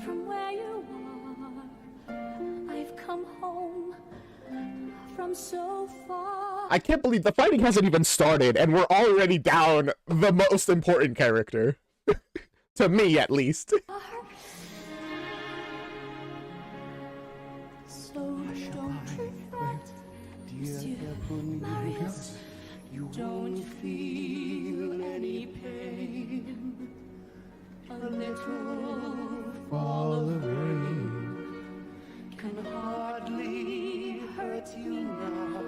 from where you are. I've come home from so far. I can't believe the fighting hasn't even started and we're already down the most important character. To me, at least. So don't regret, Monsieur Marius. Don't feel any pain. A little fall of rain can hardly hurt you now.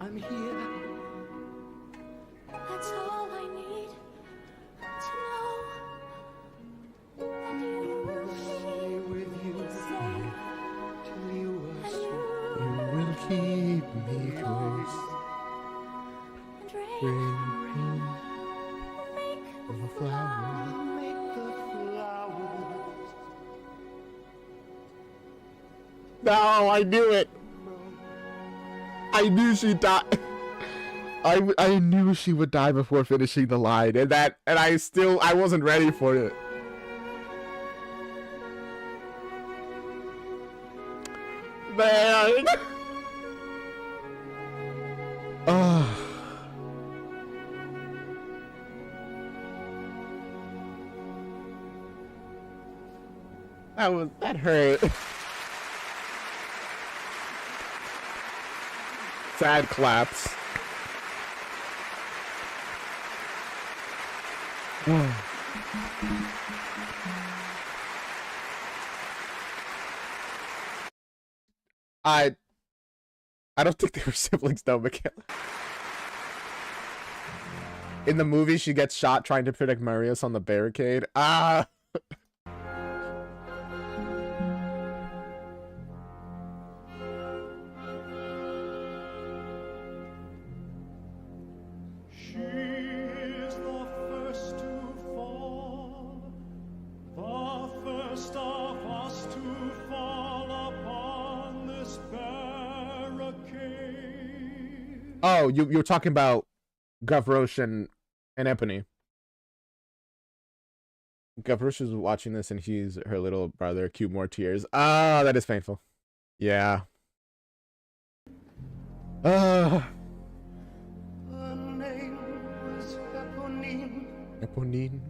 I'm here. That's all I need to know. And you will stay with you safe. And You will keep me close. And rain Rain, make the flowers. Make the flowers. No, I knew it. I knew she'd die. I knew she would die before finishing the line, and I wasn't ready for it. Man. Oh. That hurt. Sad claps. I don't think they were siblings though, Michaela. In the movie, she gets shot trying to protect Marius on the barricade. Ah. She is the first to fall, the first of us to fall upon this barricade. Oh, you were talking about Gavroche and Epony. Gavroche is watching this and he's her little brother. Cue more tears. Ah, that is painful. Yeah. Her name was Eponine. Eponine.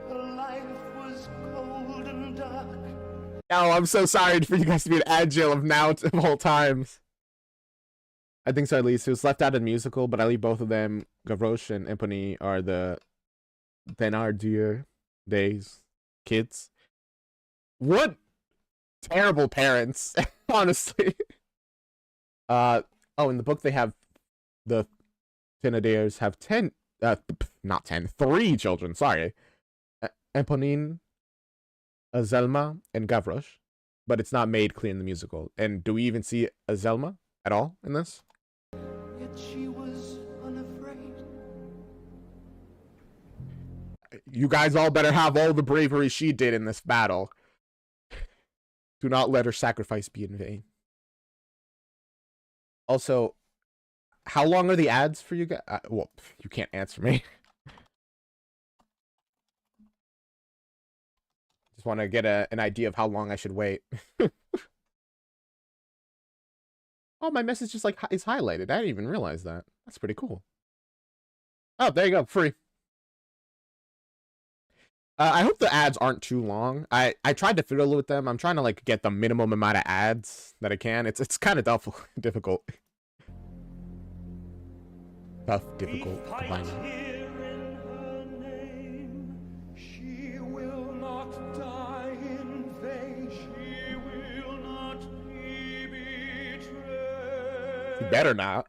Her life was cold and dark. Oh, I'm so sorry for you guys to be an agile of all times. I think so, at least. It was left out of the musical, but I leave both of them. Gavroche and Epony are the Thénardiers days kids. What terrible parents, honestly. Oh, in the book they have the Thénardiers have 3 children, sorry. Eponine, Azelma, and Gavroche. But it's not made clear in the musical. And do we even see Azelma at all in this? Yet she was unafraid. You guys all better have all the bravery she did in this battle. Do not let her sacrifice be in vain. Also, how long are the ads for you guys? Well, you can't answer me. Just want to get an idea of how long I should wait. Oh, my message just like is highlighted. I didn't even realize that. That's pretty cool. Oh, there you go, free. I hope the ads aren't too long. I tried to fiddle with them. I'm trying to like get the minimum amount of ads that I can. It's kind of difficult. Difficult. Combining. She will not die in vain. She will not be betrayed. You better not.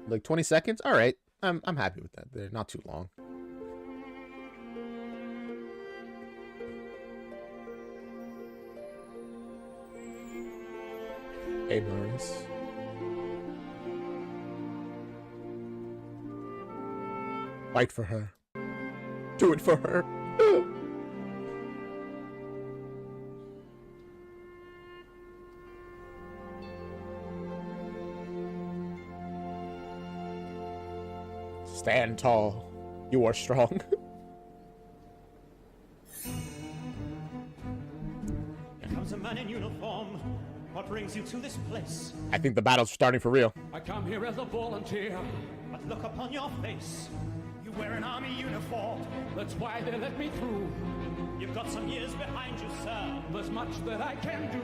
Like 20 seconds? All right. I'm happy with that. They're not too long. Hey, Maurice. Fight for her. Do it for her. Stand tall. You are strong. Here comes a man in uniform. What brings you to this place? I think the battle's starting for real. I come here as a volunteer. But look upon your face. You wear an army uniform. That's why they let me through. You've got some years behind you, sir. There's much that I can do.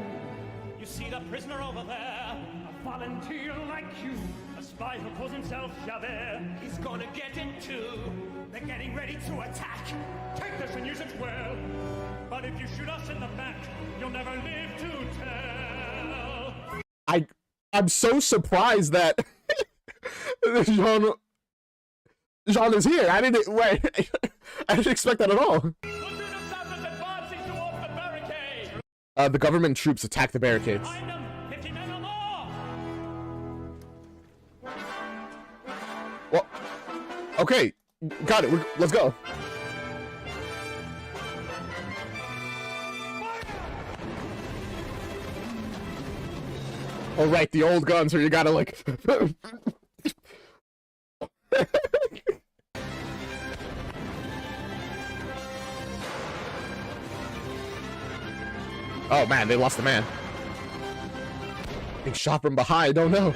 You see the prisoner over there? A volunteer like you. A spy who calls himself Javert. He's gonna get it too. They're getting ready to attack. Take this and use it well. But if you shoot us in the back, you'll never live to tell. I'm so surprised that Jean is here. I didn't expect that at all. The government troops attack the barricades. Behind them, 50 men or more. Well, okay, got it. Let's go. Oh right, the old guns where you gotta like. Oh man, they lost the man. Being shot from behind, don't know.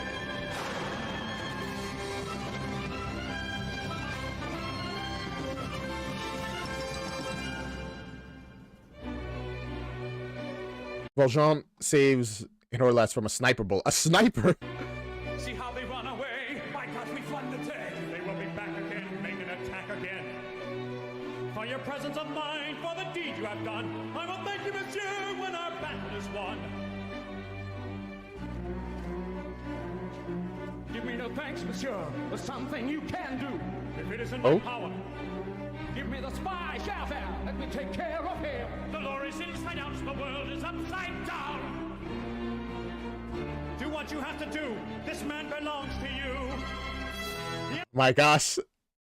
Valjean saves Enjolras from a sniper bullet. A sniper? See how they run away? My God, we've won the day. They will be back again, make an attack again. For your presence of mind, for the deed you have done, I will thank you, monsieur, when our battle is won. Give me no thanks, monsieur. There's something you can do. If it is in my power, Give me the spy, Javert. Let me take care of him. the law is inside out, the world is upside down. Do what you have to do. This man belongs to you. My gosh.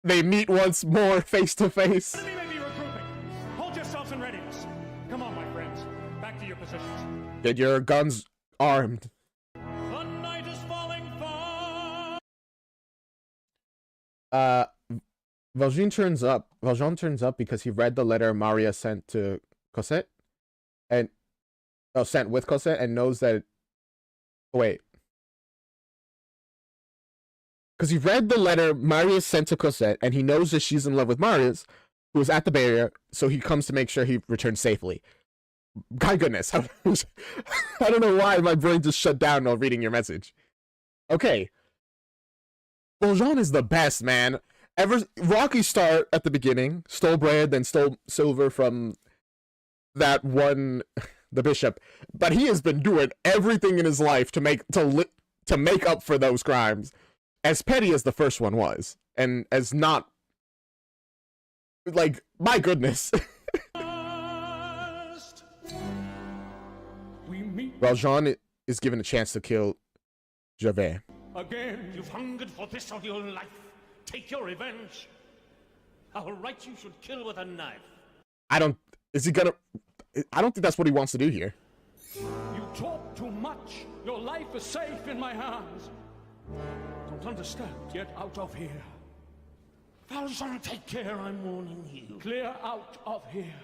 They meet once more face to face. The enemy may be regrouping. Hold yourselves in readiness. Come on, my friends. Back to your positions. Get your guns armed. The night is falling fast. Valjean turns up because he read the letter Maria sent to Cosette. And sent with Cosette and knows that wait. Because he read the letter Marius sent to Cosette, and he knows that she's in love with Marius, who is at the barrier, so he comes to make sure he returns safely. My goodness. I don't know why my brain just shut down while reading your message. Okay. Valjean is the best, man. Rocky start at the beginning, stole bread, then stole silver from that one, the bishop. But he has been doing everything in his life to make up for those crimes. As petty as the first one was, and as not, like, my goodness. Valjean is given a chance to kill Javert. Again, You've hungered for this all your life. Take your revenge. How right you should kill with a knife. I don't think that's what he wants to do here. you talk too much. Your life is safe in my hands. So don't understand. Get out of here. Valjean, take care, I'm warning you. Clear out of here.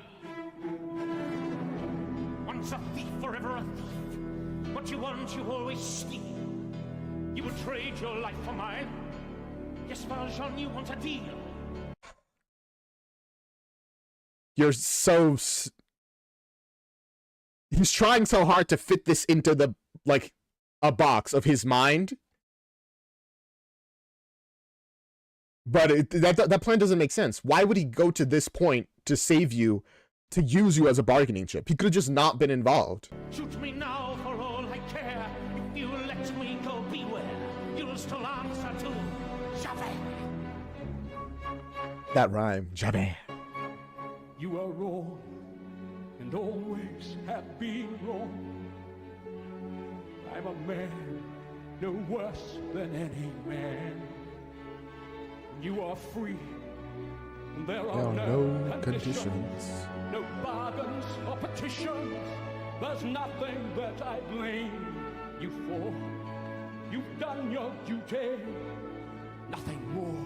Once a thief, forever a thief. What you want, you always steal. You would trade your life for mine. Yes, Valjean, you want a deal. You're so... He's trying so hard to fit this into the, like, a box of his mind. But that plan doesn't make sense. Why would he go to this point to save you, to use you as a bargaining chip? He could have just not been involved. Shoot me now for all I care. If you let me go, beware. You'll still answer to Javert. That rhyme, Javert. You are wrong, and always have been wrong. I'm a man, no worse than any man. You are free, and there are no conditions. No bargains or petitions. There's nothing that I blame you for. You've done your duty, nothing more.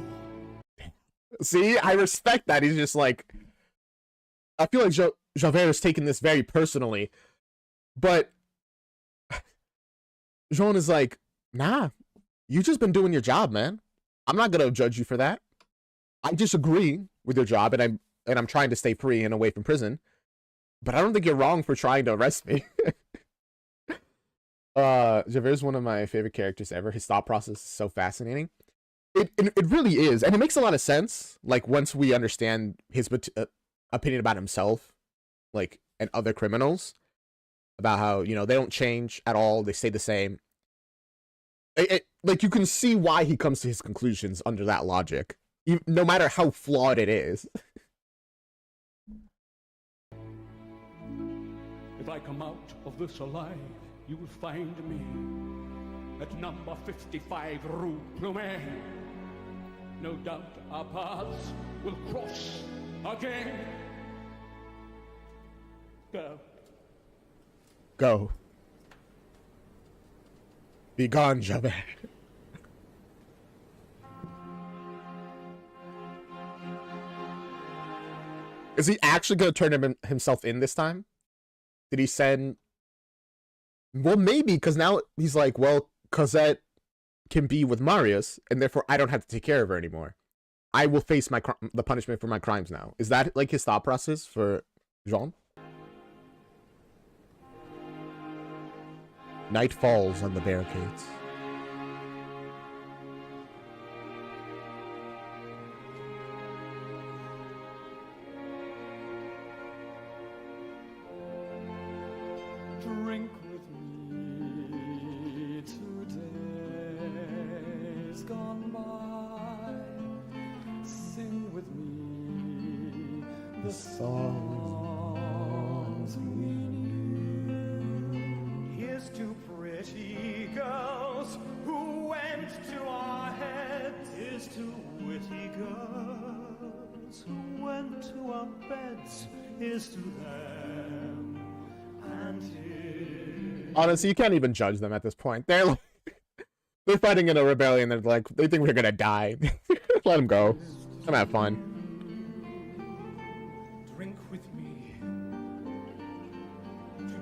See, I respect that. He's just like... I feel like Javert is taking this very personally. But... Jean is like, nah, you just been doing your job, man. I'm not gonna judge you for that. I disagree with your job, and I'm trying to stay free and away from prison. But I don't think you're wrong for trying to arrest me. Javert is one of my favorite characters ever. His thought process is so fascinating. It really is, and it makes a lot of sense. Like once we understand his opinion about himself, like and other criminals, about how they don't change at all; they stay the same. Like you can see why he comes to his conclusions under that logic, no matter how flawed it is. If I come out of this alive, you will find me at number 55 Rue Plumet. No doubt our paths will cross again. Go. Go. Be gone, Javert. Is he actually going to turn himself in this time? Did he send... Well, maybe, because now he's like, well, Cosette can be with Marius, and therefore I don't have to take care of her anymore. I will face the punishment for my crimes now. Is that like his thought process for Jean? Night falls on the barricades. Drink with me, 2 days gone by. Sing with me the songs we knew. Here's to pretty girls who went to our heads. Here's to witty girls who went to our beds. Here's to them. Honestly, you can't even judge them at this point. They're like, they're fighting in a rebellion. They're like, they think we're gonna die. Let them go. Let them have fun. Drink with me.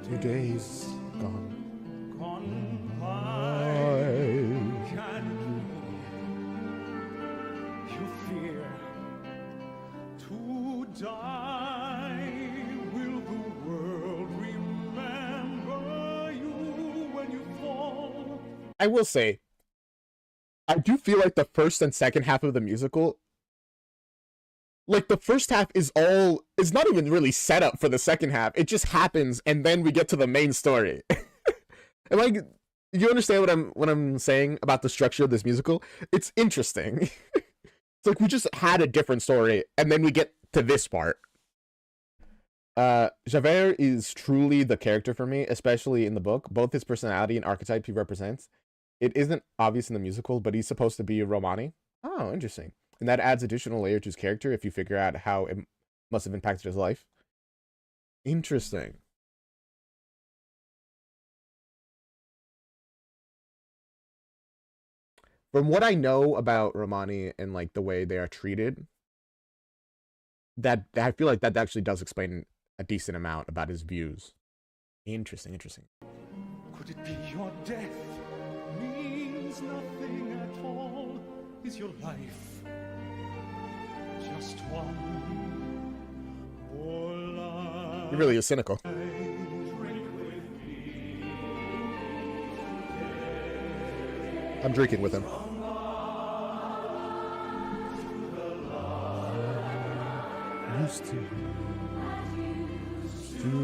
2 days gone by. Can you fear to die? Will the world remember you when you fall? I will say, I do feel like the first and second half of the musical, like the first half is not even really set up for the second half. It just happens, and then we get to the main story. And like, you understand what I'm saying about the structure of this musical? It's interesting. It's like we just had a different story, and then we get to this part. Javert is truly the character for me, especially in the book. Both his personality and archetype he represents. It isn't obvious in the musical, but he's supposed to be a Romani. Oh, interesting. And that adds additional layer to his character if you figure out how it must have impacted his life. Interesting. From what I know about Romani and like the way they are treated, that I feel like that actually does explain a decent amount about his views. Interesting. Could it be your death means nothing at all? Is your life just one more life? He really is cynical. I'm drinking with him. Used to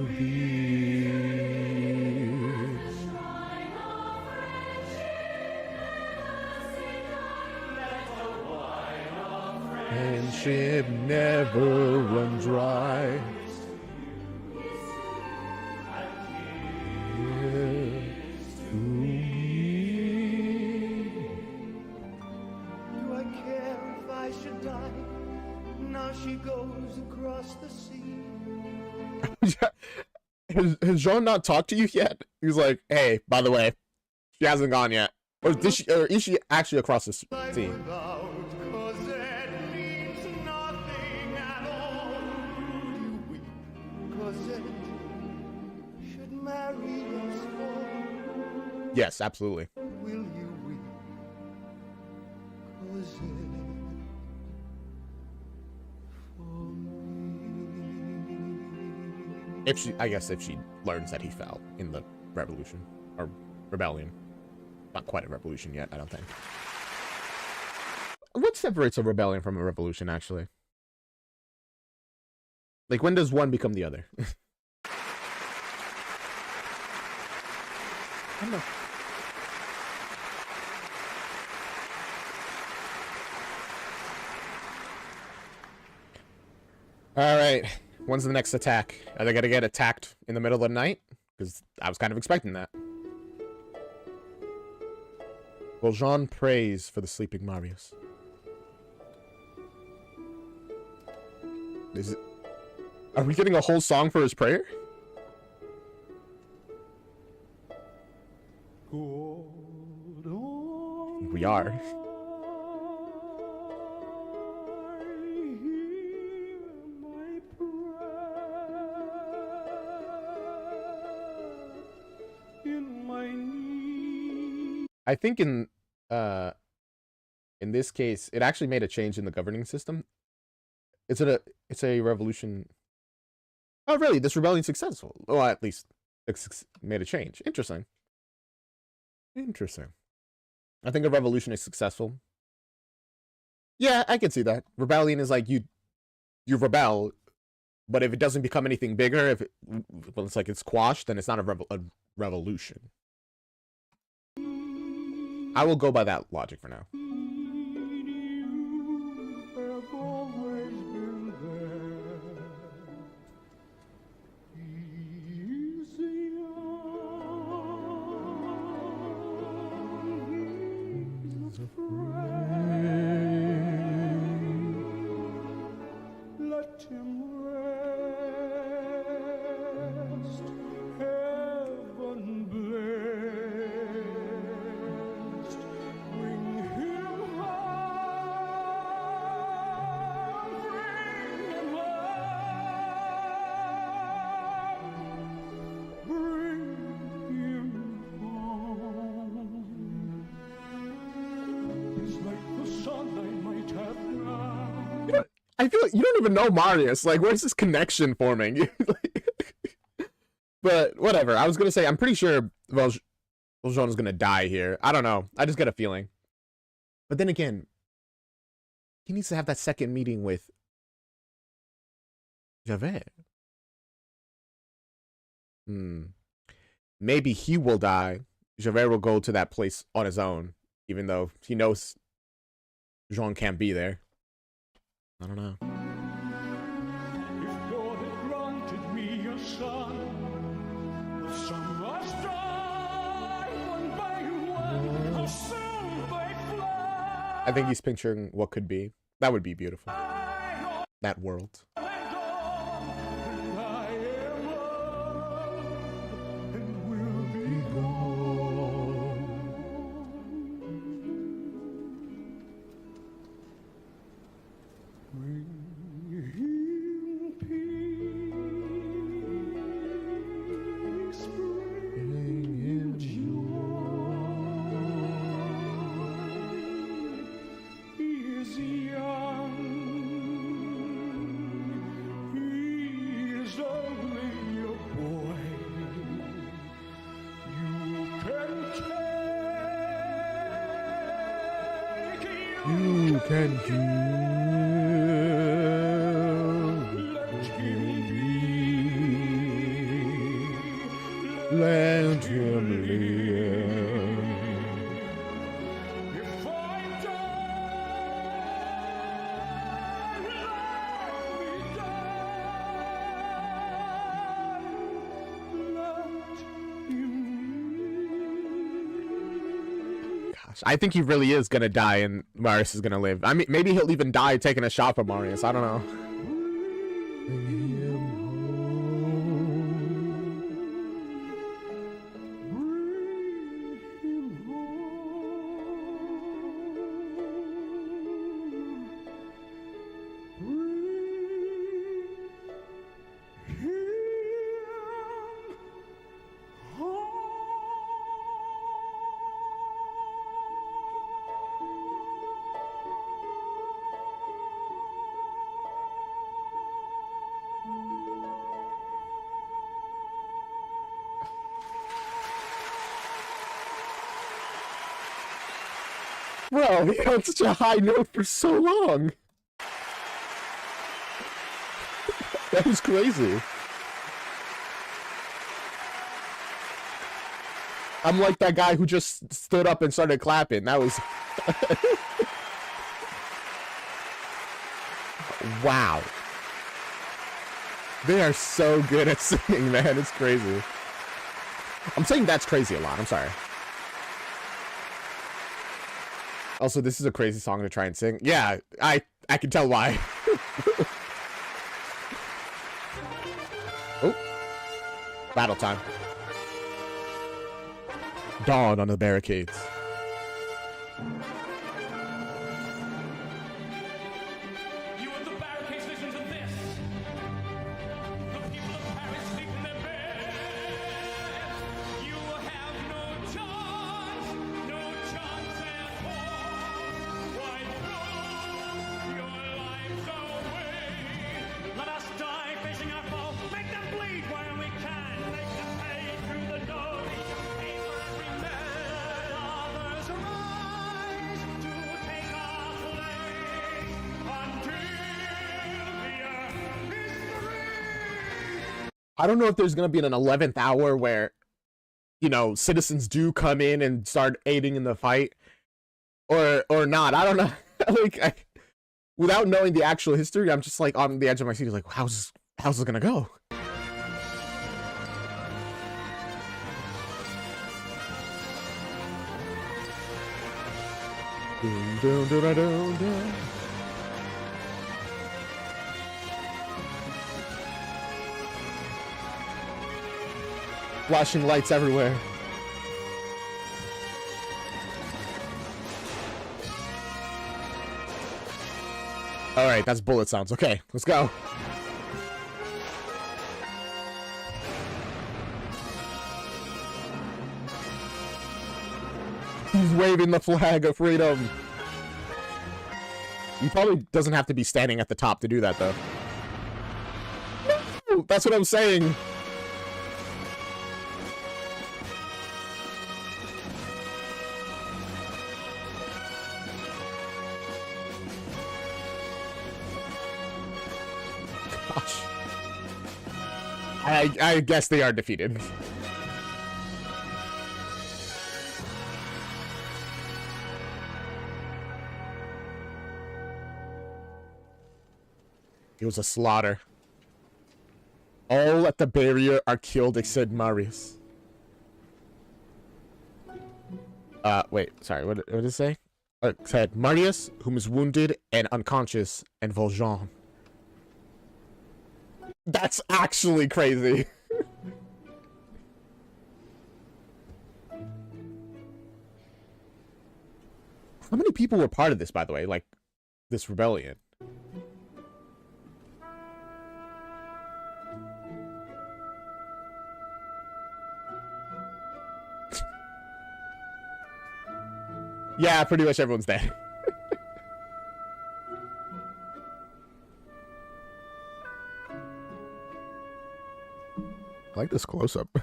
be. Friendship never run dry. Do I care if I should die? Now she goes across the sea. Has Jean not talked to you yet? He's like, hey, by the way, she hasn't gone yet. Or is she actually across the sea? Without Cosette means nothing at all. You weep, Cosette should marry us all. Yes, absolutely. Will you weep, Cosette, for me? I guess if she learns that he fell in the revolution or rebellion. Not quite a revolution yet, I don't think. What separates a rebellion from a revolution, actually? Like, when does one become the other? I don't know. All right. When's the next attack? Are they going to get attacked in the middle of the night? Because I was kind of expecting that. Valjean prays for the sleeping Marius. Is it? Are we getting a whole song for his prayer? We are. I think in this case, it actually made a change in the governing system. It's a revolution. Oh, really? This rebellion's successful. Well, at least it made a change. Interesting. I think a revolution is successful. Yeah, I can see that. Rebellion is like you rebel, but if it doesn't become anything bigger, well, it's like it's quashed, then it's not a revolution. I will go by that logic for now. Let him rest, heaven blessed. Bring him home, bring him home, bring him home. It's like the sun I might have now. I feel like you don't even know Marius. Like, where's this connection forming? But whatever. I was gonna say I'm pretty sure Valjean is gonna die here. I don't know. I just get a feeling. But then again, he needs to have that second meeting with Javert. Maybe he will die. Javert will go to that place on his own, even though he knows Jean can't be there. I don't know. If God had granted me a son, the sun must die one by one, how soon they fly. I think he's picturing what could be. That would be beautiful. That world. And I am old and will be gone. You can give, let him live. If I die, let me die. Gosh, I think he really is gonna die and Marius is gonna live. I mean, maybe he'll even die taking a shot from Marius. I don't know. Bro, he held such a high note for so long. That was crazy. I'm like that guy who just stood up and started clapping. That was... Wow. They are so good at singing, man. It's crazy. I'm saying that's crazy a lot. I'm sorry. Also, this is a crazy song to try and sing. Yeah, I can tell why. Oh. Battle time. Dawn on the barricades. You at the barricades, listen to this. The people of Paris sleep in their beds. You have no chance at all. Why throw your lives away? Let us die facing our foe. Make them bleed while we can. Make them pay through the nose. Pay for every man. Others rise to take our place until the earth is free. I don't know if there's gonna be an 11th hour where, you know, citizens do come in and start aiding in the fight, or not. I don't know. Like, without knowing the actual history, I'm just like on the edge of my seat. Like, how's it gonna go? Dun, dun, dun, dun, dun, dun. Flashing lights everywhere. All right, that's bullet sounds. Okay, let's go. He's waving the flag of freedom. He probably doesn't have to be standing at the top to do that, though. No, that's what I'm saying. Gosh. I guess they are defeated. It was a slaughter. All at the barrier are killed except Marius. Wait, sorry, what did it say? It said Marius, whom is wounded and unconscious, and Valjean. That's actually crazy. How many people were part of this, by the way? Like, this rebellion? Yeah, pretty much everyone's dead. I like this close-up. I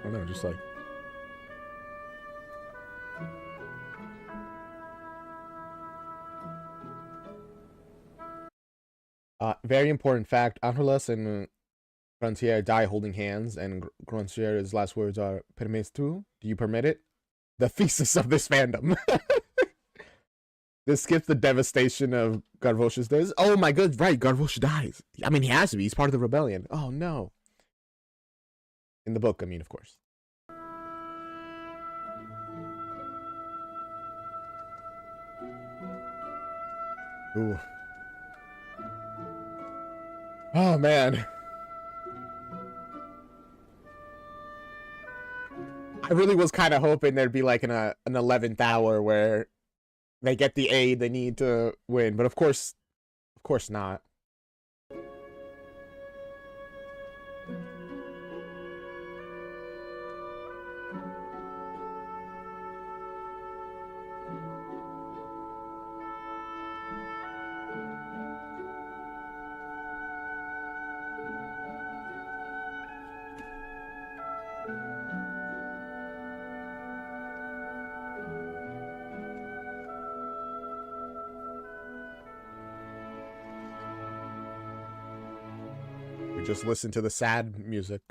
don't know, just like... very important fact, Angeles and Frontier die holding hands, and Frontier's last words are, "Permets tu?" Do you permit it? The thesis of this fandom. This skips the devastation of Gavroche's days. Oh my god, right, Gavroche dies. I mean, he has to be. He's part of the rebellion. Oh no. In the book, I mean, of course. Ooh. Oh man. I really was kind of hoping there'd be like an 11th hour where they get the aid they need to win, but of course not. Just listen to the sad music.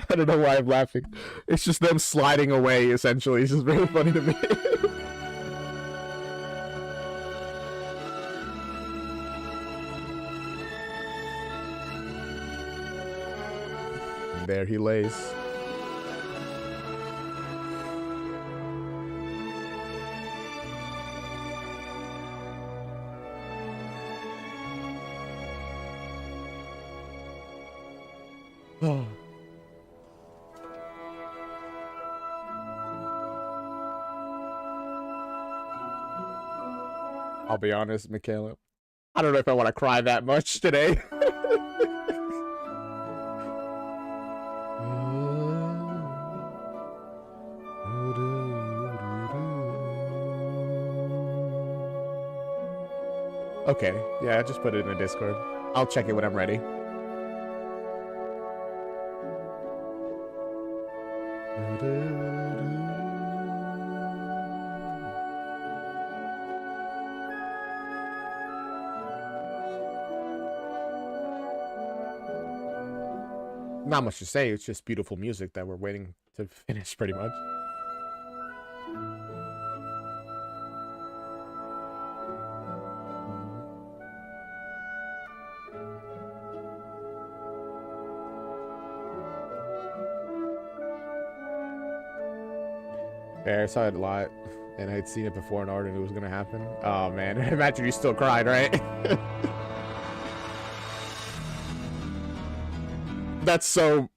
I don't know why I'm laughing. It's just them sliding away, essentially. It's just very funny to me. And there he lays. Oh. I'll be honest, Michaela. I don't know if I want to cry that much today. Okay, yeah, just put it in the Discord. I'll check it when I'm ready. Not much to say, it's just beautiful music that we're waiting to finish, pretty much. Yeah, I saw it a lot, and I had seen it before and already knew it was gonna happen. Oh man, imagine you still cried, right? That's so...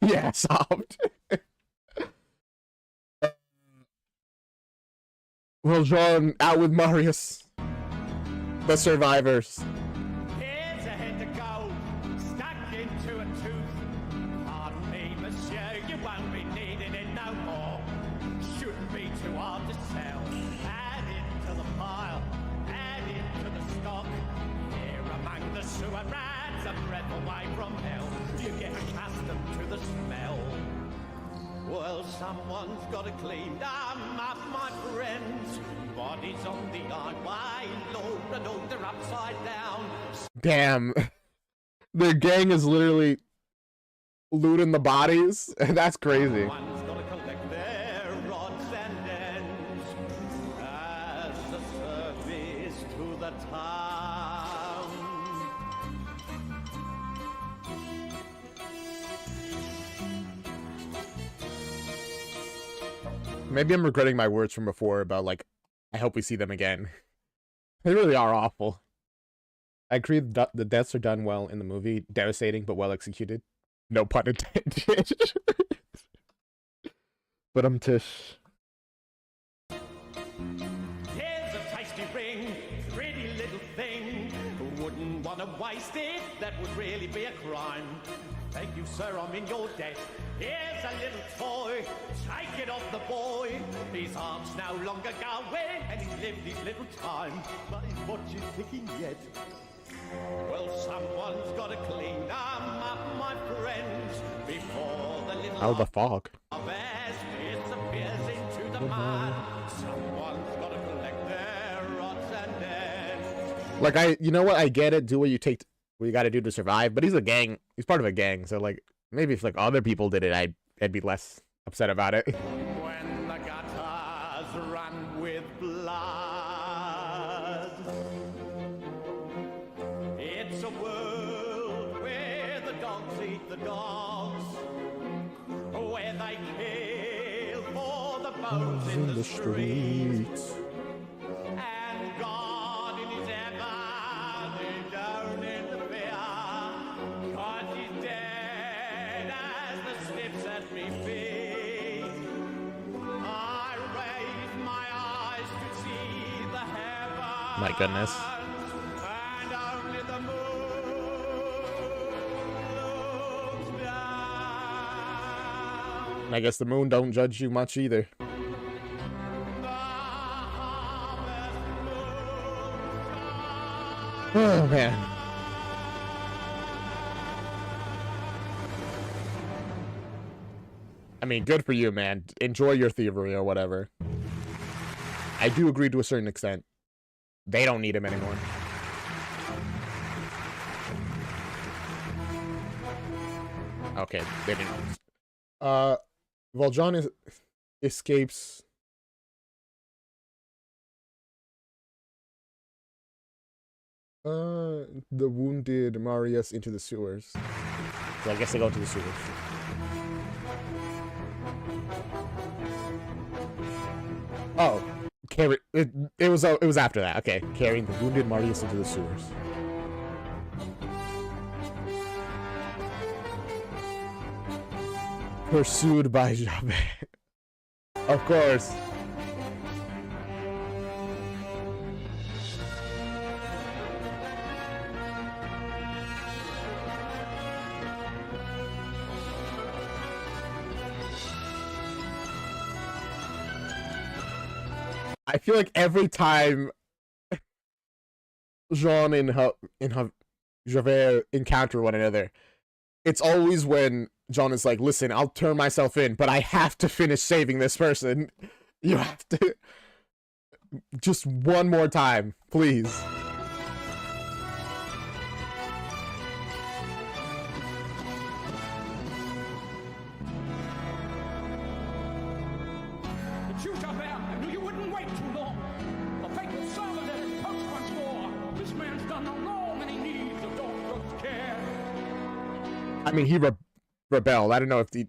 yeah, sobbed. Valjean out with Marius. The survivors. Here's a head to go, stuck into a tooth. Pardon me, monsieur, you won't be needing it no more. Shouldn't be too hard to sell. Add it to the pile, add it to the stock. Here among the sewer rats, a breath away from hell. You get accustomed to the smell. Well, someone's got to clean them up, my friends. Bodies on the highway, Lord, and all they're upside down. Damn. Their gang is literally looting the bodies. That's crazy. Someone's got to collect their odds and ends as a service to the town. Maybe I'm regretting my words from before about, like, I hope we see them again. They really are awful. I agree the deaths are done well in the movie. Devastating, but well executed. No pun intended. But I'm Tish. Here's a tasty ring, pretty little thing. waste it, that would really be a crime. Thank you, sir, I'm in your debt. Here's a little toy, take it off the boy. His arm's no longer going, and he's lived his little time. But is what you're thinking yet? Well, someone's got to clean them up, my friends, before the little How the fog? bears disappears into the mud. Someone's got to collect their odds and ends. Like, you know what? I get it. Do what you got to do to survive. But he's a gang. He's part of a gang. So, like, maybe if like other people did it, I'd be less upset about it. When the gutters run with blood, it's a world where the dogs eat the dogs, where they kill for the bones in the streets. And God in his heaven, he don't interfere, 'cause he's dead as the snips at me feet. I raise my eyes to see the heavens. My goodness. And only the moon looks down. I guess the moon don't judge you much either. The harvest moon Oh man. I mean, good for you, man. Enjoy your thievery or whatever. I do agree to a certain extent. They don't need him anymore. Okay, they didn't. Valjean escapes. The wounded Marius into the sewers. So I guess they go to the sewers. Oh, carry it was after that. Okay, carrying the wounded Marius into the sewers. Pursued by Javert. Of course. I feel like every time Jean and Javert encounter one another, it's always when Jean is like, listen, I'll turn myself in, but I have to finish saving this person. You have to. Just one more time, please. It's you, Javert. I knew you wouldn't wait too long. The faithful servant at his post once more. This man's done no wrong, and he needs a doctor's care. I mean, he rebelled. I don't know if the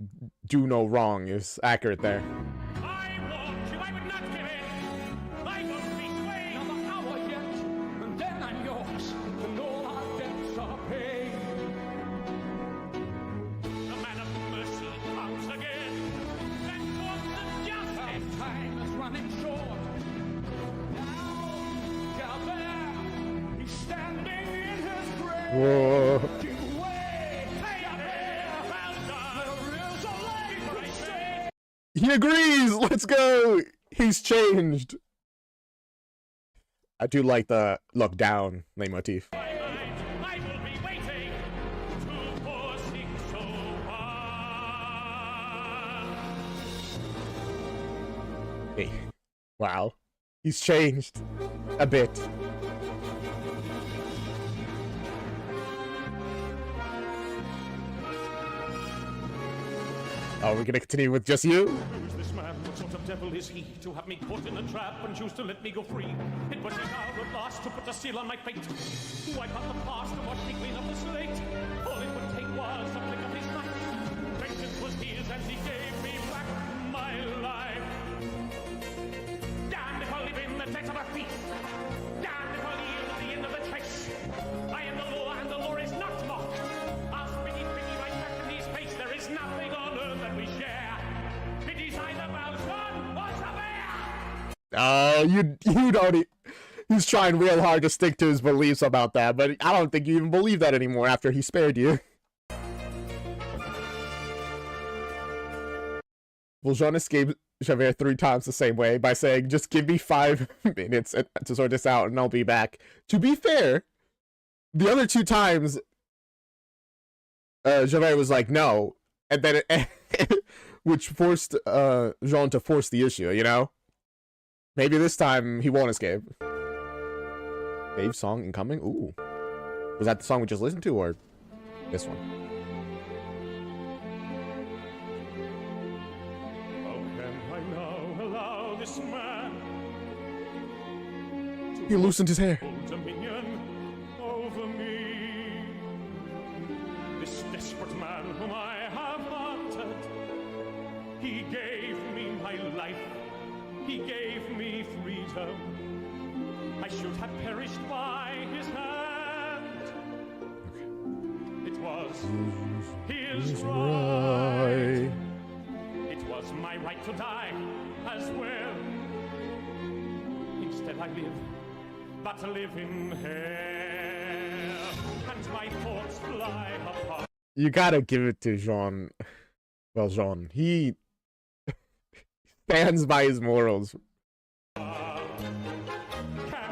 do no wrong is accurate there. I warned you I would not give in. I won't be swayed. Another hour yet, and then I'm yours, and all our debts are paid. The man of mercy comes again. And courts of justice. Time is running short. Now, Javert, he's standing in his grave. Whoa. Give way, Javert. There is a light to save. He agrees. Let's go. He's changed. I do like the look down leitmotif. I will be waiting. 2, 4, 6, 1. Hey. Wow. He's changed a bit. Oh, we're gonna continue with just you? Who's this man? What sort of devil is he? To have me caught in a trap and choose to let me go free. It was an hour at last to put a seal on my fate. Wipe out the past and watch me clean up the slate. All it would take was a flick of his knife. Vengeance was his and he gave me back my life. Damned if I live in the death of a thief. Damned if I yield at the end of the chase. I am the law and the law is not mocked. I'll spit it right back in his face. There is nothing on earth that we share. It is either Valjean or Javert. Oh, you don't He's trying real hard to stick to his beliefs about that, but I don't think you even believe that anymore after he spared you. Valjean escaped Javert 3 times the same way by saying, just give me 5 minutes to sort this out and I'll be back. To be fair, the other 2 times, Javert was like, no, and then which forced Jean to force the issue, you know? Maybe this time he won't escape. Dave's song incoming? Ooh. Was that the song we just listened to, or this one? How can I now allow this man He loosened his hair. full dominion over me? This desperate man whom I have hunted, he gave me my life, he gave me freedom. I should have perished by his hand. It was his right. It was my right to die as well. Instead I live, but live in hell, and my thoughts fly apart. You gotta give it to Jean Valjean. He stands by his morals. Can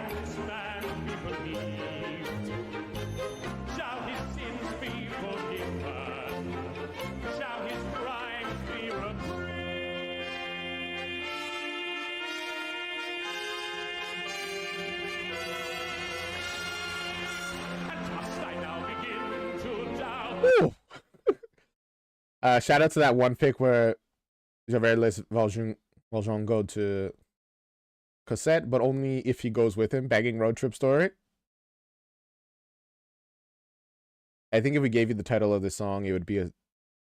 this man be believed? Shall his sins be forgiven? Shall his crimes be reprieved? And must I now begin to doubt? Ooh. Shout out to that one pic where Javert lets Valjean go to Cosette, but only if he goes with him. Begging road trip story. I think if we gave you the title of this song, it would be too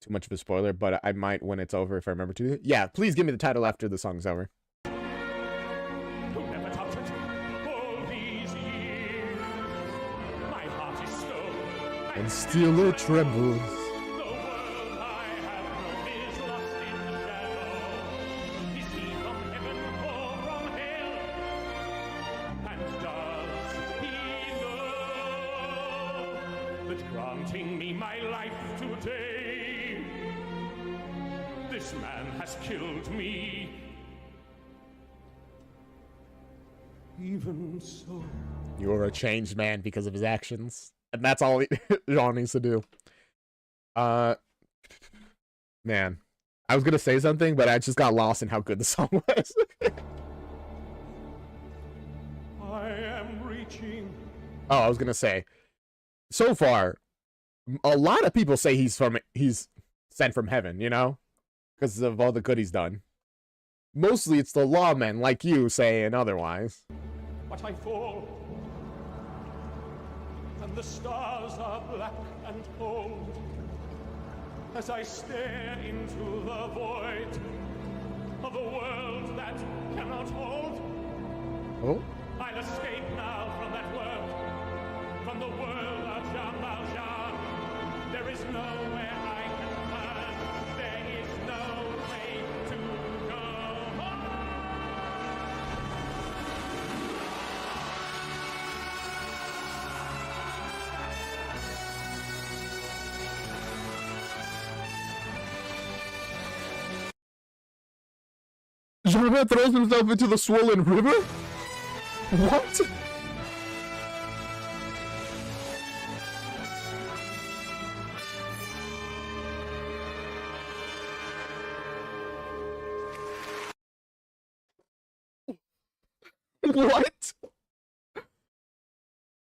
much of a spoiler, but I might when it's over if I remember to. Yeah, please give me the title after the song's over. Who never doubted all these years? My heart is stone, And still it trembles. the world I have known is lost in shadow. Is he from heaven or from hell? And does he know that granting me my life today, this man has killed me? Even so. You are a changed man because of his actions. And that's all Jean needs to do. Man. I was gonna say something, but I just got lost in how good the song was. I am reaching. Oh, I was gonna say, so far, a lot of people say he's sent from heaven, you know? Because of all the good he's done. Mostly it's the lawmen like you saying otherwise. But I fall, and the stars are black and cold as I stare into the void of a world that cannot hold. Oh? I'll escape now from that world, from the world of Jean Valjean. There is nowhere I can turn, there is no way to go home. Javert throws himself into the swollen river? What? What?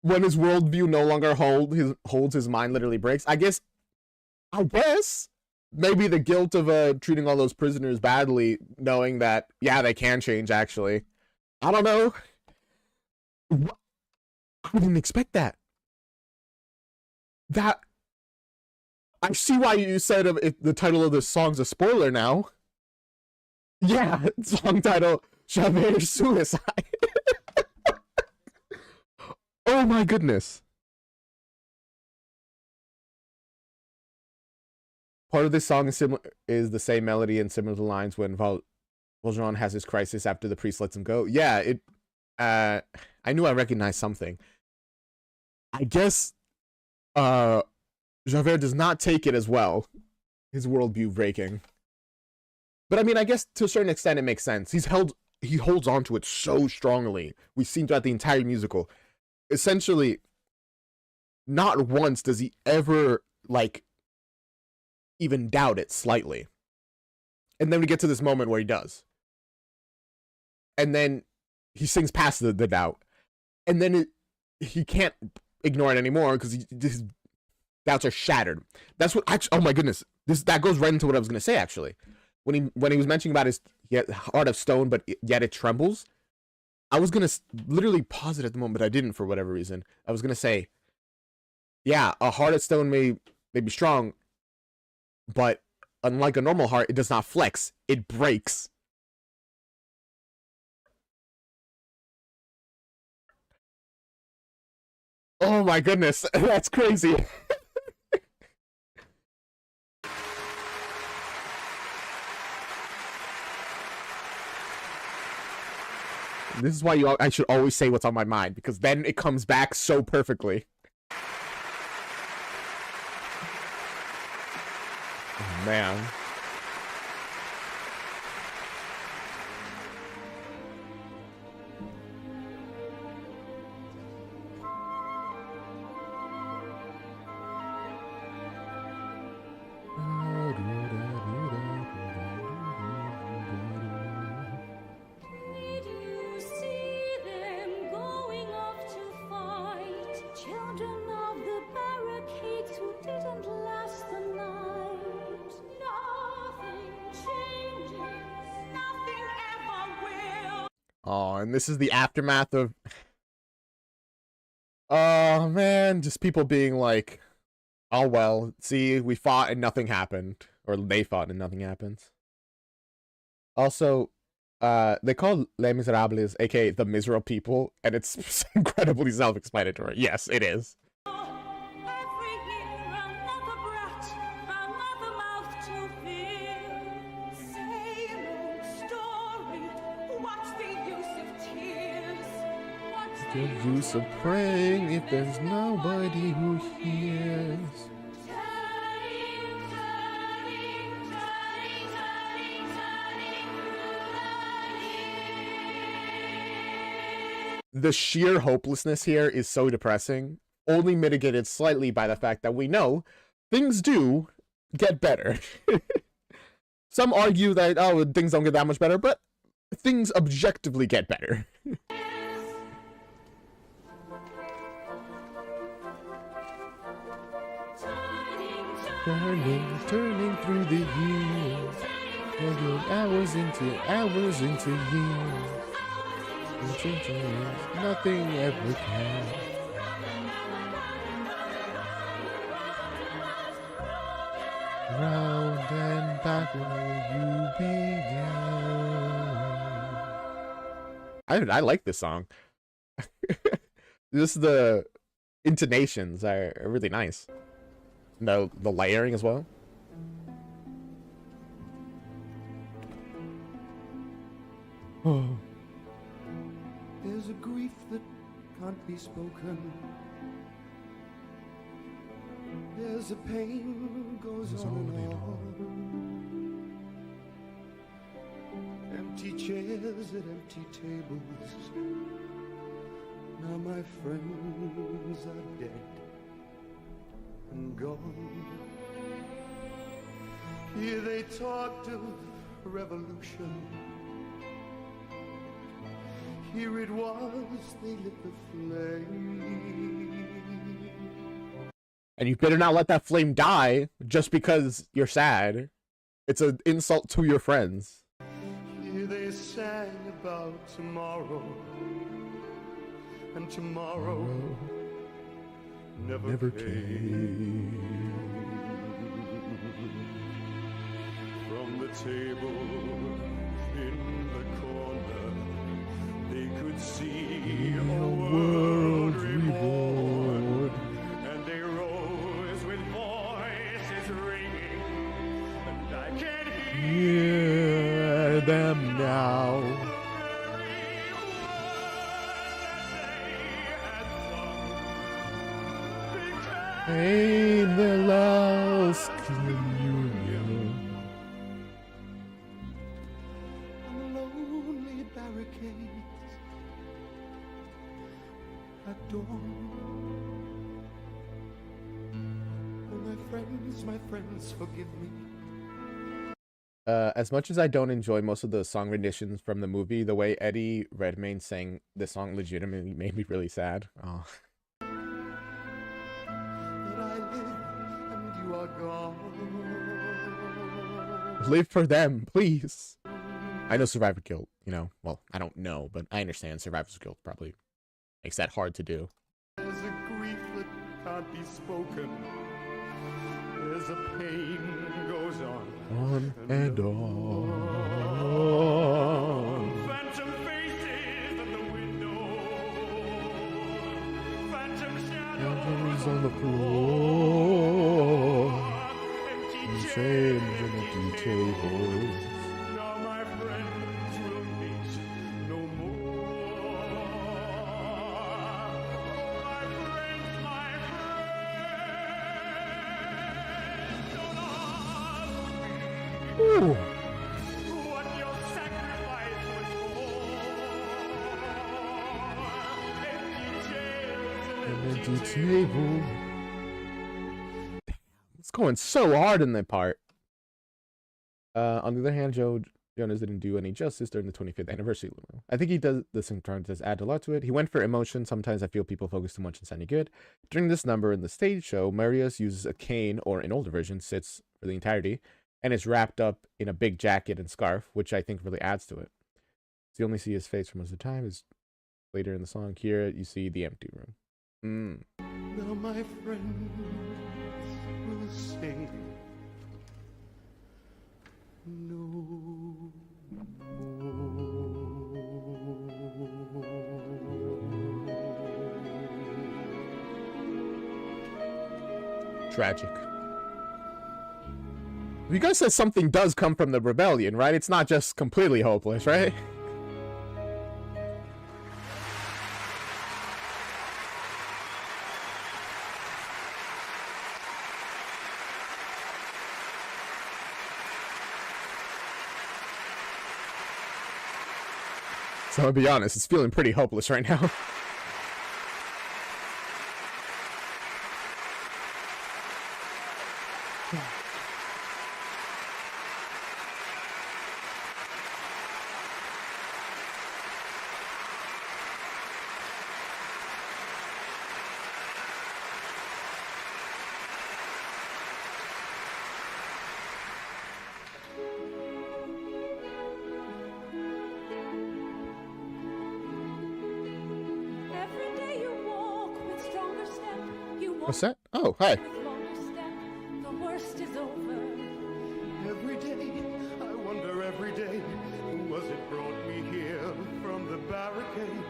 When his worldview no longer holds his mind literally breaks. I guess maybe the guilt of treating all those prisoners badly, knowing that yeah they can change actually. I don't know. I didn't expect that. I see why you said the title of this song's a spoiler now. Yeah, song title Javert's Suicide. Oh my goodness. Part of this song is the same melody and similar to lines when Valjean has his crisis after the priest lets him go. Yeah, I knew I recognized something. I guess Javert does not take it as well. His worldview breaking. But I mean, I guess to a certain extent it makes sense. He holds on to it so strongly. We've seen throughout the entire musical. Essentially, not once does he ever, like, even doubt it slightly. And then we get to this moment where he does. And then he sings past the doubt. And then he can't ignore it anymore because his doubts are shattered. That's what, oh my goodness. That goes right into what I was going to say, actually. When he was mentioning about his heart of stone, but yet it trembles, I was going to literally pause it at the moment, but I didn't for whatever reason. I was going to say, yeah, a heart of stone may be strong, but unlike a normal heart, it does not flex. It breaks. Oh my goodness, that's crazy. This is why I should always say what's on my mind, because then it comes back so perfectly. Oh, man. Did you see them going off to fight? Children of the barricades who didn't last the night. Nothing changes, nothing ever will. Oh, and this is the aftermath of... Oh, man, just people being like, oh, well, see, we fought and nothing happened. Or they fought and nothing happens. Also, they call Les Miserables, aka the miserable people, and it's incredibly self-explanatory. Yes, it is. Every year another brat, another mouth to fill. Same old story. What's the use of tears? What's The use of praying if there's nobody who hears. The sheer hopelessness here is so depressing, only mitigated slightly by the fact that we know things do get better. Some argue that, oh, things don't get that much better, but things objectively get better. Turning through the years, hours into years. Nothing ever can. Round and back where you began. I like this song. Just the intonations are really nice. The layering as well. Oh. There's a grief that can't be spoken. There's a pain goes on and on. Empty chairs at empty tables. Now my friends are dead and gone. Here they talked of revolution. Here it was, they lit the flame. And you better not let that flame die just because you're sad. It's an insult to your friends. Here they sang about tomorrow, and tomorrow never came. From the table in the corner, they could see a world reborn, and they rose with voices ringing, and I can hear them now. In the last communion. On lonely barricades at dawn. Oh, my friends, forgive me. As much as I don't enjoy most of the song renditions from the movie, the way Eddie Redmayne sang this song legitimately made me really sad. Oh. That I live and you are gone. Live for them, please. I know survivor guilt, you know. Well, I don't know, but I understand survivor's guilt probably makes that hard to do. There's a grief that can't be spoken. There's a pain goes on and on. Phantom faces at the window. Phantom shadows on the floor. Empty Shame and empty tables. Now my friends will meet no more. My friends, don't ask me Ooh. what your sacrifice was for. Empty jails and Empty table. It's going so hard in that part. On the other hand, Jonas didn't do any justice during the 25th anniversary limo. I think he does this in turn does add a lot to it. He went for emotion. Sometimes I feel people focus too much on sounding good. During this number in the stage show, Marius uses a cane, or in older version, sits for the entirety, and is wrapped up in a big jacket and scarf, which I think really adds to it. So you only see his face for most of the time. Is later in the song. Here you see the empty room. Now my friends will say no Tragic. You guys said something does come from the rebellion, right? It's not just completely hopeless, right? So I'll be honest, it's feeling pretty hopeless right now. Every day you walk with stronger step. You walk What's that? Oh, hi. with longer step. The worst is over. every day. I wonder every day who was it brought me here from the barricade.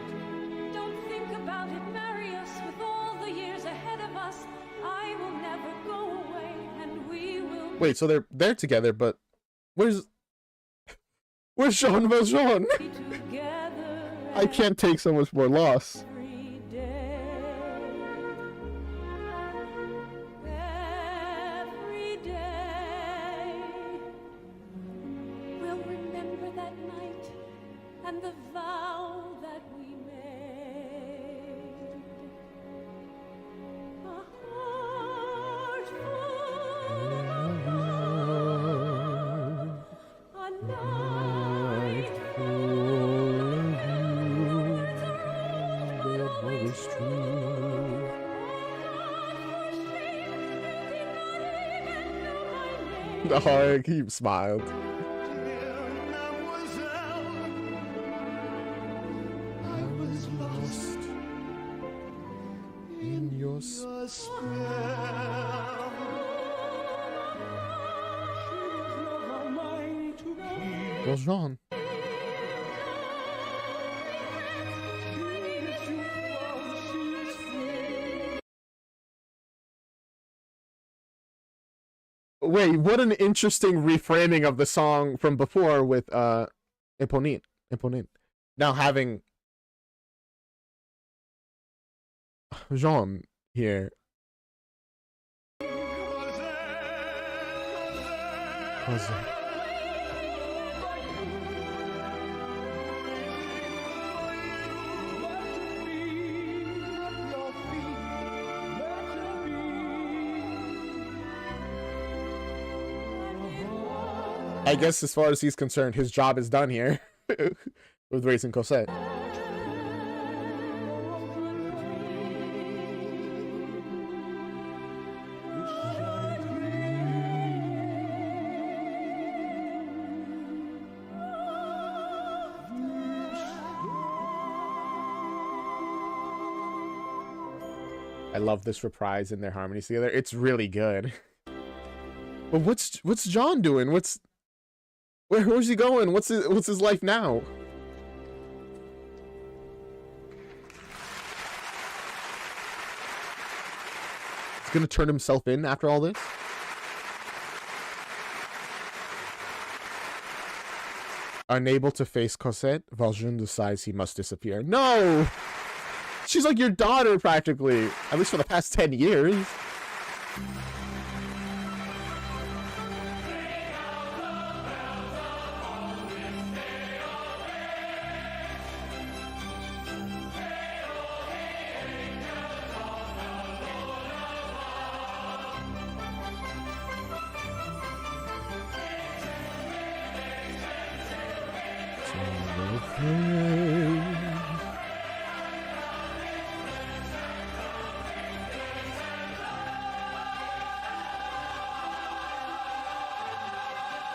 Don't think about it, marry us. With all the years ahead of us, I will never go away, and we will Wait, so they're together, but where's Jean Valjean? be together I can't take so much more loss. every day. Every day. We'll remember that night and the vow that we made. A heart full of love, a night full of It's true. The heart, he smiled. Dear mademoiselle, I was lost in your your spell. Valjean. Wait, what an interesting reframing of the song from before with Imponente. Now having Jean here Cosette. I guess as far as he's concerned, his job is done here with raising Cosette. I love this reprise and their harmonies together. It's really good. But what's John doing? Where's he going? What's his life now? He's gonna turn himself in after all this? Unable to face Cosette, Valjean decides he must disappear. No! She's like your daughter, practically. At least for the past 10 years.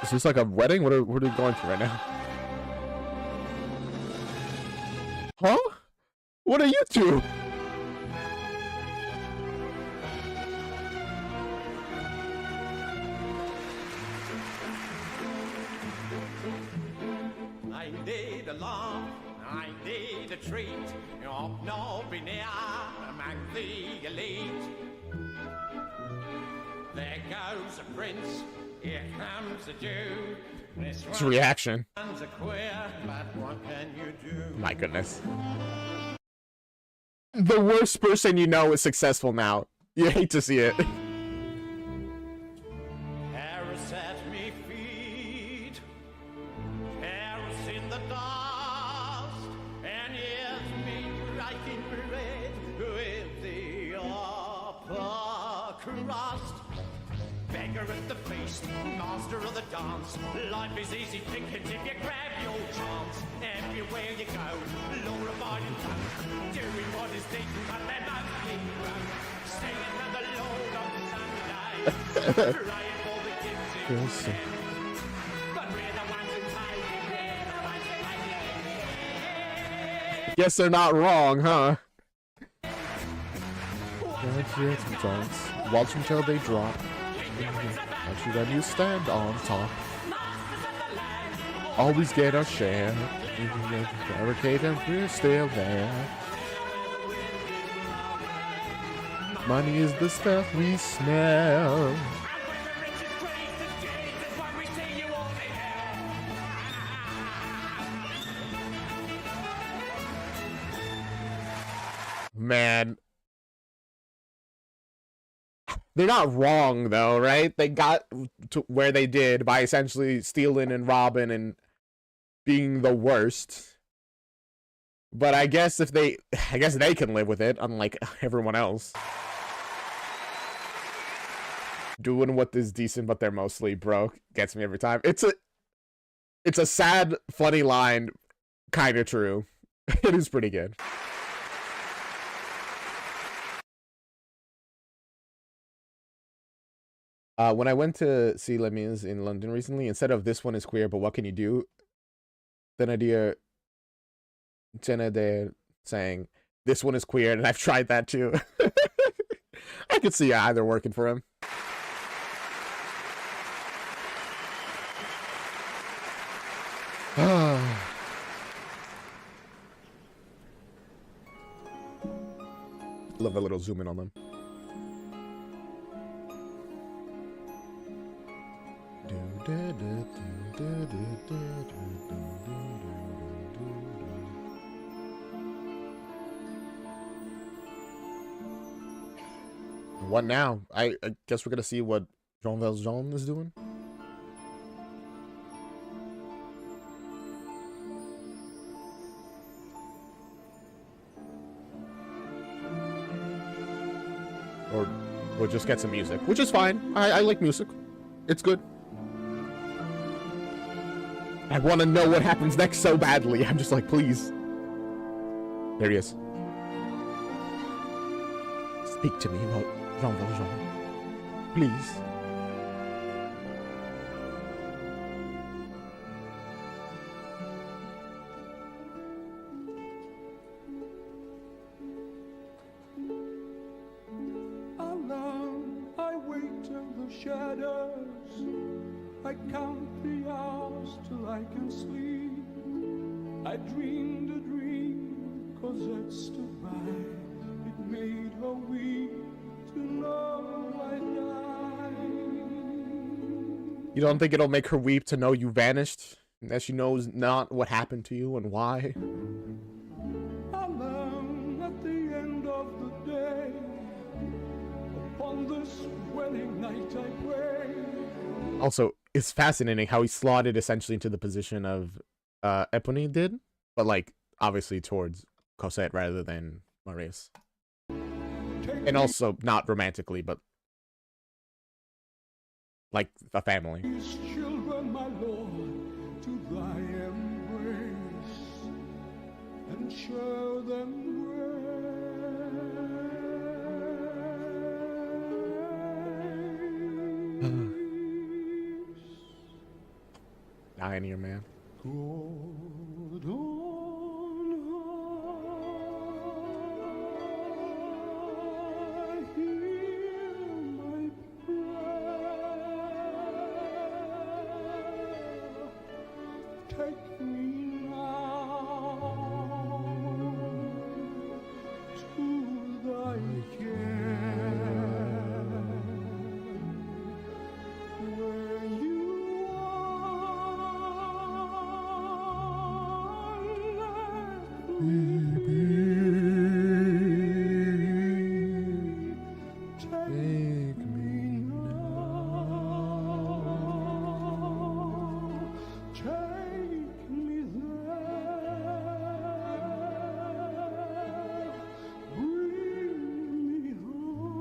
Is this like a wedding? What are we going through right now? Huh? What are you two? I need a laugh, I need a treat. You're no be near among the elite. There goes a prince, here comes a Jew. It's a reaction. One's a queer, but what can you do? My goodness. The worst person you know is successful now. You hate to see it. Paris at me feet, Paris in the dust, and here's me breaking bread with the upper crust. Beggar at the feast, master of the dance. Life is easy pickings if you grab your chance. Everywhere you go, law-abiding folk, doing what is decent, but they're mostly drunk. Singing to the Lord on Sunday, praying for the kids in heaven. But we're the ones who pay, we're the ones who pay. Guess they're not wrong, huh? Dance. Watch until they drop. Watch you when you stand on top. Always get our share. Barricade and we're still there. Money is the stuff we smell. Man. They're not wrong, though, right? They got to where they did by essentially stealing and robbing and being the worst. But I guess they can live with it, unlike everyone else. Doing what is decent, but they're mostly broke gets me every time. It's a sad, funny line, kind of true. It is pretty good. When I went to see Les Mis in London recently, instead of "This one is queer, but what can you do?" Thénardier saying, "This one is queer," and I've tried that too. I could see either working for him. Love a little zoom in on them. What now? I guess we're gonna see what Jean Valjean is doing. we'll just get some music, which is fine. I like music. It's good. I want to know what happens next so badly. I'm just like, please. There he is. Speak to me about Jean Valjean. Please. Alone, I wait in the shadows. I count the hours till I can sleep. I dreamed a dream, Cosette stood by. It made her weep to know I died. You don't think it'll make her weep to know you vanished? That she knows not what happened to you and why? Alone at the end of the day, upon this wedding night I pray. Also, it's fascinating how he slotted essentially into the position of Eponine did, but like obviously towards Cosette rather than Marius. And also not romantically, but like a family. These children, my Lord, to thy embrace, and show them grace. Dying here, man. God on high, hear my prayer. Take me now to thy care, where you take me now, take me there, bring me home.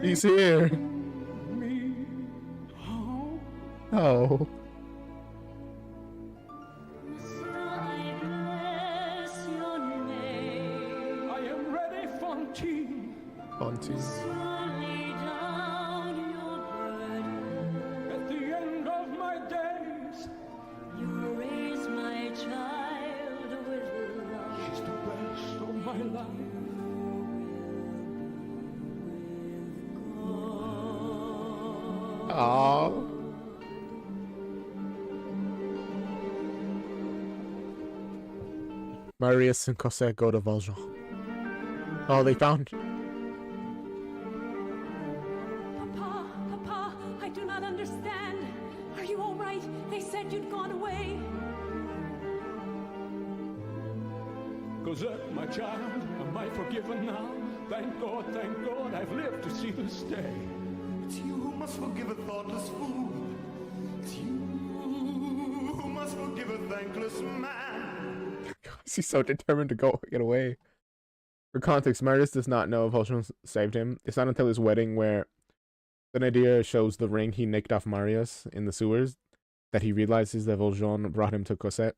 He's here. Bring me home. Oh. I am ready, Fantine. Fantine. At the end of my days, she's the best of my life. Aww. Marius and Cosette go to Valjean. Oh, they found. Papa, Papa, I do not understand. Are you all right? They said you'd gone away. Cosette, my child, am I forgiven now? Thank God, I've lived to see this day. It's you who must forgive a thoughtless fool. It's you who must forgive a thankless man. He's so determined to get away. For context, Marius does not know if Valjean saved him. It's not until his wedding where Thénardiers shows the ring he nicked off Marius in the sewers that he realizes that Valjean brought him to Cosette.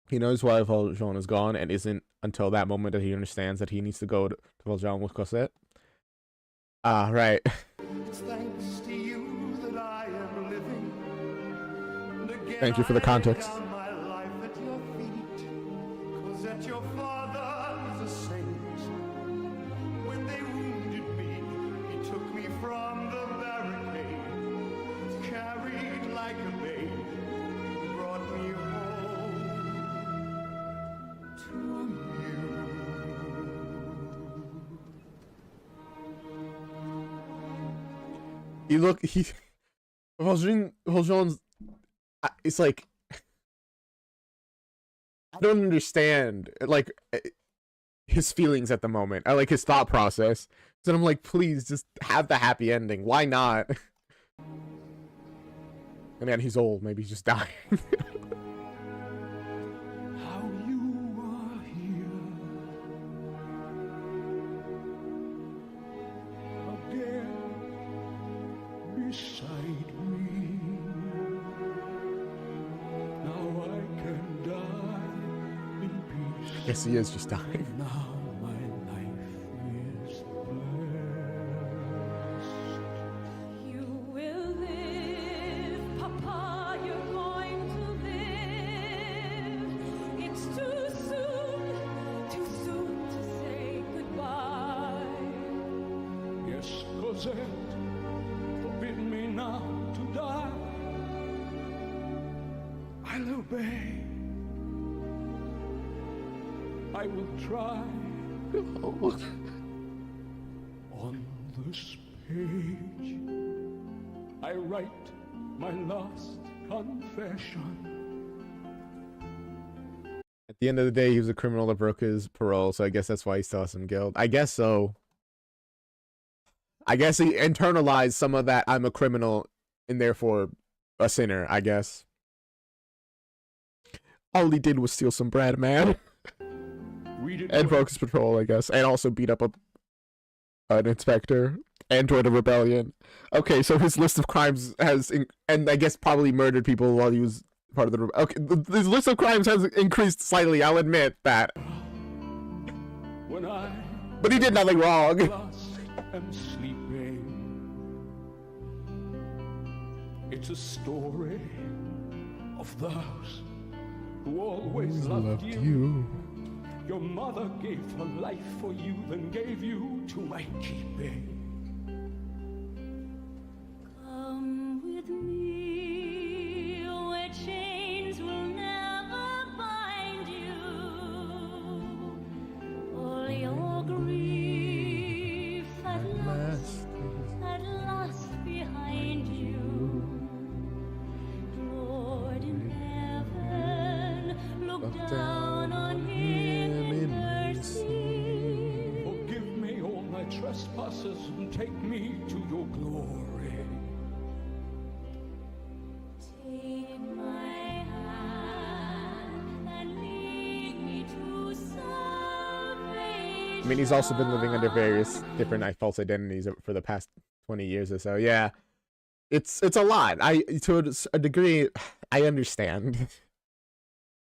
He knows why Valjean is gone, and isn't until that moment that he understands that he needs to go to Valjean with Cosette. Ah, right. It's thanks to you that I am living. And again Thank you for the context. I lay down my life at your feet. Cosette, your father is a saint. When they wounded me, he took me from the barricade, carried like a babe, brought me home to you. Valjean's, it's like, I don't understand, like, his feelings at the moment. I like his thought process. So I'm like, please, just have the happy ending. Why not? And then he's old. Maybe he's just dying. How you are here, Guess he is just dying. Now my life is blessed. You will live, Papa, you're going to live. It's too soon to say goodbye. Yes, Cosette, forbid me now to die. I'll obey. I will try. On this page, I write my last confession. At the end of the day, he was a criminal that broke his parole, so I guess that's why he still has some guilt. I guess so. I guess he internalized some of that I'm a criminal and therefore a sinner, I guess. All he did was steal some bread, man. And broke his patrol, I guess. And also beat up an inspector and joined a rebellion. Okay, so his list of crimes has... and I guess probably murdered people while he was part of the... Okay, his list of crimes has increased slightly, I'll admit that. But he did nothing wrong. And sleeping. It's a story of those who always loved you. Your mother gave her life for you, then gave you to my keeping. Come with me, where chains will never bind you. All your grief at last behind you. Lord in heaven, look down on him in mercy. Forgive me all my trespasses and take me to your glory. Take my hand and lead me to salvation. I mean, he's also been living under various different false identities for the past 20 years or so. Yeah, it's a lot. To a degree, I understand.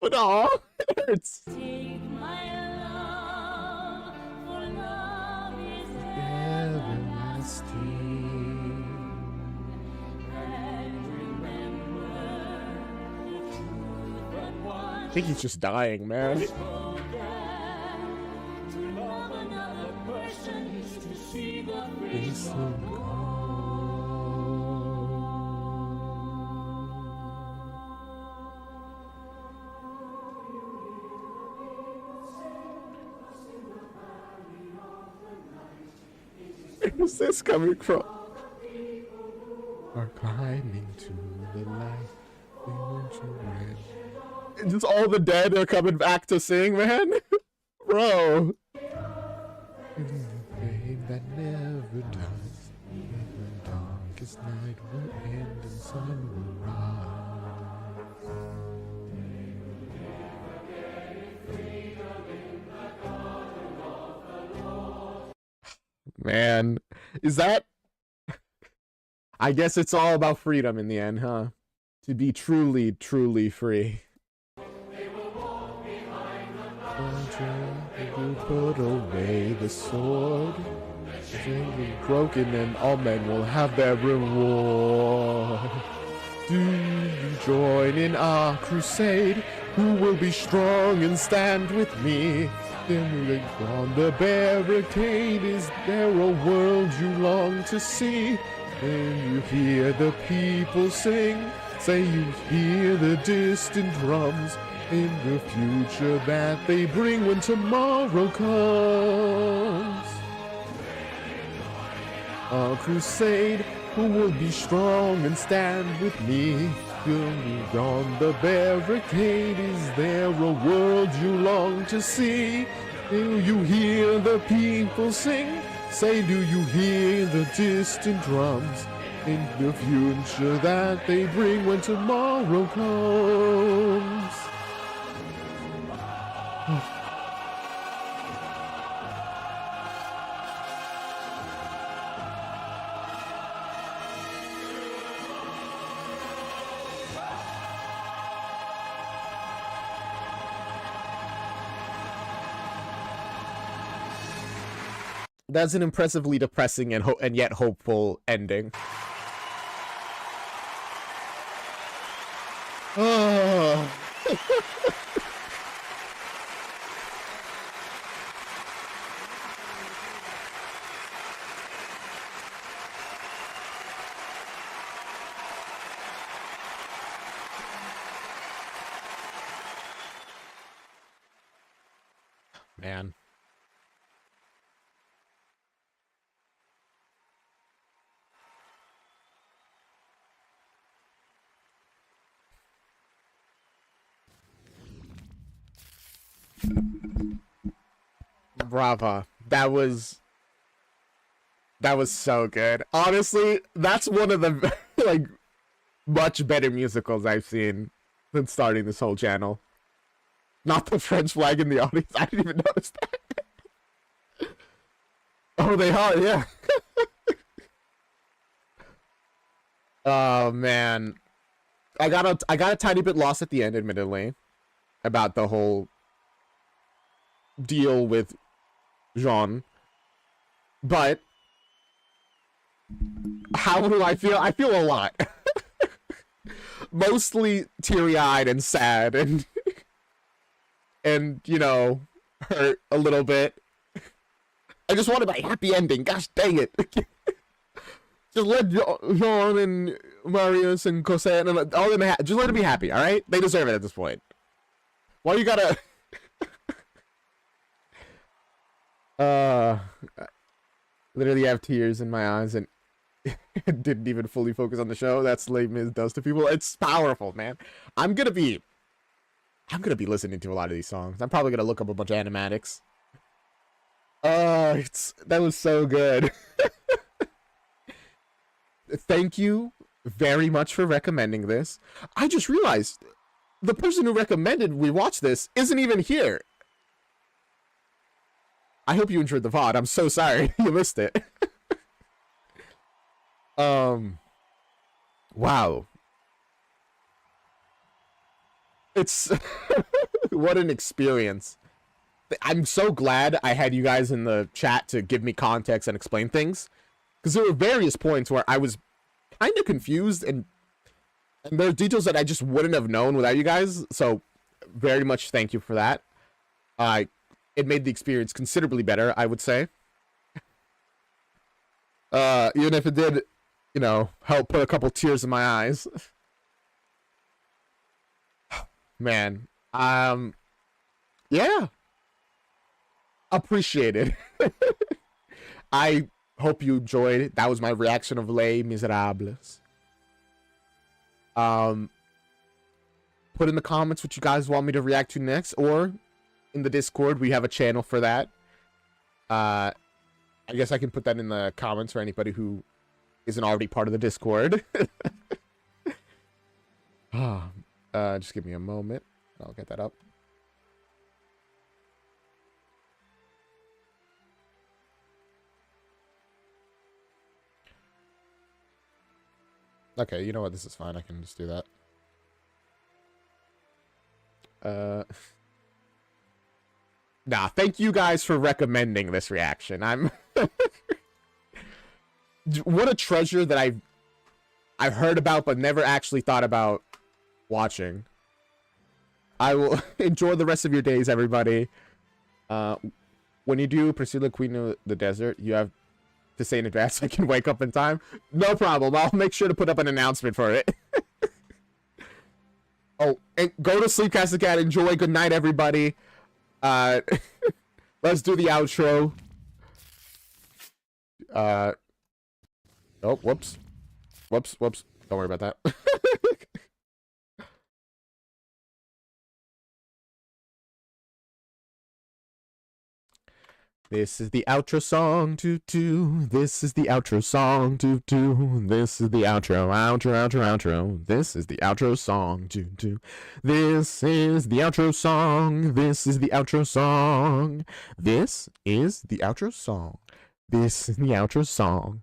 But aw, it hurts. Take my love, for love is Everlasting. and remember the truth that I once think he's just dying, man. spoken. To love another person is to see the face of Where's this coming from? Are climbing to the light. They want to win. And just all the dead are coming back to sing, man. Bro. In the flame that never dies. In the darkest night will end and sun will rise. Man, is that... I guess it's all about freedom in the end, huh? To be truly, truly free. They will put away the sword. They will be broken and all men will have their reward. Do you join in our crusade? Who will be strong and stand with me? Then on the barricade, is there a world you long to see? Then you hear the people sing, say you hear the distant drums in the future that they bring when tomorrow comes. A crusade, who will be strong and stand with me? On the barricade, is there a world you long to see? Do you hear the people sing? Say, do you hear the distant drums in the future that they bring when tomorrow comes? That's an impressively depressing and yet hopeful ending. Oh. Man. Brava. That was so good. Honestly, that's one of the like much better musicals I've seen since starting this whole channel. Not the French flag in the audience. I didn't even notice that. Oh, they are, yeah. Oh man. I got a tiny bit lost at the end, admittedly, about the whole deal with Jean. But how do I feel? I feel a lot. Mostly teary-eyed and sad and you know, hurt a little bit. I just wanted my happy ending. Gosh dang it. Just let Jean and Marius and Cosette and all of them just let them be happy, alright? They deserve it at this point. Why you gotta... literally have tears in my eyes and didn't even fully focus on the show. That's Les Mis does to people. It's powerful, man. I'm gonna be listening to a lot of these songs. I'm probably gonna look up a bunch of animatics. That was so good. Thank you very much for recommending this. I just realized the person who recommended we watch this isn't even here. I hope you enjoyed the VOD. I'm so sorry you missed it. Wow. It's what an experience. I'm so glad I had you guys in the chat to give me context and explain things, because there were various points where I was kind of confused and there are details that I just wouldn't have known without you guys. So very much thank you for that. It made the experience considerably better, I would say. Even if it did, you know, help put a couple tears in my eyes. Man, yeah. Appreciated. I hope you enjoyed it. That was my reaction of Les Miserables. Put in the comments what you guys want me to react to next, or in the Discord, we have a channel for that. I guess I can put that in the comments for anybody who isn't already part of the Discord. Just give me a moment. I'll get that up. Okay, you know what? This is fine. I can just do that. Nah, thank you guys for recommending this reaction. I'm... What a treasure that I've heard about but never actually thought about watching. I will enjoy the rest of your days, everybody. When you do Priscilla, Queen of the Desert, you have to say in advance so I can wake up in time. No problem. I'll make sure to put up an announcement for it. Oh, and go to sleep, Castle Cat. Enjoy. Good night, everybody. Let's do the outro. Oh, whoops. Whoops. Don't worry about that. This is the outro song, toot. This is the outro song, toot. This is the outro. This is the outro song, toot. This is the outro song. This is the outro song. This is the outro song. This is the outro song.